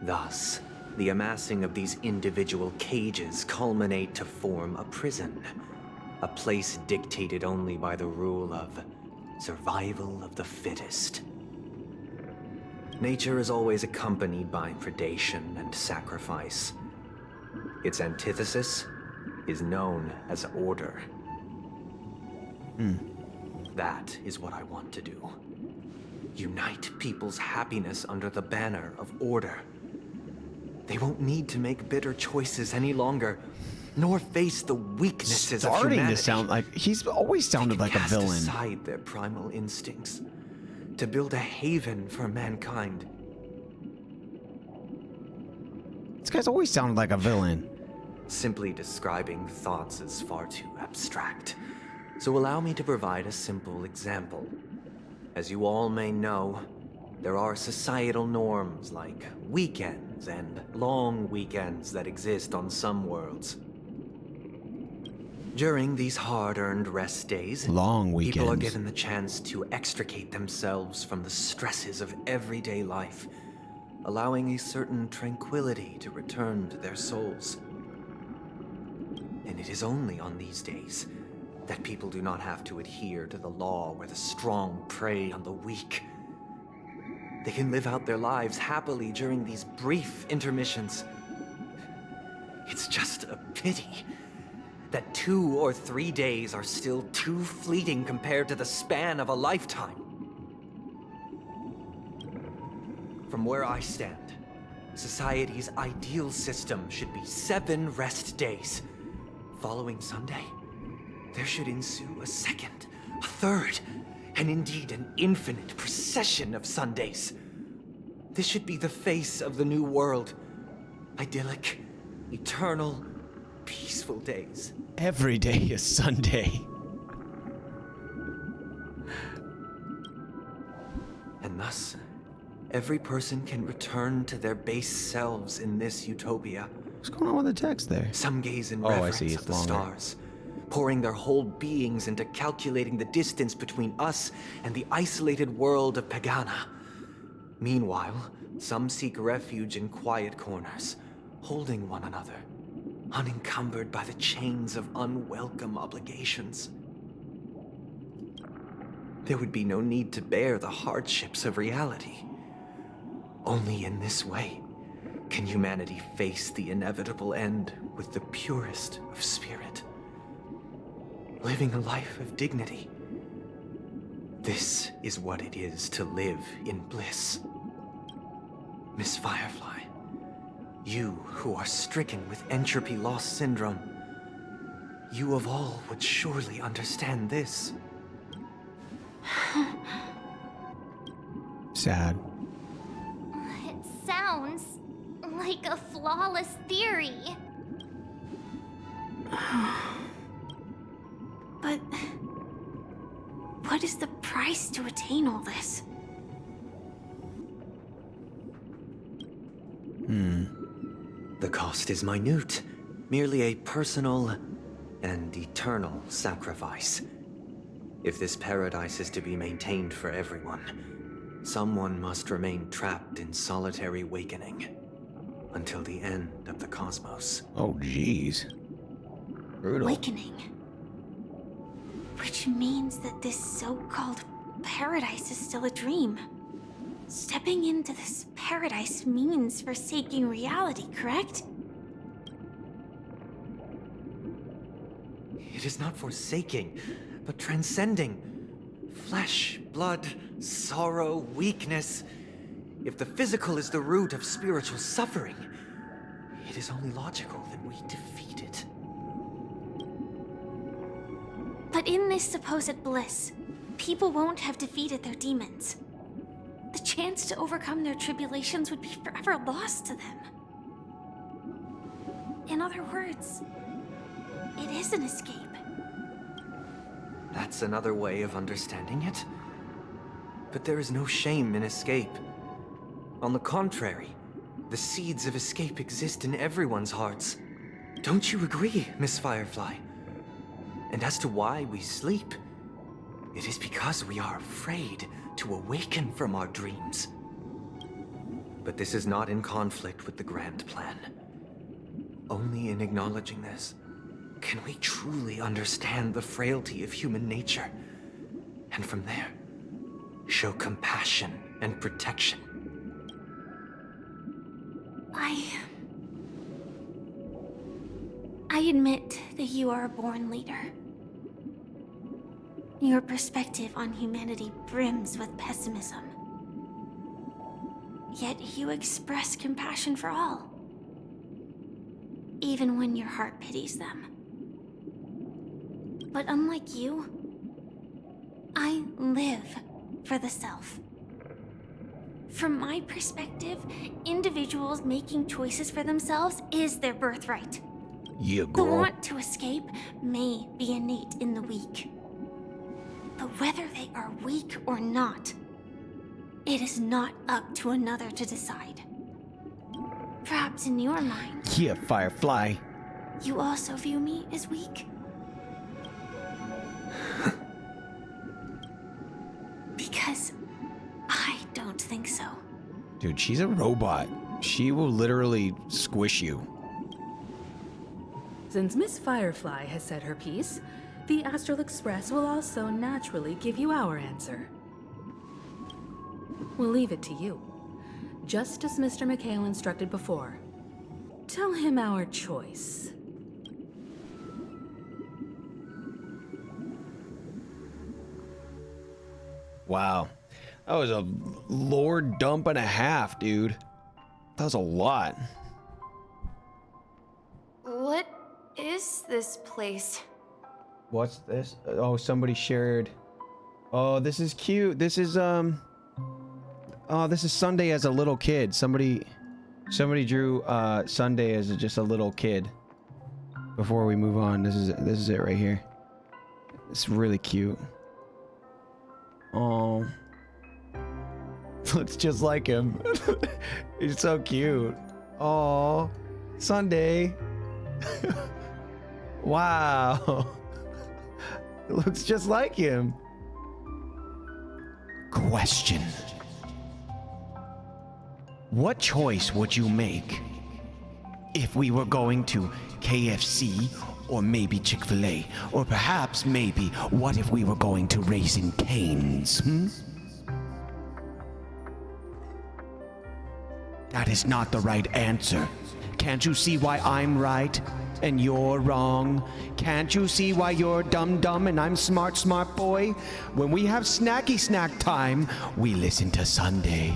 Thus, the amassing of these individual cages culminate to form a prison, a place dictated only by the rule of survival of the fittest. Nature is always accompanied by predation and sacrifice. Its antithesis is known as order. That is what I want to do. Unite people's happiness under the banner of order. They won't need to make bitter choices any longer, nor face the weaknesses of humanity. Starting to sound like he's always sounded like a villain. Cast aside their primal instincts to build a haven for mankind. This guy's always sounded like a villain. Simply describing thoughts is far too abstract. So allow me to provide a simple example. As you all may know, there are societal norms like weekends and long weekends that exist on some worlds. During these hard-earned rest days, long weekends, people are given the chance to extricate themselves from the stresses of everyday life, allowing a certain tranquility to return to their souls. And it is only on these days that people do not have to adhere to the law where the strong prey on the weak. They can live out their lives happily during these brief intermissions. It's just a pity that 2 or 3 days are still too fleeting compared to the span of a lifetime. From where I stand, society's ideal system should be 7 rest days. Following Sunday, there should ensue a second, a third, and indeed an infinite procession of Sundays. This should be the face of the new world. Idyllic, eternal, peaceful days. Every day is Sunday. And thus, every person can return to their base selves in this utopia. What's going on with the text there? Some gaze in I reverence see. It's of the longer. stars, pouring their whole beings into calculating the distance between us and the isolated world of Pagana. Meanwhile, some seek refuge in quiet corners, holding one another, unencumbered by the chains of unwelcome obligations. There would be no need to bear the hardships of reality. Only in this way can humanity face the inevitable end with the purest of spirit, living a life of dignity. This is what it is to live in bliss. Miss Firefly, you who are stricken with entropy loss syndrome, you of all would surely understand this. Sad. It sounds like a flawless theory. But what is the price to attain all this? The cost is minute, merely a personal and eternal sacrifice. If this paradise is to be maintained for everyone, someone must remain trapped in solitary awakening until the end of the cosmos. Oh, jeez. Brutal. Awakening. Which means that this so-called paradise is still a dream. Stepping into this paradise means forsaking reality, correct? It is not forsaking, but transcending. Flesh, blood, sorrow, weakness. If the physical is the root of spiritual suffering, it is only logical that we defeat it. But in this supposed bliss, people won't have defeated their demons. The chance to overcome their tribulations would be forever lost to them. In other words, it is an escape. That's another way of understanding it. But there is no shame in escape. On the contrary, the seeds of escape exist in everyone's hearts. Don't you agree, Miss Firefly? And as to why we sleep, it is because we are afraid to awaken from our dreams. But this is not in conflict with the grand plan. Only in acknowledging this can we truly understand the frailty of human nature, and from there, show compassion and protection. I admit that you are a born leader. Your perspective on humanity brims with pessimism. Yet you express compassion for all, even when your heart pities them. But unlike you, I live for the self. From my perspective, individuals making choices for themselves is their birthright. Yeah, The girl. want to escape may be innate in the weak. But whether they are weak or not, it is not up to another to decide. Perhaps in your mind, Yeah, Firefly. you also view me as weak? Because I don't think so. Dude, she's a robot. She will literally squish you. Since Miss Firefly has said her piece, the Astral Express will also naturally give you our answer. We'll leave it to you. Just as Mr. McHale instructed before. Tell him our choice. Wow. That was a lore dump and a half, dude. That was a lot. What is this place? What's this? Oh, somebody shared. Oh, this is cute. This is oh, this is Sunday as a little kid. Somebody drew Sunday as just a little kid. Before we move on, this is it right here. It's really cute. Oh, looks just like him. He's so cute. Oh, Sunday. Wow. It looks just like him. Question. What choice would you make if we were going to KFC or maybe Chick-fil-A? Or perhaps maybe what if we were going to Raising Cane's? That is not the right answer. Can't you see why I'm right and you're wrong? Can't you see why you're dumb and I'm smart boy? When we have snacky snack time, we listen to Sunday.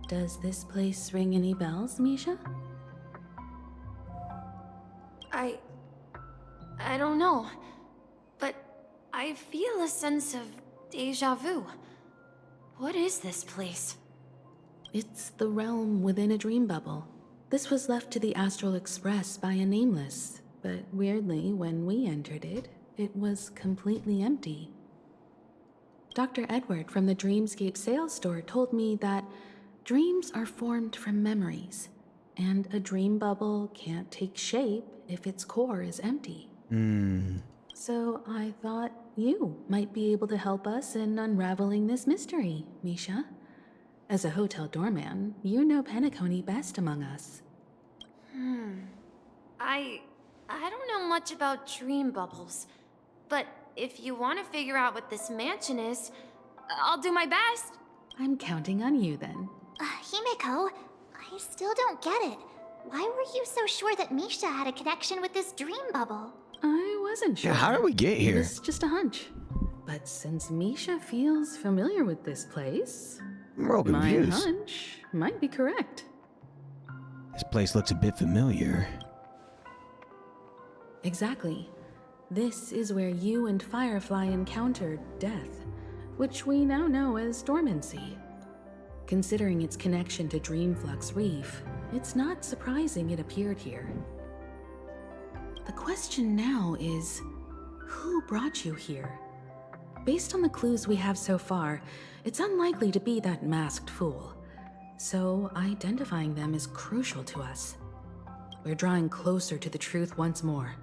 Does this place ring any bells, Misha? I don't know, but I feel a sense of déjà vu. What is this place? It's the realm within a dream bubble. This was left to the Astral Express by a nameless, but weirdly, when we entered it, it was completely empty. Dr. Edward from the Dreamscape sales store told me that dreams are formed from memories, and a dream bubble can't take shape if its core is empty. So I thought you might be able to help us in unraveling this mystery, Misha. As a hotel doorman, you know Penacony best among us. I don't know much about dream bubbles, but if you want to figure out what this mansion is, I'll do my best. I'm counting on you then. Himeko, I still don't get it. Why were you so sure that Misha had a connection with this dream bubble? I wasn't sure. Yeah, how did we get here? It's just a hunch. But since Misha feels familiar with this place, We're my confused. hunch might be correct. This place looks a bit familiar. Exactly. This is where you and Firefly encountered death, which we now know as dormancy. Considering its connection to Dreamflux Reef, it's not surprising it appeared here. The question now is, who brought you here? Based on the clues we have so far, it's unlikely to be that masked fool. So identifying them is crucial to us. We're drawing closer to the truth once more.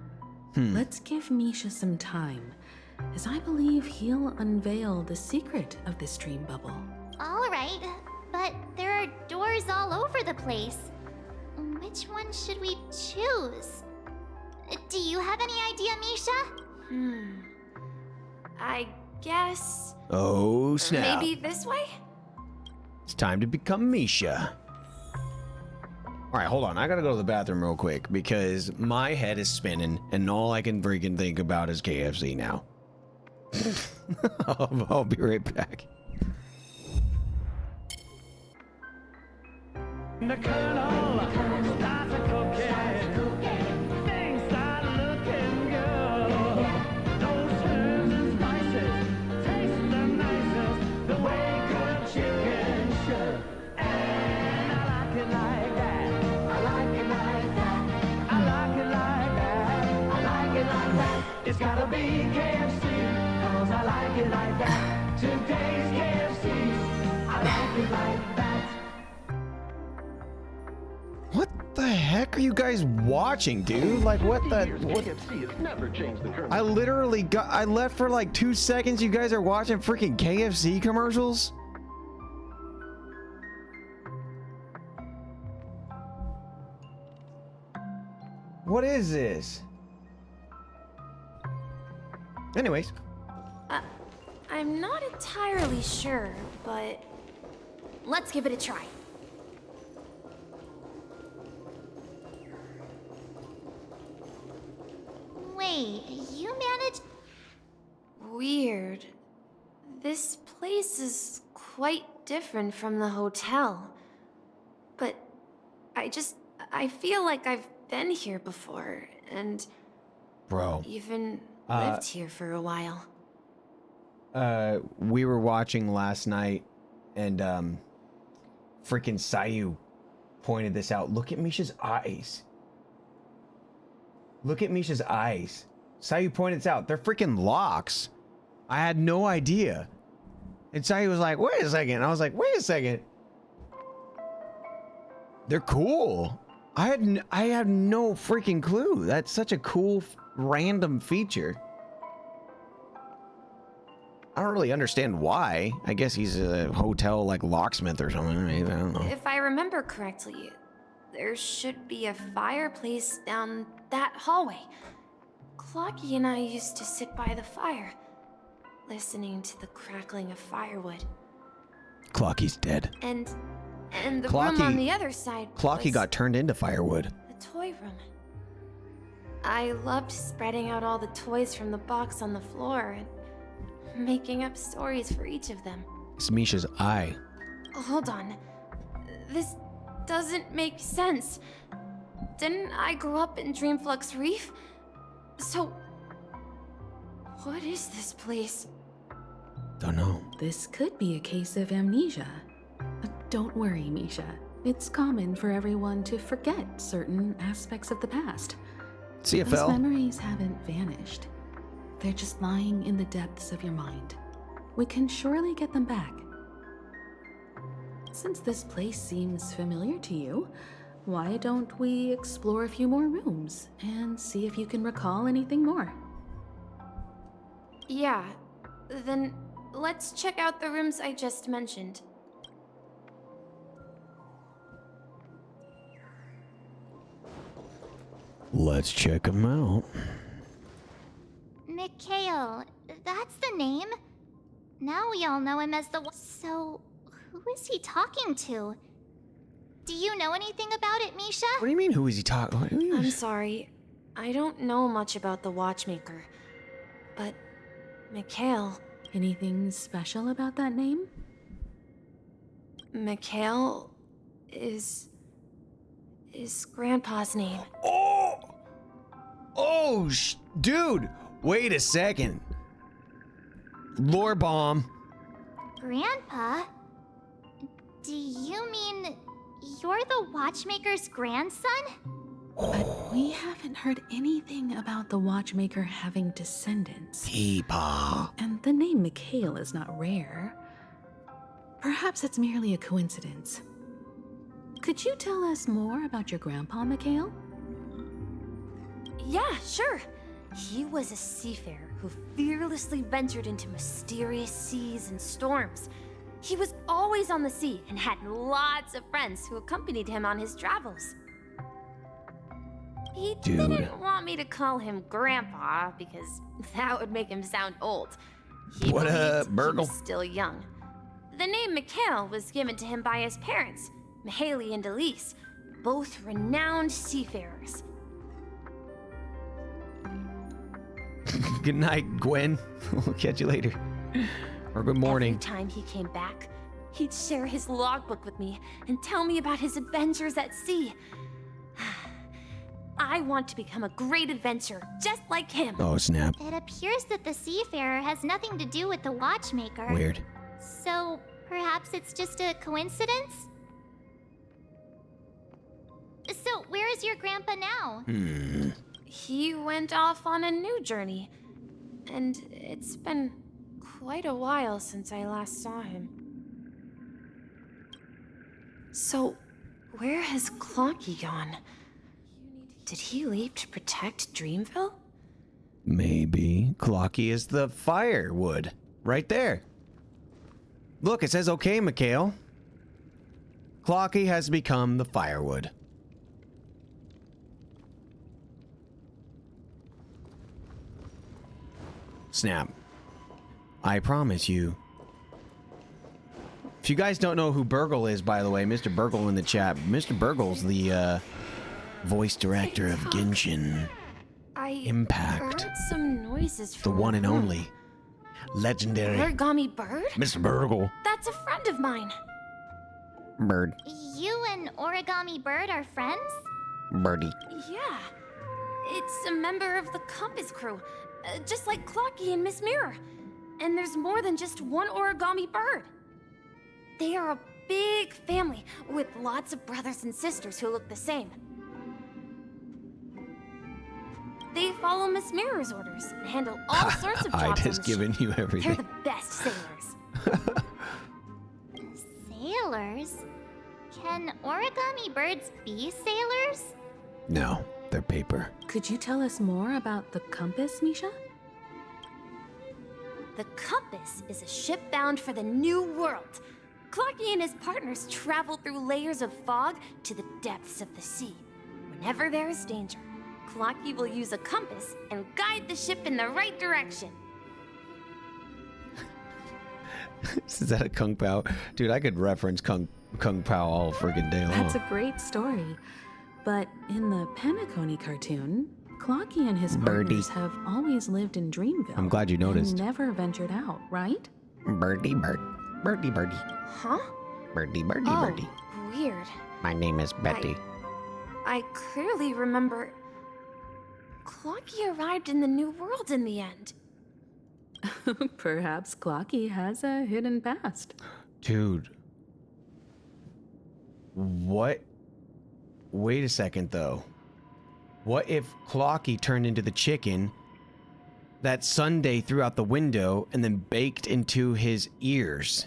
Let's give Misha some time, as I believe he'll unveil the secret of this dream bubble. All right, but there are doors all over the place. Which one should we choose? Do you have any idea, Misha? I guess... Oh, snap. Maybe this way? It's time to become Misha. All right, hold on. I gotta go to the bathroom real quick because my head is spinning and all I can freaking think about is KFC now. I'll be right back. The Colonel starts a cooking. Things start looking good. Those herbs and spices taste the nicest. The way it like that. Today's KFC. I like it like that. What the heck are you guys watching, dude? Like, what the? What? I literally I left for like 2 seconds. You guys are watching freaking KFC commercials? What is this? Anyways. I'm not entirely sure, but let's give it a try. Wait, you managed? Weird. This place is quite different from the hotel. But I feel like I've been here before, and Bro. even lived here for a while. We were watching last night, and freaking Sayu pointed this out. Look at Misha's eyes. Look at Misha's eyes. Sayu pointed this out. They're freaking locks. I had no idea. And Sayu was like, wait a second. And I was like, wait a second. They're cool. I had no freaking clue. That's such a cool random feature. I don't really understand why. I guess he's a hotel like locksmith or something. Maybe, I don't know. If I remember correctly, there should be a fireplace down that hallway. Clocky and I used to sit by the fire, listening to the crackling of firewood. Clocky's dead. And the room on the other side Clocky was got turned into firewood. the toy room. I loved spreading out all the toys from the box on the floor and making up stories for each of them. It's Misha's eye. Hold on. This doesn't make sense. Didn't I grow up in Dreamflux Reef? So, what is this place? Don't know. This could be a case of amnesia. But don't worry, Misha. It's common for everyone to forget certain aspects of the past. CFL. Those memories haven't vanished. They're just lying in the depths of your mind. We can surely get them back. Since this place seems familiar to you, why don't we explore a few more rooms and see if you can recall anything more? Yeah, then let's check out the rooms I just mentioned. Let's check them out. Mikhail, that's the name. Now we all know him as the one. So, who is he talking to? Do you know anything about it, Misha? What do you mean, who is he talking? I'm sorry. I don't know much about the watchmaker. But, Mikhail... Anything special about that name? Mikhail is Grandpa's name. Oh, dude, wait a second. Lore bomb. Grandpa? Do you mean you're the watchmaker's grandson? But we haven't heard anything about the watchmaker having descendants. Peepaw. And the name Mikhail is not rare. Perhaps it's merely a coincidence. Could you tell us more about your grandpa, Mikhail? Yeah, sure. He was a seafarer who fearlessly ventured into mysterious seas and storms. He was always on the sea and had lots of friends who accompanied him on his travels. He didn't want me to call him Grandpa because that would make him sound old. He What up, believed he Burgle? was still young. The name Mikhail was given to him by his parents, Mihaly and Elise, both renowned seafarers. Good night, Gwen. We'll catch you later. Or good morning. Every time he came back, he'd share his logbook with me and tell me about his adventures at sea. I want to become a great adventurer, just like him. Oh, snap. It appears that the seafarer has nothing to do with the watchmaker. Weird. So, perhaps it's just a coincidence? So, where is your grandpa now? He went off on a new journey, and it's been quite a while since I last saw him. So, where has Clocky gone? Did he leave to protect Dreamville? Maybe. Clocky is the firewood. Right there. Look, it says okay, Mikhail. Clocky has become the firewood. Snap. I promise you. If you guys don't know who Burgle is, by the way, Mr. Burgle in the chat. Mr. Burgle's the voice director of Genshin Impact. Heard some noises The from one and room. only. Legendary. Origami Bird? Mr. Burgle. That's a friend of mine. Bird. You and Origami Bird are friends? Birdie. Yeah. It's a member of the Compass crew, just like Clocky and Miss Mirror. And there's more than just one Origami Bird. They are a big family with lots of brothers and sisters who look the same. They follow Miss Mirror's orders and handle all sorts of jobs on Ida's the giving ship. you everything. They're the best sailors. Sailors? Can Origami Birds be sailors? No, they're paper. Could you tell us more about the compass, Misha? The Compass is a ship bound for the New World. Clocky and his partners travel through layers of fog to the depths of the sea. Whenever there is danger, Clocky will use a compass and guide the ship in the right direction. Is that a Kung Pao? Dude, I could reference Kung Pao all friggin' day long. That's a great story. But in the Penacony cartoon, Clocky and his partners have always lived in Dreamville. I'm glad you noticed. And never ventured out, right? Birdie, bird. Birdie, birdie. Huh? Birdie, birdie, Oh, birdie. weird. My name is Betty. I clearly remember Clocky arrived in the New World in the end. Perhaps Clocky has a hidden past. Dude. What? Wait a second, though. What if Clocky turned into the chicken that Sunday threw out the window and then baked into his ears?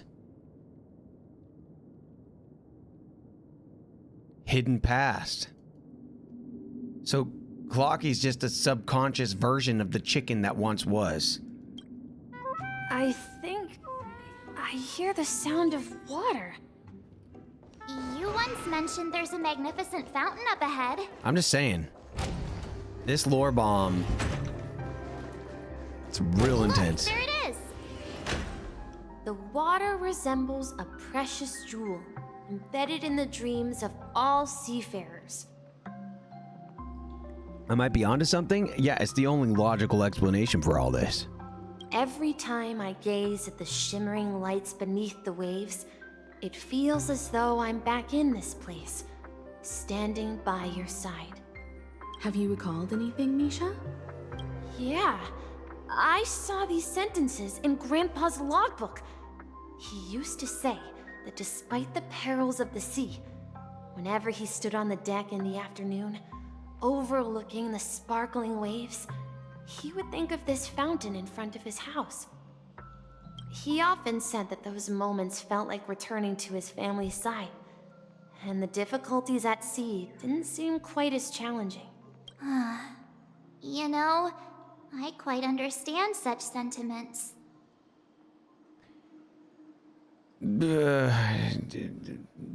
Hidden past. So Clocky's just a subconscious version of the chicken that once was. I think I hear the sound of water. You once mentioned there's a magnificent fountain up ahead. I'm just saying. This lore bomb, it's real intense. There it is. The water resembles a precious jewel embedded in the dreams of all seafarers. I might be onto something. Yeah, it's the only logical explanation for all this. Every time I gaze at the shimmering lights beneath the waves, it feels as though I'm back in this place, standing by your side. Have you recalled anything, Misha? Yeah, I saw these sentences in Grandpa's logbook. He used to say that despite the perils of the sea, whenever he stood on the deck in the afternoon, overlooking the sparkling waves, he would think of this fountain in front of his house. He often said that those moments felt like returning to his family's side, and the difficulties at sea didn't seem quite as challenging. You know, I quite understand such sentiments.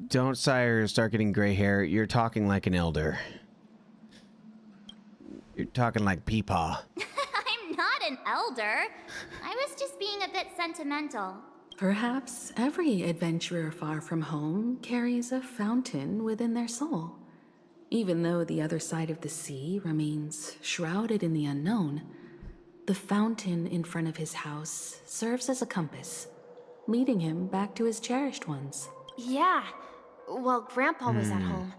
Don't, sire, start getting gray hair. You're talking like an elder. You're talking like Peepaw. I'm not an elder. I was just being a bit sentimental. Perhaps every adventurer far from home carries a fountain within their soul. Even though the other side of the sea remains shrouded in the unknown, the fountain in front of his house serves as a compass, leading him back to his cherished ones. Yeah, while Grandpa was at home,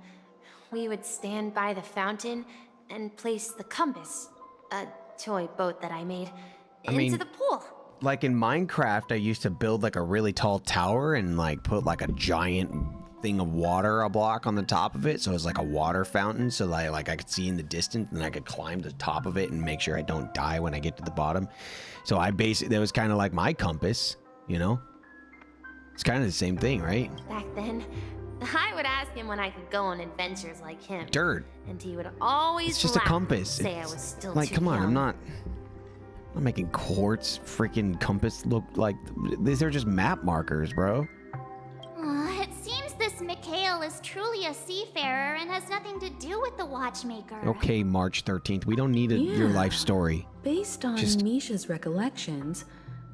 we would stand by the fountain and place the compass, a toy boat that I made, into the pool. Like in Minecraft, I used to build like a really tall tower and like put like a giant thing of water, a block on the top of it, so it's like a water fountain, so like I could see in the distance, and I could climb the top of it and make sure I don't die when I get to the bottom. So I basically, that was kind of like my compass, you know? It's kind of the same thing, right? Back then, I would ask him when I could go on adventures like him. Dirt. And he would always It's just a laugh compass. and say It's I was still like, too come on, young. I'm not making quartz freaking compass look like, these are just map markers, bro. It seems this Mikhail is truly a seafarer and has nothing to do with the watchmaker. Okay, March 13th, we don't need your life story. Based on Misha's recollections,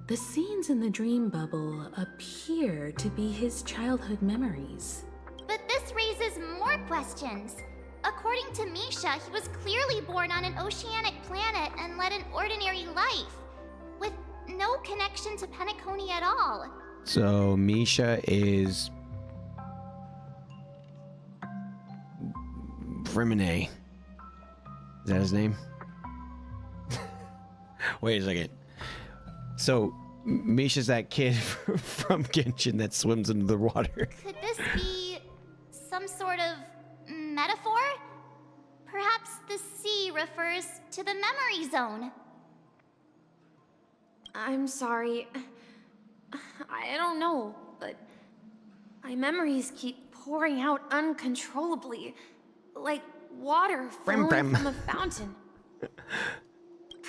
the scenes in the dream bubble appear to be his childhood memories. But this raises more questions. According to Misha, he was clearly born on an oceanic planet and led an ordinary life, with no connection to Penacony at all. So Misha is Fremine. Is that his name? Wait a second. So Misha's that kid from Genshin that swims into the water. Could this be some sort of metaphor? Perhaps the sea refers to the memory zone. I'm sorry. I don't know, but my memories keep pouring out uncontrollably, like water flowing from a fountain.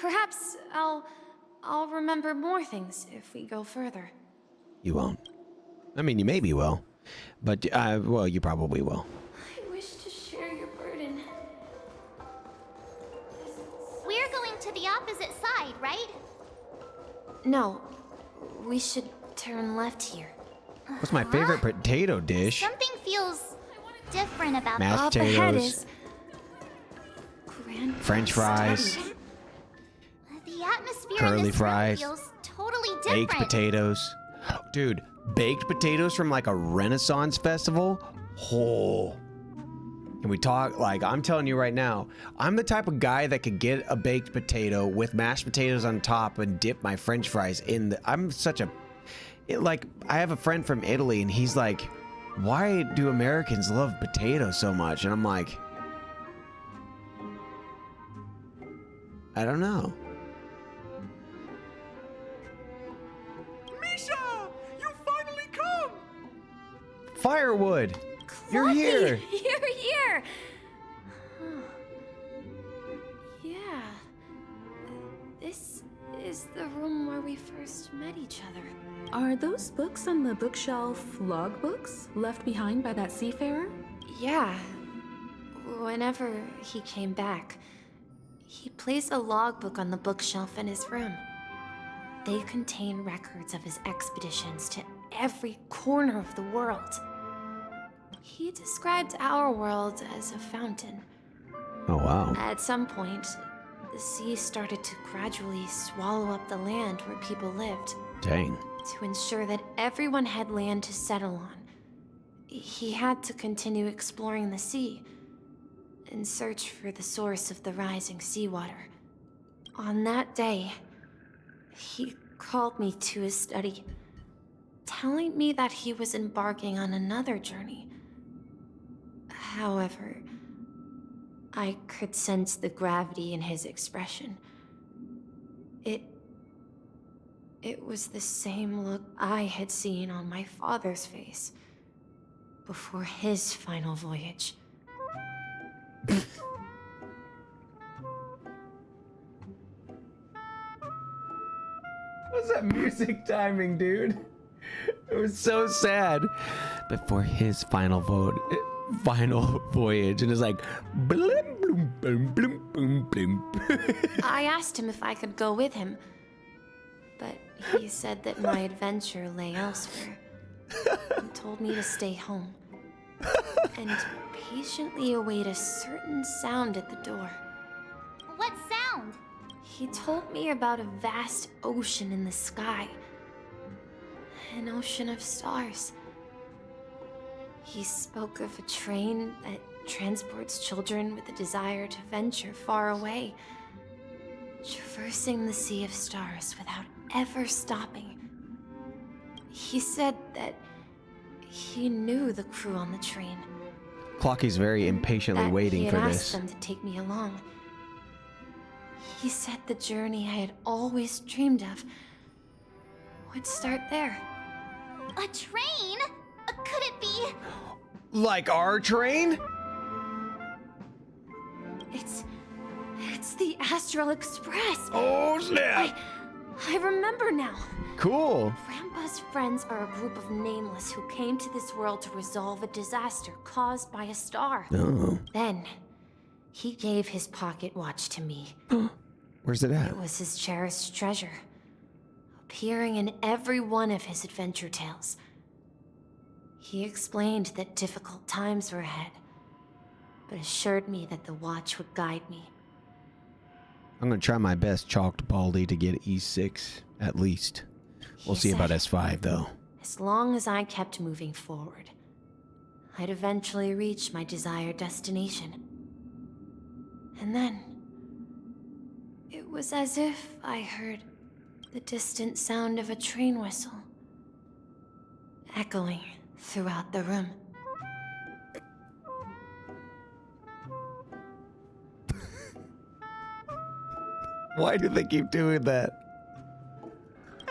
Perhaps I'll remember more things if we go further. You won't. I mean, you maybe will, but well, you probably will. I wish to share your burden. We're going to the opposite side, right? No, we should turn left here. What's my favorite potato dish? Something feels different about Mashed this. potatoes, French fries, The atmosphere in curly this room fries, feels totally different. baked potatoes. Dude, baked potatoes from like a Renaissance festival? Oh. Can we talk? Like, I'm telling you right now, I'm the type of guy that could get a baked potato with mashed potatoes on top and dip my French fries in the. I'm such a. Like, I have a friend from Italy and he's like, why do Americans love potatoes so much? And I'm like, I don't know. Misha! You finally come! Firewood! You're here! You're here! Yeah. This is the room where we first met each other. Are those books on the bookshelf logbooks left behind by that seafarer? Yeah. Whenever he came back, he placed a logbook on the bookshelf in his room. They contain records of his expeditions to every corner of the world. He described our world as a fountain. Oh, wow. At some point, the sea started to gradually swallow up the land where people lived. Dang. To ensure that everyone had land to settle on, he had to continue exploring the sea and search for the source of the rising seawater. On that day, he called me to his study, telling me that he was embarking on another journey. However, I could sense the gravity in his expression. It was the same look I had seen on my father's face before his final voyage. What's that music timing, dude? It was so sad. Before his final voyage, and it's like blim, bloom, boom, bloom, boom, bloom. I asked him if I could go with him, but he said that my adventure lay elsewhere. He told me to stay home and patiently await a certain sound at the door. What sound? He told me about a vast ocean in the sky. An ocean of stars. He spoke of a train that transports children with a desire to venture far away, traversing the sea of stars without ever stopping. He said that He knew the crew on the train. Clocky's very impatiently That waiting he for had this. asked them to take me along. He said the journey I had always dreamed of would start there. A train? Could it be? Like our train? It's the Astral Express. Oh, snap. I remember now. Cool. Grandpa's friends are a group of nameless who came to this world to resolve a disaster caused by a star. Oh. Then, he gave his pocket watch to me. Where's it at? It was his cherished treasure, appearing in every one of his adventure tales. He explained that difficult times were ahead, but assured me that the watch would guide me. I'm gonna try my best, Chalked Baldy, to get E6 at least. We'll see about S5 though. As long as I kept moving forward, I'd eventually reach my desired destination. And then, it was as if I heard the distant sound of a train whistle, echoing throughout the room. Why do they keep doing that?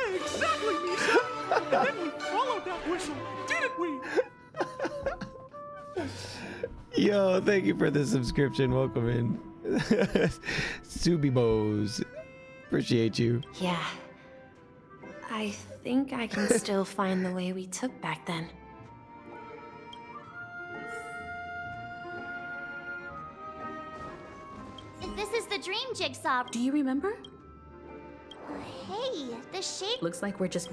Exactly, Misha! And then we followed that whistle, didn't we? Yo, thank you for the subscription. Welcome in. Subibos. Appreciate you. Yeah. I think I can still find the way we took back then. This is the dream jigsaw. Do you remember? Hey, the shape. Looks like we're just...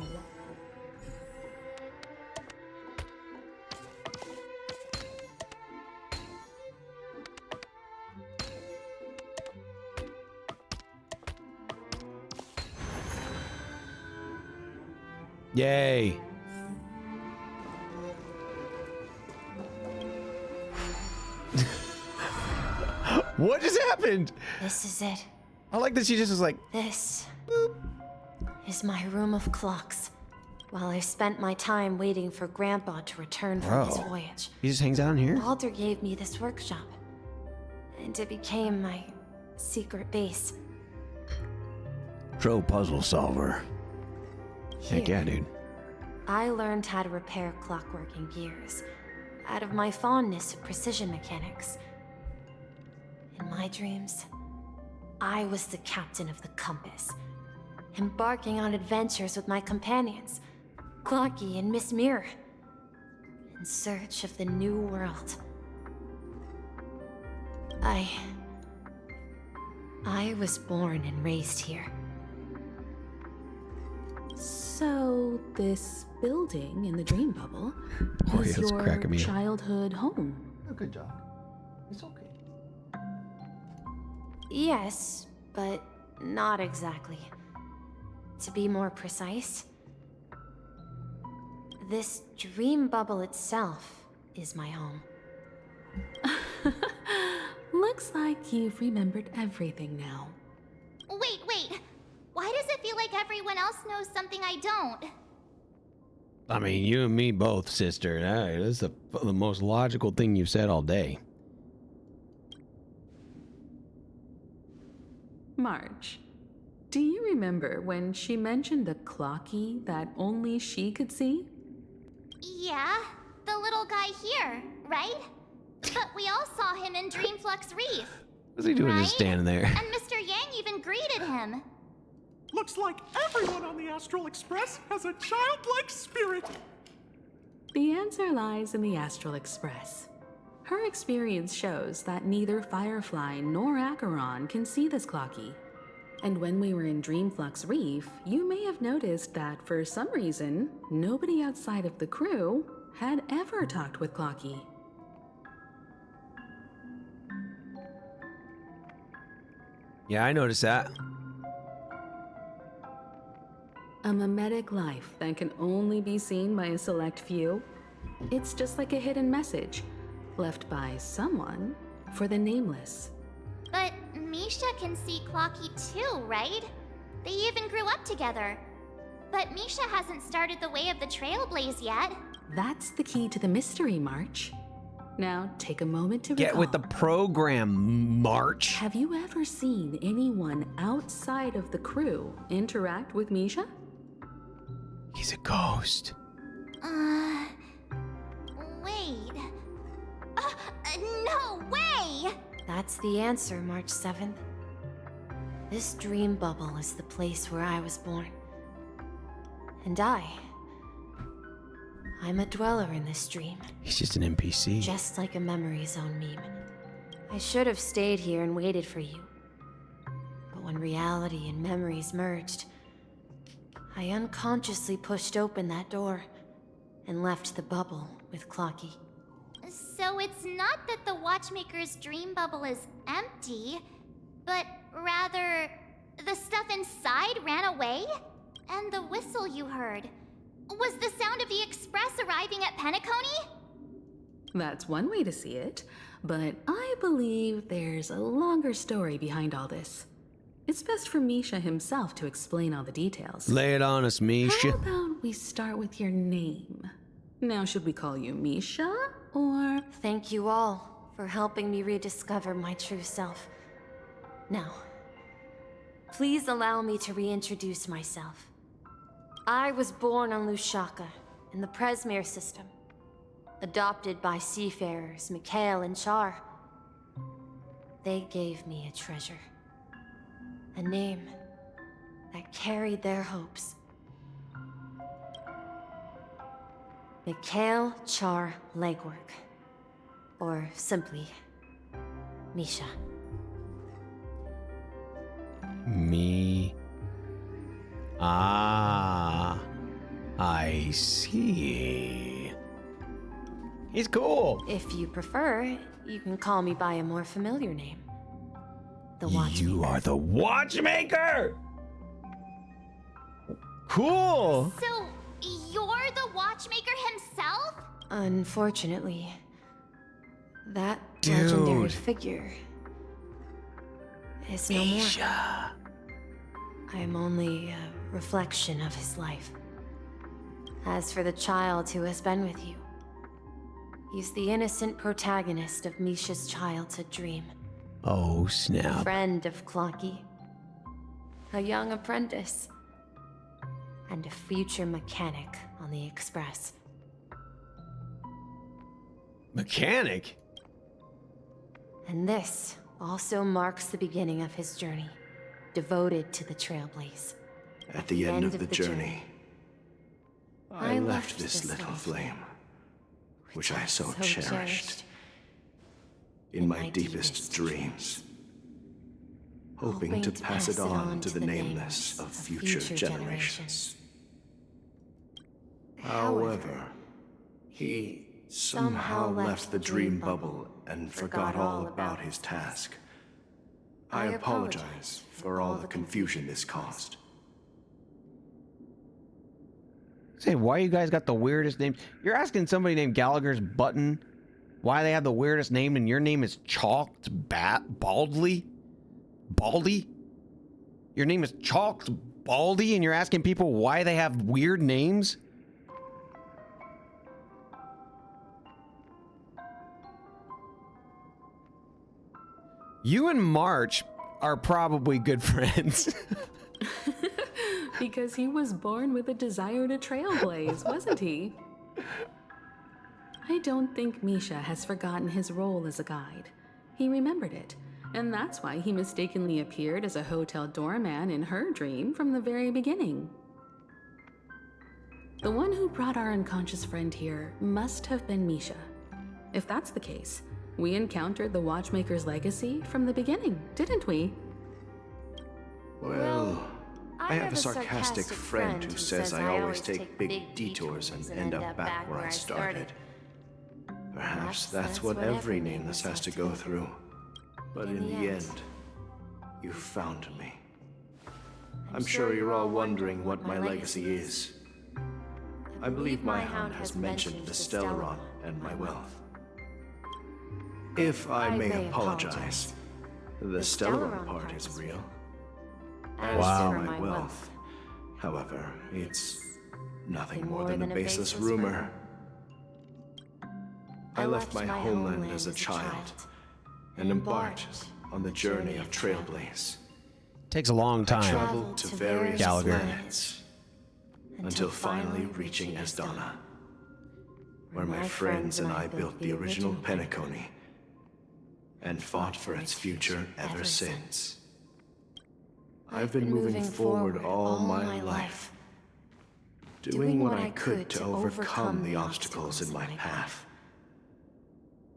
Yay. What just happened? This is it. I like that she just was like, This is my room of clocks. While I spent my time waiting for Grandpa to return from his Bro. voyage, He just hangs out in here? Baldur gave me this workshop, and it became my secret base. Pro puzzle solver. Heck yeah, dude. I learned how to repair clockwork and gears out of my fondness of precision mechanics. In my dreams, I was the captain of the compass, embarking on adventures with my companions, Clocky and Miss Mirror, in search of the new world. I was born and raised here. So, this building in the dream bubble Oh, is yeah, it's cracking me your up. childhood home. Good job. It's okay. Yes, but not exactly. To be more precise, this dream bubble itself is my home. Looks like you've remembered everything now. Wait. Why does it feel like everyone else knows something I don't? I mean, you and me both, sister. That's the most logical thing you've said all day. Marge, do you remember when she mentioned a Clocky that only she could see? Yeah, the little guy here, right? But we all saw him in Dreamflux Reef. What's he doing right? just standing there? And Mr. Yang even greeted him. Looks like everyone on the Astral Express has a childlike spirit. The answer lies in the Astral Express. Her experience shows that neither Firefly nor Acheron can see this Clocky. And when we were in Dreamflux Reef, you may have noticed that for some reason, nobody outside of the crew had ever talked with Clocky. Yeah, I noticed that. A mimetic life that can only be seen by a select few? It's just like a hidden message, left by someone for the nameless. But Misha can see Clocky too, right? They even grew up together. But Misha hasn't started the way of the Trailblaze yet. That's the key to the mystery, March. Now, take a moment to Get recall. with the program, March. Have you ever seen anyone outside of the crew interact with Misha? He's a ghost. Wait. No way! That's the answer, March 7th. This dream bubble is the place where I was born. And I'm a dweller in this dream. He's just an NPC. Just like a memory zone meme. I should have stayed here and waited for you. But when reality and memories merged, I unconsciously pushed open that door and left the bubble with Clocky. So it's not that the watchmaker's dream bubble is empty, but rather the stuff inside ran away? And the whistle you heard was the sound of the express arriving at Penacony? That's one way to see it, but I believe there's a longer story behind all this. It's best for Misha himself to explain all the details. Lay it on us, Misha. How about we start with your name? Now, should we call you Misha, or... Thank you all for helping me rediscover my true self. Now, please allow me to reintroduce myself. I was born on Lushaka, in the Presmere system. Adopted by seafarers Mikhail and Char. They gave me a treasure. A name that carried their hopes. Mikhail Char Legwork. Or simply, Misha. Me. Ah, I see. He's cool. If you prefer, you can call me by a more familiar name. The Watchmaker. You are the Watchmaker! Cool! So, you're the watchmaker himself? Unfortunately, that Dude. legendary figure is no more. I'm only a reflection of his life. As for the child who has been with you, he's the innocent protagonist of Misha's childhood dream. Oh, snap. Friend of Clocky, a young apprentice, and a future mechanic on the Express. Mechanic? And this also marks the beginning of his journey, devoted to the Trailblaze. At the end of the journey, I left left this little flame, which I so cherished, in my deepest dreams, hoping to pass it on to the nameless of future generations. However, he somehow left the dream bubble and forgot all about his task. I apologize for all the confusion this caused. Say, why you guys got the weirdest names? You're asking somebody named Gallagher's Button why they have the weirdest name and your name is Chalked Baldy? Baldy? Your name is Chalked Baldy and you're asking people why they have weird names? You and March are probably good friends. Because he was born with a desire to trailblaze, wasn't he? I don't think Misha has forgotten his role as a guide. He remembered it, and that's why he mistakenly appeared as a hotel doorman in her dream from the very beginning. The one who brought our unconscious friend here must have been Misha. If that's the case, we encountered the Watchmaker's legacy from the beginning, didn't we? Well, I have a sarcastic friend who says I always take big detours and end up back where I started. Perhaps that's what every nameless has to go through. But in the end, you found me. I'm sure you're all wondering what my legacy is. I believe my hound has mentioned the Stellaron and my wealth. If I may apologize, the Stellaron part is real. As for my wealth, however, it's nothing more than a baseless rumor. I left my homeland as a child and embarked on the journey of Trailblaze. Takes a long time. I traveled to various Gallagher. planets until finally reaching Esdana, where my friends and I built the original Penacony and fought for its future ever since. I've been moving forward all my life, doing what I could to overcome the obstacles in my path.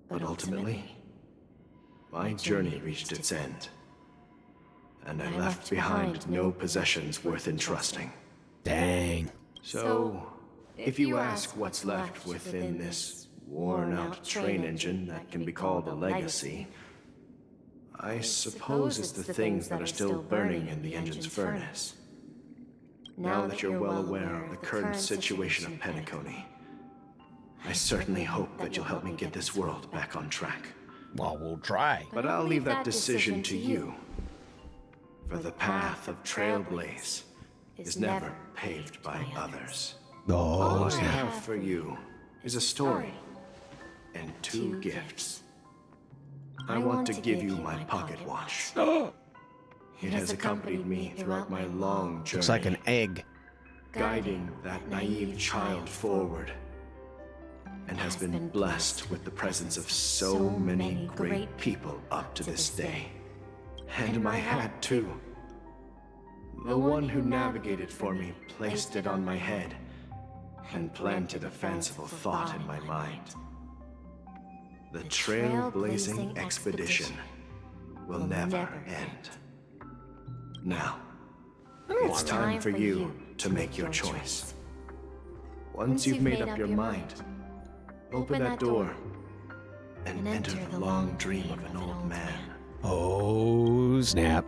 But ultimately, my journey reached its end, and I left behind no possessions worth entrusting. Dang. So, if you ask what's left within this worn-out train engine that can be called a legacy, I suppose it's the things that are still burning in the engine's furnace. Now that you're well aware of the current situation of Penacony, I certainly hope that you'll help me get this world back on track. Well, we'll try. But I'll leave that decision to you. For the path of Trailblaze is never paved by others. All I have for you is a story and two gifts. I want to give you my pocket watch. It has accompanied me throughout my long journey. Looks like an egg. Guiding that naive child forward, and has been blessed with the presence of so many great people up to this day. And my hat, too. The one who navigated for me placed it on my head and planted a fanciful thought in my mind. The trailblazing expedition will never end. Now, it's time for you to make your choice. Once you've made up your mind, open that door and enter the long dream of an old man. Oh, snap.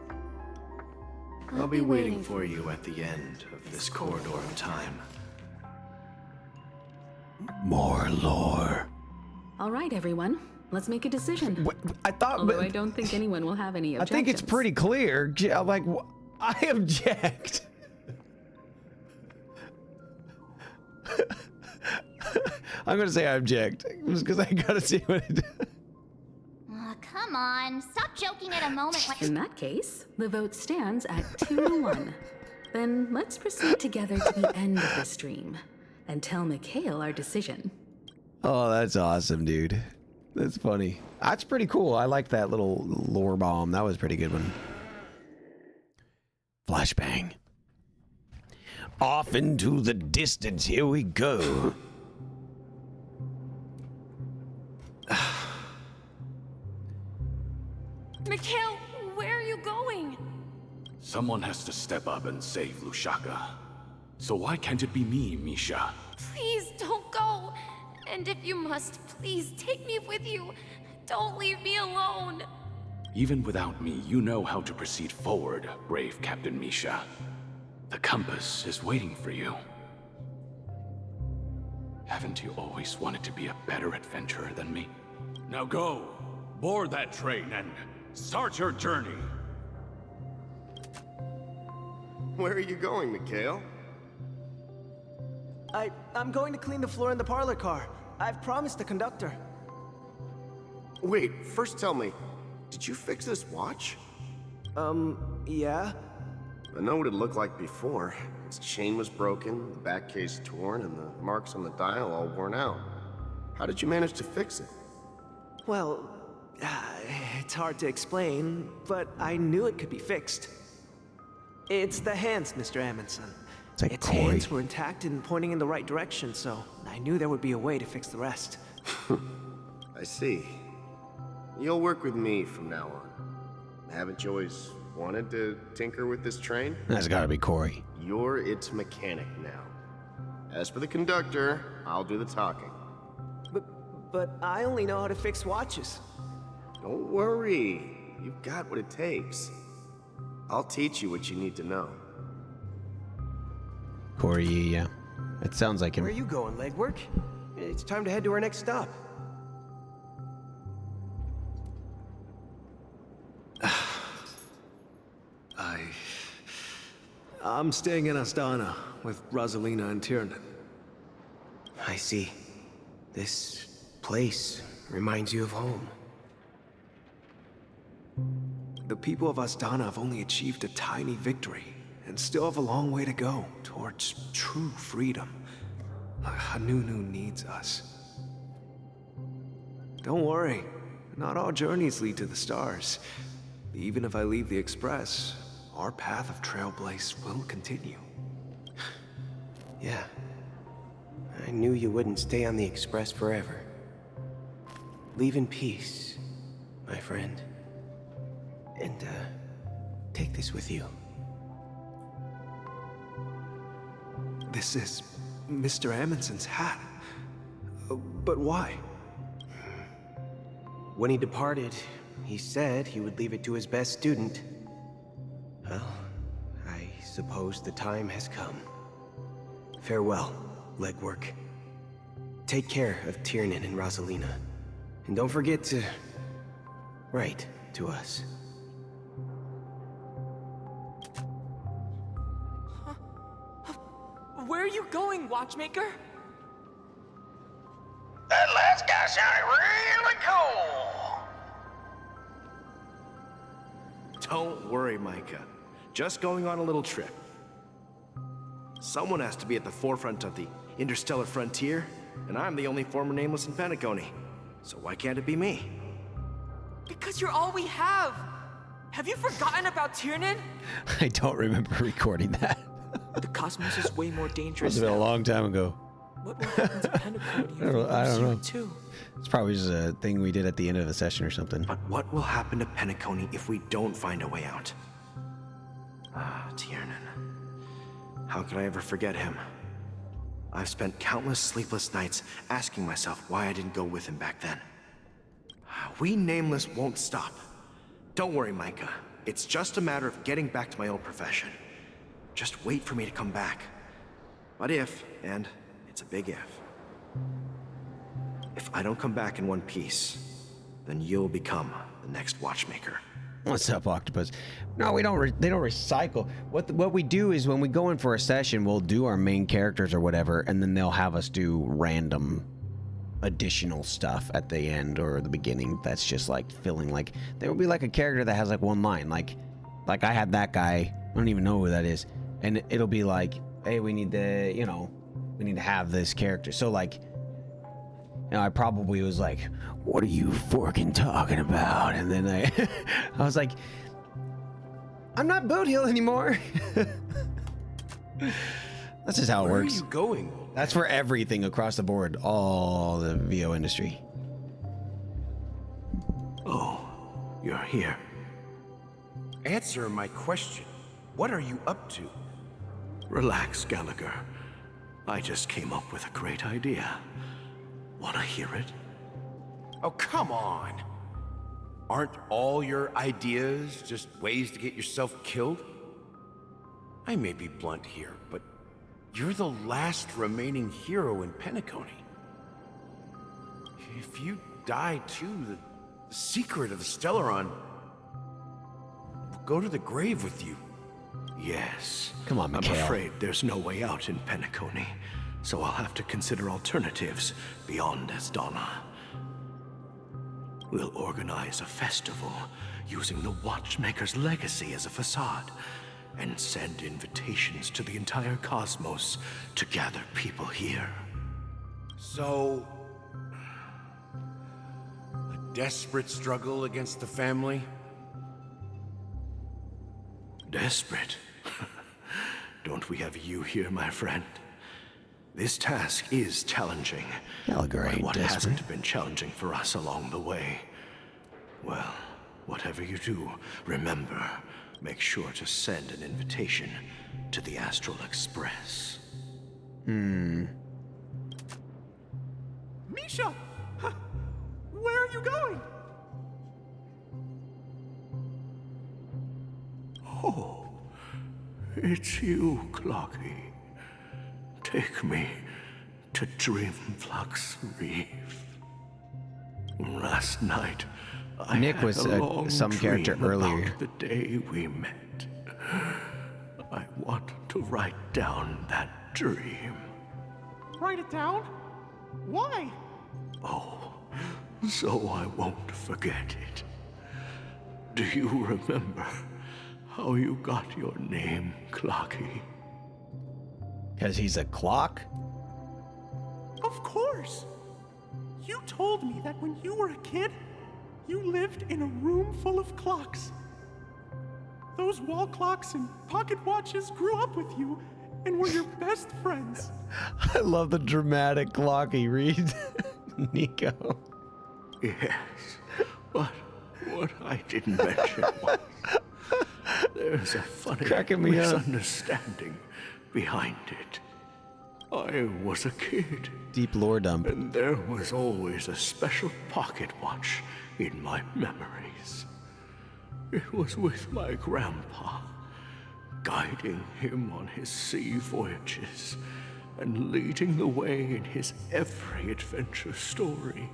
I'll be waiting for you at the end of this corridor of time. More lore. All right, everyone. Let's make a decision. I thought, although I don't think anyone will have any I objections. think it's pretty clear. Like, I object. I'm gonna say I object, just because I gotta see what it does. Oh, come on. Stop joking at a moment like... In that case, the vote stands at 2-1. Then let's proceed together to the end of this stream and tell Mikhail our decision. Oh, that's awesome, dude. That's funny. That's pretty cool. I like that little lore bomb. That was a pretty good one. Flashbang. Off into the distance. Here we go. Mikhail, where are you going? Someone has to step up and save Lushaka. So why can't it be me, Misha? Please don't go. And if you must, please take me with you. Don't leave me alone. Even without me, you know how to proceed forward, brave Captain Misha. The compass is waiting for you. Haven't you always wanted to be a better adventurer than me? Now go, board that train and start your journey. Where are you going, Mikhail? I'm going to clean the floor in the parlor car. I've promised the conductor. Wait, first tell me, did you fix this watch? Yeah? I know what it looked like before. Its chain was broken, the back case torn, and the marks on the dial all worn out. How did you manage to fix it? Well, it's hard to explain, but I knew it could be fixed. It's the hands, Mr. Amundsen. Its hands were intact and pointing in the right direction, so I knew there would be a way to fix the rest. I see. You'll work with me from now on. Haven't you always wanted to tinker with this train? That's gotta be Corey. You're its mechanic now. As for the conductor, I'll do the talking. But I only know how to fix watches. Don't worry. You've got what it takes. I'll teach you what you need to know. Corey, yeah. It sounds like him. Where are you going, legwork? It's time to head to our next stop. I'm staying in Astana with Rosalina and Tiernan. I see. This place reminds you of home. The people of Astana have only achieved a tiny victory, and still have a long way to go towards true freedom. Hanunu needs us. Don't worry, not all journeys lead to the stars. Even if I leave the Express, our path of trailblaze will continue. Yeah. I knew you wouldn't stay on the Express forever. Leave in peace, my friend. And, take this with you. This is Mr. Amundsen's hat. But why? When he departed, he said he would leave it to his best student. Well, I suppose the time has come. Farewell, legwork. Take care of Tiernan and Rosalina. And don't forget to write to us. Where are you going, watchmaker? That last guy sounded really cool. Don't worry, Micah. Just going on a little trip. Someone has to be at the forefront of the interstellar frontier, and I'm the only former nameless in Penacony. So why can't it be me? Because you're all we have. Have you forgotten about Tiernan? I don't remember recording that. The cosmos is way more dangerous. Must have been a now. long time ago. What will happen to Penacony if I don't know. too? It's probably just a thing we did at the end of a session or something. But what will happen to Penacony if we don't find a way out? Ah, Tiernan. How could I ever forget him? I've spent countless sleepless nights asking myself why I didn't go with him back then. We Nameless won't stop. Don't worry, Micah. It's just a matter of getting back to my old profession. Just wait for me to come back. But if, and it's a big if I don't come back in one piece, then you'll become the next watchmaker. What's up, Octopus? No, we don't. They don't recycle. What we do is when we go in for a session, we'll do our main characters or whatever, and then they'll have us do random, additional stuff at the end or the beginning. That's just like filling. Like there will be like a character that has like one line. Like I had that guy. I don't even know who that is, and it'll be like, hey, we need to, we need to have this character. So like. I probably was like, what are you forking talking about? And then I was like, I'm not Boothill anymore. That's just how it works. Where are you going? That's for everything across the board, all the VO industry. Oh, you're here. Answer my question. What are you up to? Relax, Gallagher. I just came up with a great idea. Wanna hear it? Oh, come on. Aren't all your ideas just ways to get yourself killed? I may be blunt here, but you're the last remaining hero in Penacony. If you die too, the secret of the Stellaron will go to the grave with you. Yes. Come on, Mikhail. I'm afraid there's no way out in Penacony. So I'll have to consider alternatives beyond Astana. We'll organize a festival using the Watchmaker's legacy as a facade and send invitations to the entire cosmos to gather people here. So, a desperate struggle against the family? Desperate? Don't we have you here, my friend? This task is challenging, Gallagher but ain't what desperate. hasn't been challenging for us along the way? Well, whatever you do, remember, make sure to send an invitation to the Astral Express. Misha! Where are you going? Oh, it's you, Clocky. Take me to Dreamflux Reef. Last night, I Nick had was a long some character dream earlier. about the day we met. I want to write down that dream. Write it down? Why? Oh, so I won't forget it. Do you remember how you got your name, Clocky? Because he's a clock? Of course! You told me that when you were a kid, you lived in a room full of clocks. Those wall clocks and pocket watches grew up with you and were your best friends. I love the dramatic Clocky read. Nico. Yes, but what I didn't mention was there's a funny cracking me up. misunderstanding behind it. I was a kid. Deep lore dump. And there was always a special pocket watch in my memories. It was with my grandpa, guiding him on his sea voyages and leading the way in his every adventure story.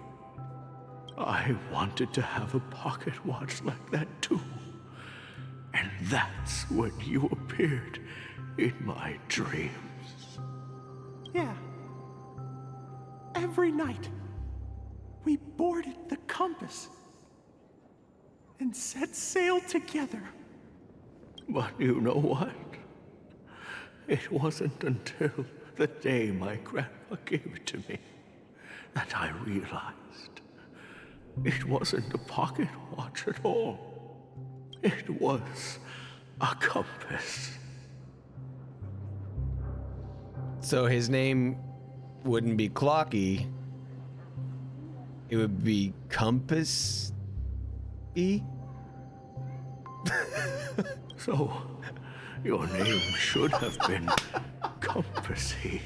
I wanted to have a pocket watch like that too. And that's when you appeared in my dreams. Yeah. Every night, we boarded the compass and set sail together. But you know what? It wasn't until the day my grandpa gave it to me that I realized it wasn't a pocket watch at all. It was a compass. So his name wouldn't be Clocky. It would be Compass E? So, your name should have been Compassy.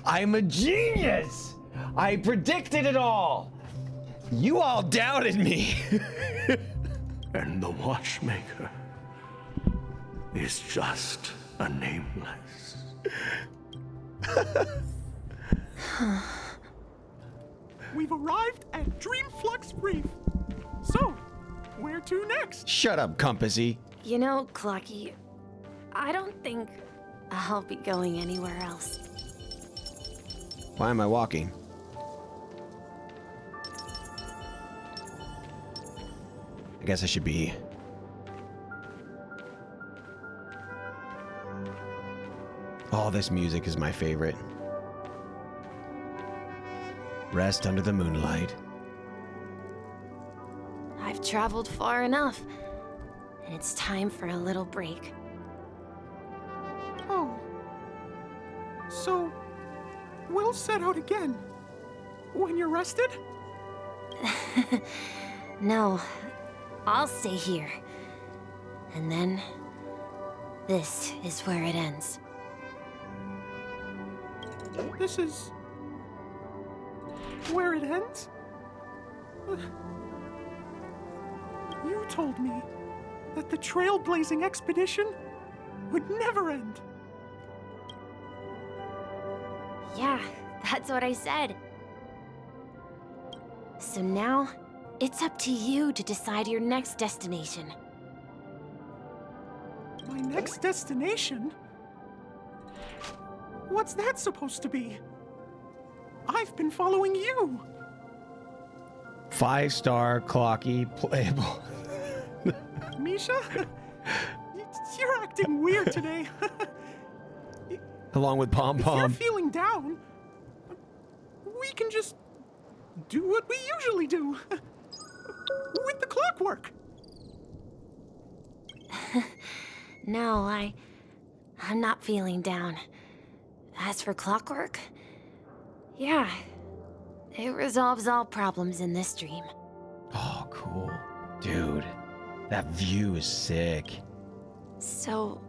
I'm a genius! I predicted it all! You all doubted me! And the watchmaker is just a nameless. We've arrived at Dreamflux Reef. So, where to next? Shut up, Compassy. You know, Clocky, I don't think I'll be going anywhere else. Why am I walking? I guess I should be. Oh, this music is my favorite. Rest under the moonlight. I've traveled far enough, and it's time for a little break. Oh. So, we'll set out again. When you're rested? No, I'll stay here. And then, this is where it ends. This is where it ends? You told me that the trailblazing expedition would never end. Yeah, that's what I said. So now, it's up to you to decide your next destination. My next destination? What's that supposed to be? I've been following you. 5-star Clocky playable. Misha? You're acting weird today. Along with Pom If you're Pom. feeling down, we can just do what we usually do. With the clockwork. No, I'm not feeling down. As for clockwork, yeah, it resolves all problems in this dream. Oh, cool. Dude, that view is sick. So,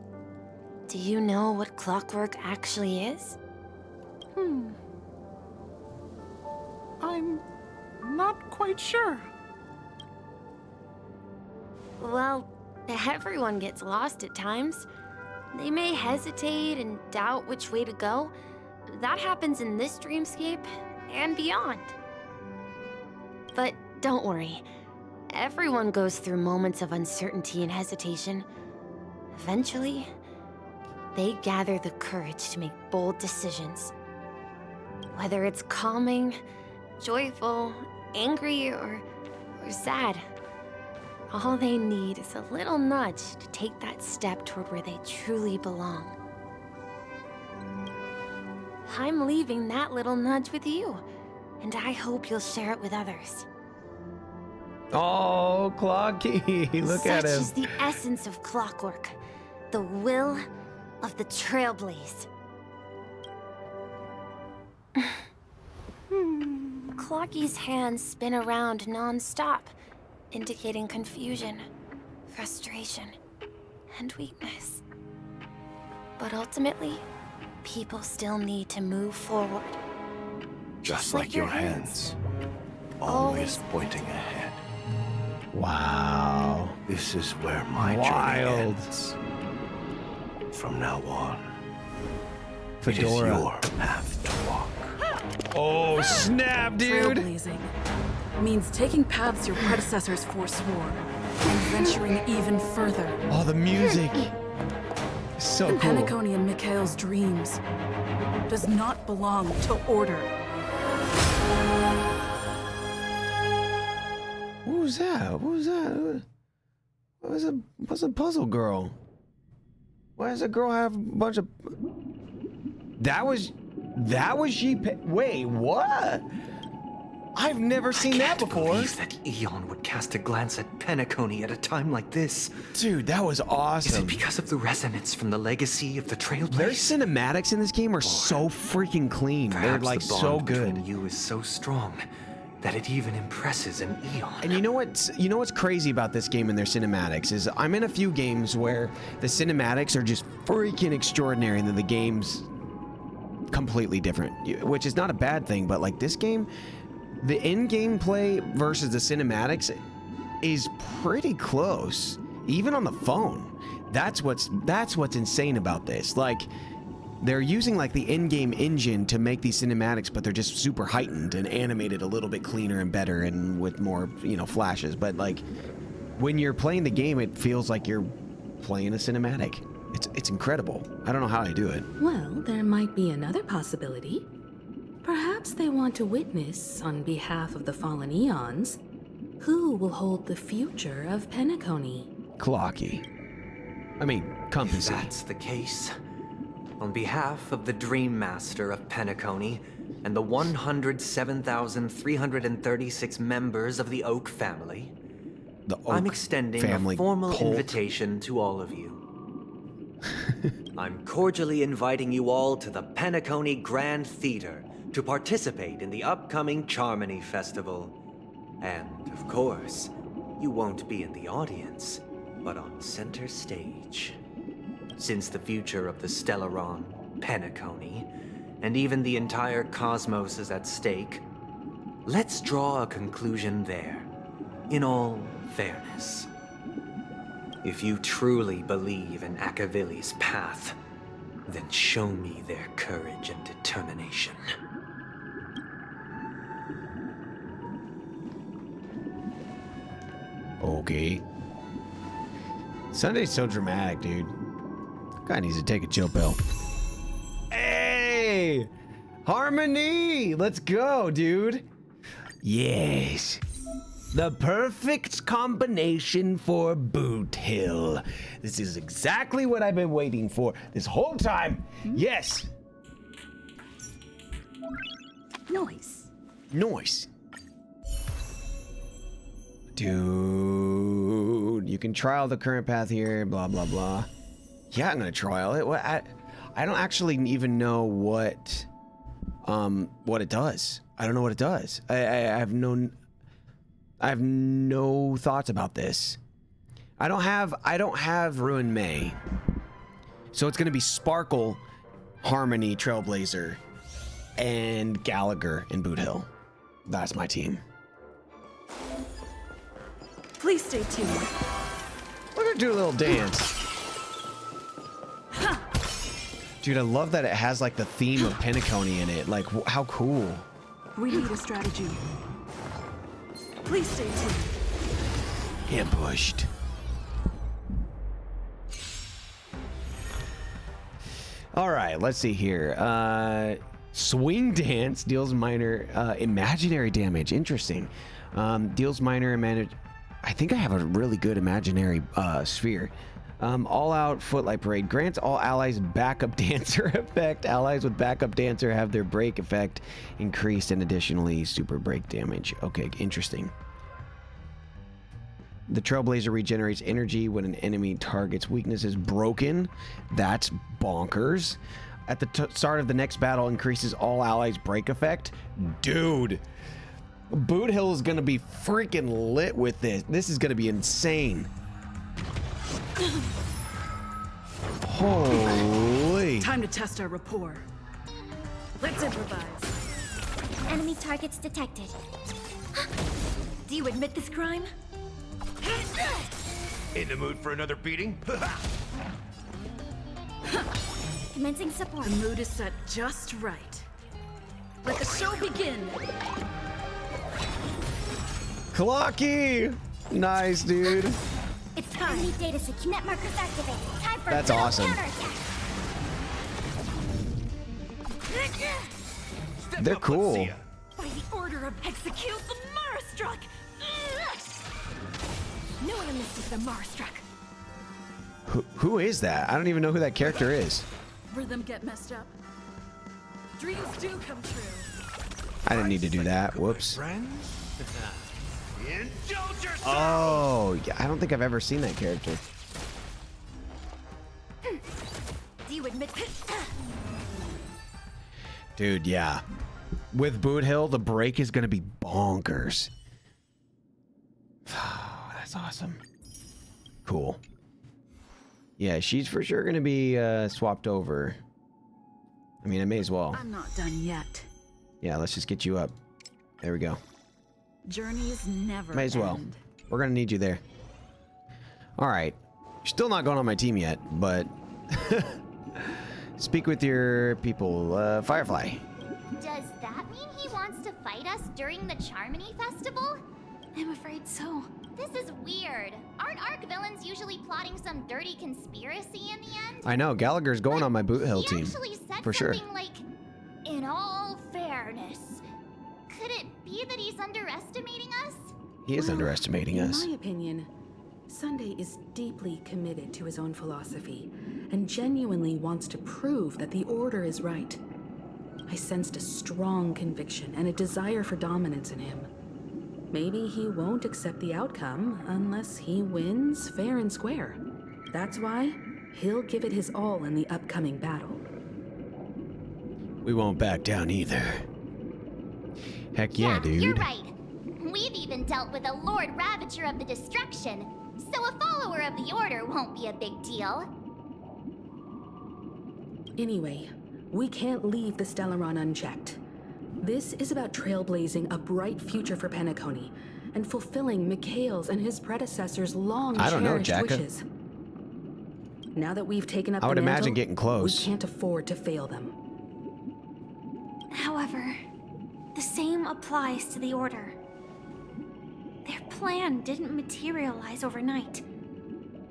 do you know what clockwork actually is? I'm not quite sure. Well, everyone gets lost at times. They may hesitate and doubt which way to go. That happens in this dreamscape and beyond. But don't worry. Everyone goes through moments of uncertainty and hesitation. Eventually, they gather the courage to make bold decisions. Whether it's calming, joyful, angry or sad. All they need is a little nudge to take that step toward where they truly belong. I'm leaving that little nudge with you, and I hope you'll share it with others. Oh, Clocky, look at him. Such is the essence of clockwork, the will of the trailblaze. Clocky's hands spin around non-stop, indicating confusion, frustration, and weakness. But ultimately, people still need to move forward. Just like your hands, always pointing ahead. Wow. This is where my journey ends. From now on, it is Fedora. your path to walk. Oh, snap, dude! Trailblazing means taking paths your predecessors forswore and venturing even further. Oh, the music. So the cool. Penacony and Mikhail's dreams does not belong to order. What was that? What was that? What's a puzzle girl? Why does a girl have a bunch of... That was she... Wait, what? I've never seen that before. Believe that Eon would cast a glance at Penacony at a time like this. Dude, that was awesome. Is it because of the resonance from the legacy of the Trailblaze? Their cinematics in this game are so freaking clean. They're like the bond so good. between you is so strong that it even impresses an Eon. And you know what's crazy about this game and their cinematics is I'm in a few games where the cinematics are just freaking extraordinary and then the game's completely different, which is not a bad thing, but like this game, the in-game play versus the cinematics is pretty close, even on the phone. That's what's insane about this. Like, they're using like the in-game engine to make these cinematics, but they're just super heightened and animated a little bit cleaner and better and with more, flashes. But like, when you're playing the game, it feels like you're playing a cinematic. It's incredible. I don't know how they do it. Well, there might be another possibility. Perhaps they want to witness, on behalf of the fallen Eons, who will hold the future of Penacony. Clocky. I mean, Compassy. If that's the case, on behalf of the Dream Master of Penacony and the 107,336 members of the Oak family, I'm extending a formal invitation to all of you. I'm cordially inviting you all to the Penacony Grand Theater to participate in the upcoming Charmony Festival. And, of course, you won't be in the audience, but on center stage. Since the future of the Stellaron, Penacony, and even the entire cosmos is at stake, let's draw a conclusion there, in all fairness. If you truly believe in Akavili's path, then show me their courage and determination. Okay. Sunday's so dramatic, dude. Guy needs to take a chill pill. Hey! Harmony! Let's go, dude. Yes. The perfect combination for Boothill. This is exactly what I've been waiting for this whole time. Yes. Nice. Nice. Dude, you can trial the current path here, blah, blah, blah. Yeah, I'm gonna trial it. What? I don't actually even know what it does. I don't know what it does. I have no thoughts about this. I don't have Ruin May. So it's gonna be Sparkle, Harmony, Trailblazer, and Gallagher in Boothill. That's my team. Please stay tuned. We're gonna do a little dance. Dude, I love that it has like the theme of Penacony in it. Like, how cool. We need a strategy. Please stay tuned. Ambushed. All right, let's see here. Swing dance deals minor imaginary damage. Interesting. Deals minor I think I have a really good imaginary sphere. All-out footlight parade grants all allies backup dancer effect. Allies with backup dancer have their break effect increased and additionally super break damage. Okay, interesting. The Trailblazer regenerates energy when an enemy target's weakness is broken. That's bonkers. At the start of the next battle, increases all allies' break effect. Dude, Boothill is gonna be freaking lit with this. This is gonna be insane. Holy. Time to test our rapport. Let's improvise. Enemy targets detected. Do you admit this crime? In the mood for another beating? Commencing support. The mood is set just right. Let the show begin. Clocky! Nice, dude. It's time. Enemy data net markers activated. Time for That's awesome. They're cool. By the order of execute the Marastruck! No one misses the Marastruck. Who is that? I don't even know who that character is. Rhythm get messed up. Dreams do come true. I didn't need to do that. Whoops. Indulge yourself! Oh, yeah, I don't think I've ever seen that character. Do you admit Dude, yeah. With Boothill, the break is going to be bonkers. That's awesome. Cool. Yeah, she's for sure going to be swapped over. I mean, I may as well. I'm not done yet. Yeah, let's just get you up. There we go. Journeys never May as well. end. We're going to need you there. All right. You're still not going on my team yet, but speak with your people. Firefly. Does that mean he wants to fight us during the Charmony Festival? I'm afraid so. This is weird. Aren't Arc villains usually plotting some dirty conspiracy in the end? I know. Gallagher's going on my Boothill team. He actually said for sure. something like, in all fairness. Could it be that he's underestimating us? He is underestimating us. In my opinion, Sunday is deeply committed to his own philosophy and genuinely wants to prove that the Order is right. I sensed a strong conviction and a desire for dominance in him. Maybe he won't accept the outcome unless he wins fair and square. That's why he'll give it his all in the upcoming battle. We won't back down either. Heck yeah, dude. You're right. We've even dealt with a Lord Ravager of the Destruction, so a follower of the Order won't be a big deal. Anyway, we can't leave the Stellaron unchecked. This is about trailblazing a bright future for Penacony and fulfilling Mikhail's and his predecessors' long-cherished wishes. Now that we've taken up I would the imagine mantle, getting close. we can't afford to fail them. However, the same applies to the Order. Their plan didn't materialize overnight,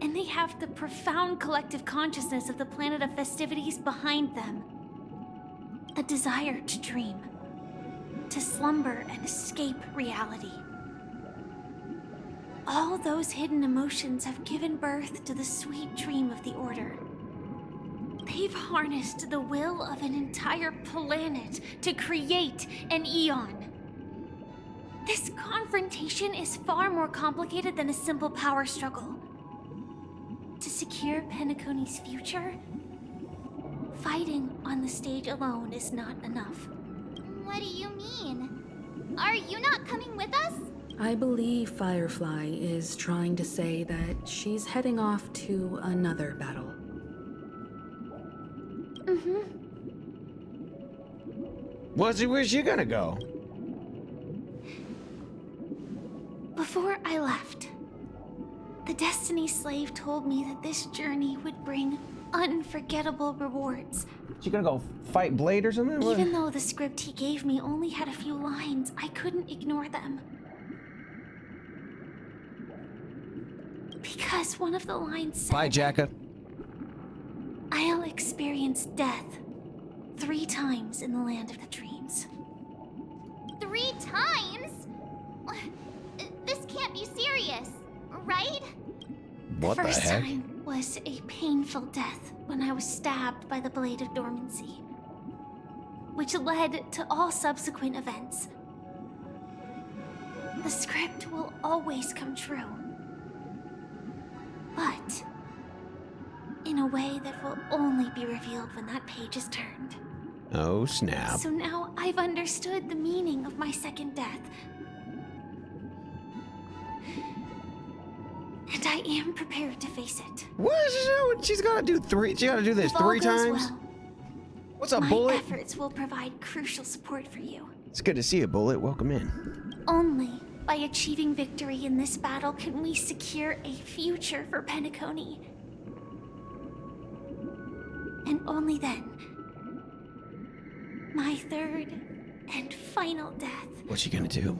and they have the profound collective consciousness of the planet of festivities behind them. A desire to dream, to slumber and escape reality. All those hidden emotions have given birth to the sweet dream of the Order. They've harnessed the will of an entire planet to create an Eon. This confrontation is far more complicated than a simple power struggle. To secure Penacony's future, fighting on the stage alone is not enough. What do you mean? Are you not coming with us? I believe Firefly is trying to say that she's heading off to another battle. Where's she gonna go? Before I left, the Destiny Slave told me that this journey would bring unforgettable rewards. She gonna go fight Blade or something? What? Even though the script he gave me only had a few lines, I couldn't ignore them. Because one of the lines said, Bye, Jacka. I'll experience death 3 times in the land of the dreams. 3 times? This can't be serious, right? What the First heck? time was a painful death when I was stabbed by the Blade of Dormancy, which led to all subsequent events. The script will always come true, but in a way that will only be revealed when that page is turned. Oh, snap. So now I've understood the meaning of my second death. And I am prepared to face it. What? She's gotta do three. She gotta do this If all 3 goes times? well, What's up, my Bullet? efforts will provide crucial support for you. It's good to see you, Bullet. Welcome in. Only by achieving victory in this battle can we secure a future for Penacony. And only then, my third and final death What's she gonna do?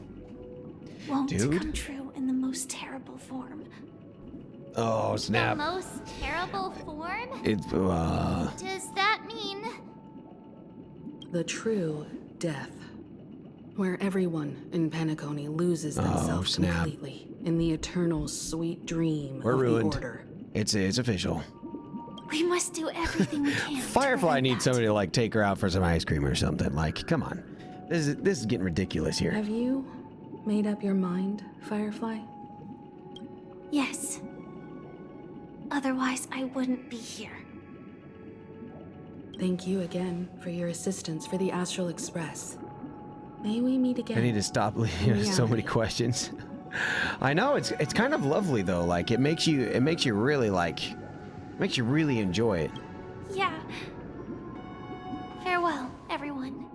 won't Dude? come true in the most terrible form. Oh, The snap. most terrible form? It's, Does that mean... The true death, where everyone in Penacony loses themselves snap. completely in the eternal sweet dream We're of ruined. the Order. It's official. We must do everything we can. Firefly needs somebody to like take her out for some ice cream or something. Like, come on. This is getting ridiculous here. Have you made up your mind, Firefly? Yes. Otherwise, I wouldn't be here. Thank you again for your assistance for the Astral Express. May we meet again? I need to stop leaving so many questions. I know it's kind of lovely though. Like it makes you really enjoy it. Yeah. Farewell, everyone.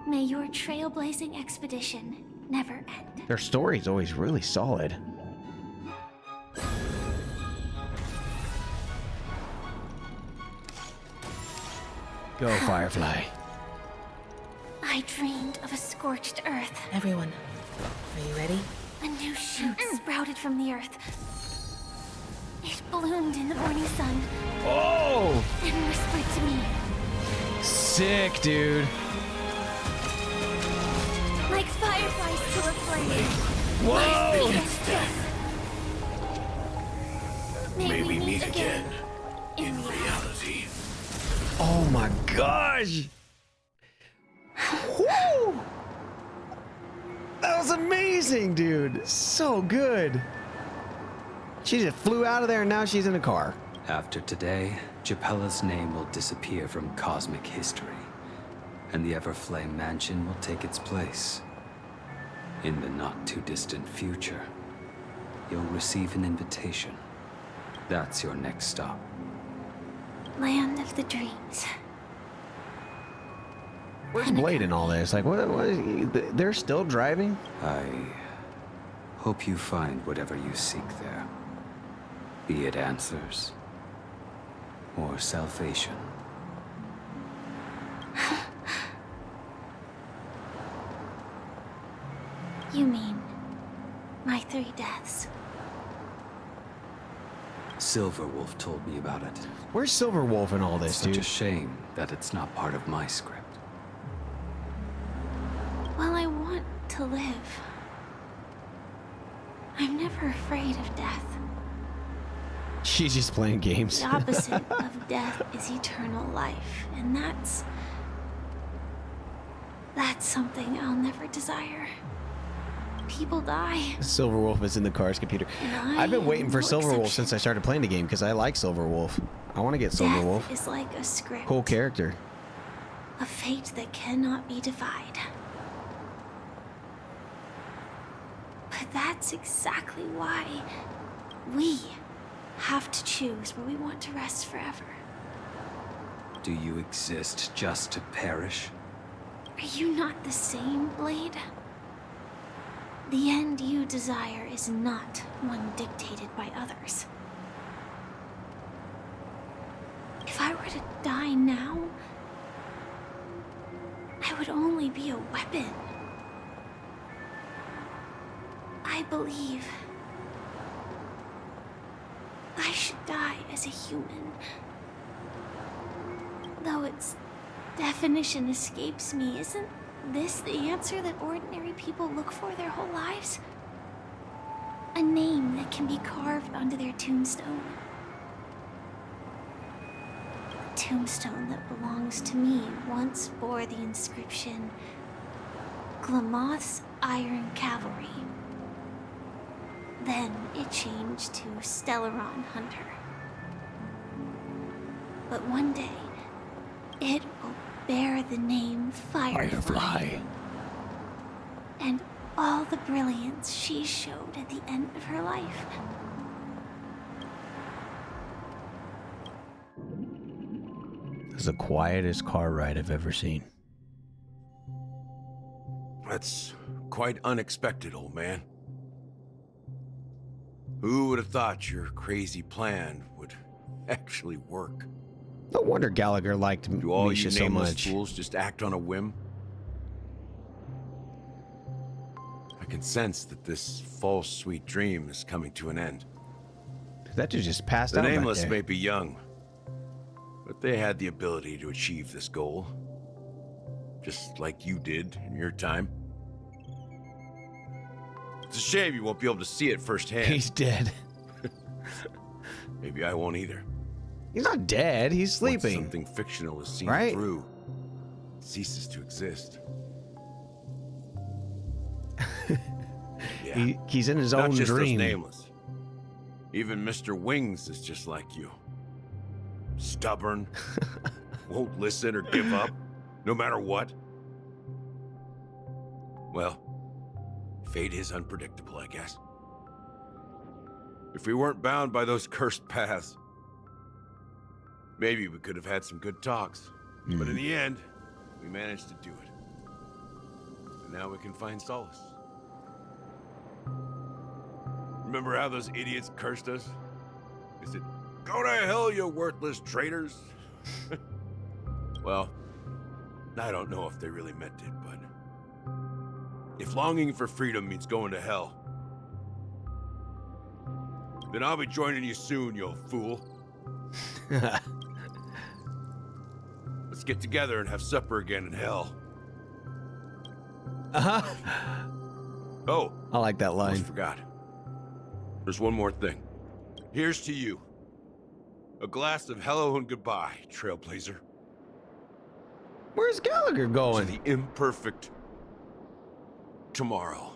May your trailblazing expedition never end. Their story's always really solid. Go, Firefly. I dreamed of a scorched earth. Everyone, are you ready? A new shoot sprouted from the earth. It bloomed in the morning sun. Oh! And whispered to me, Sick, dude. like fireflies to a flame. Whoa! My fate is death. May we meet again in reality. Oh my gosh! Woo! That was amazing, dude. So good. She just flew out of there and now she's in a car. After today, Japella's name will disappear from cosmic history, and the Everflame Mansion will take its place. In the not-too-distant future, you'll receive an invitation. That's your next stop. Land of the dreams. Where's Blade in all this? Like, they're still driving? I hope you find whatever you seek there. Be it answers or salvation. You mean my 3 deaths? Silverwolf told me about it. Where's Silverwolf in all this, Such dude? a shame that it's not part of my script. Well, I want to live. I'm never afraid of death. She's just playing games. The opposite of death is eternal life, and that's something I'll never desire. People die. Silverwolf is in the car's computer. And I've been waiting for no Silverwolf exception. since I started playing the game because I like Silverwolf. I want to get Silverwolf. Death is like a script. Cool character. A fate that cannot be defied. But that's exactly why we have to choose where we want to rest forever. Do you exist just to perish? Are you not the same, Blade? The end you desire is not one dictated by others. If I were to die now, I would only be a weapon. I believe I should die as a human. Though it's definition escapes me. Isn't this the answer that ordinary people look for their whole lives? A name that can be carved onto their tombstone. A tombstone that belongs to me once bore the inscription, Glamoth's Iron Cavalry. Then it changed to Stellaron Hunter. But one day, it will bear the name Firefly. And all the brilliance she showed at the end of her life. This is the quietest car ride I've ever seen. That's quite unexpected, old man. Who would have thought your crazy plan would actually work? No wonder Gallagher liked Do all Misha you so nameless much. fools just act on a whim? I can sense that this false sweet dream is coming to an end. That just passed The out back nameless there. may be young, but they had the ability to achieve this goal. Just like you did in your time. It's a shame you won't be able to see it firsthand. He's dead. Maybe I won't either. He's not dead. He's Once sleeping. something fictional is seen Right? through, it ceases to exist. Yeah. He's in his Not own just dream. Those nameless. Even Mr. Wings is just like you. Stubborn, won't listen or give up, no matter what. Well, fate is unpredictable, I guess. If we weren't bound by those cursed paths, maybe we could have had some good talks. But in the end, we managed to do it. And now we can find solace. Remember how those idiots cursed us? They said, "Go to hell, you worthless traitors." Well, I don't know if they really meant it, but if longing for freedom means going to hell, then I'll be joining you soon, you old fool. Let's get together and have supper again in hell. Oh, I like that line. Almost forgot. There's one more thing. Here's to you. A glass of hello and goodbye, Trailblazer. Where's Gallagher going? To the imperfect tomorrow.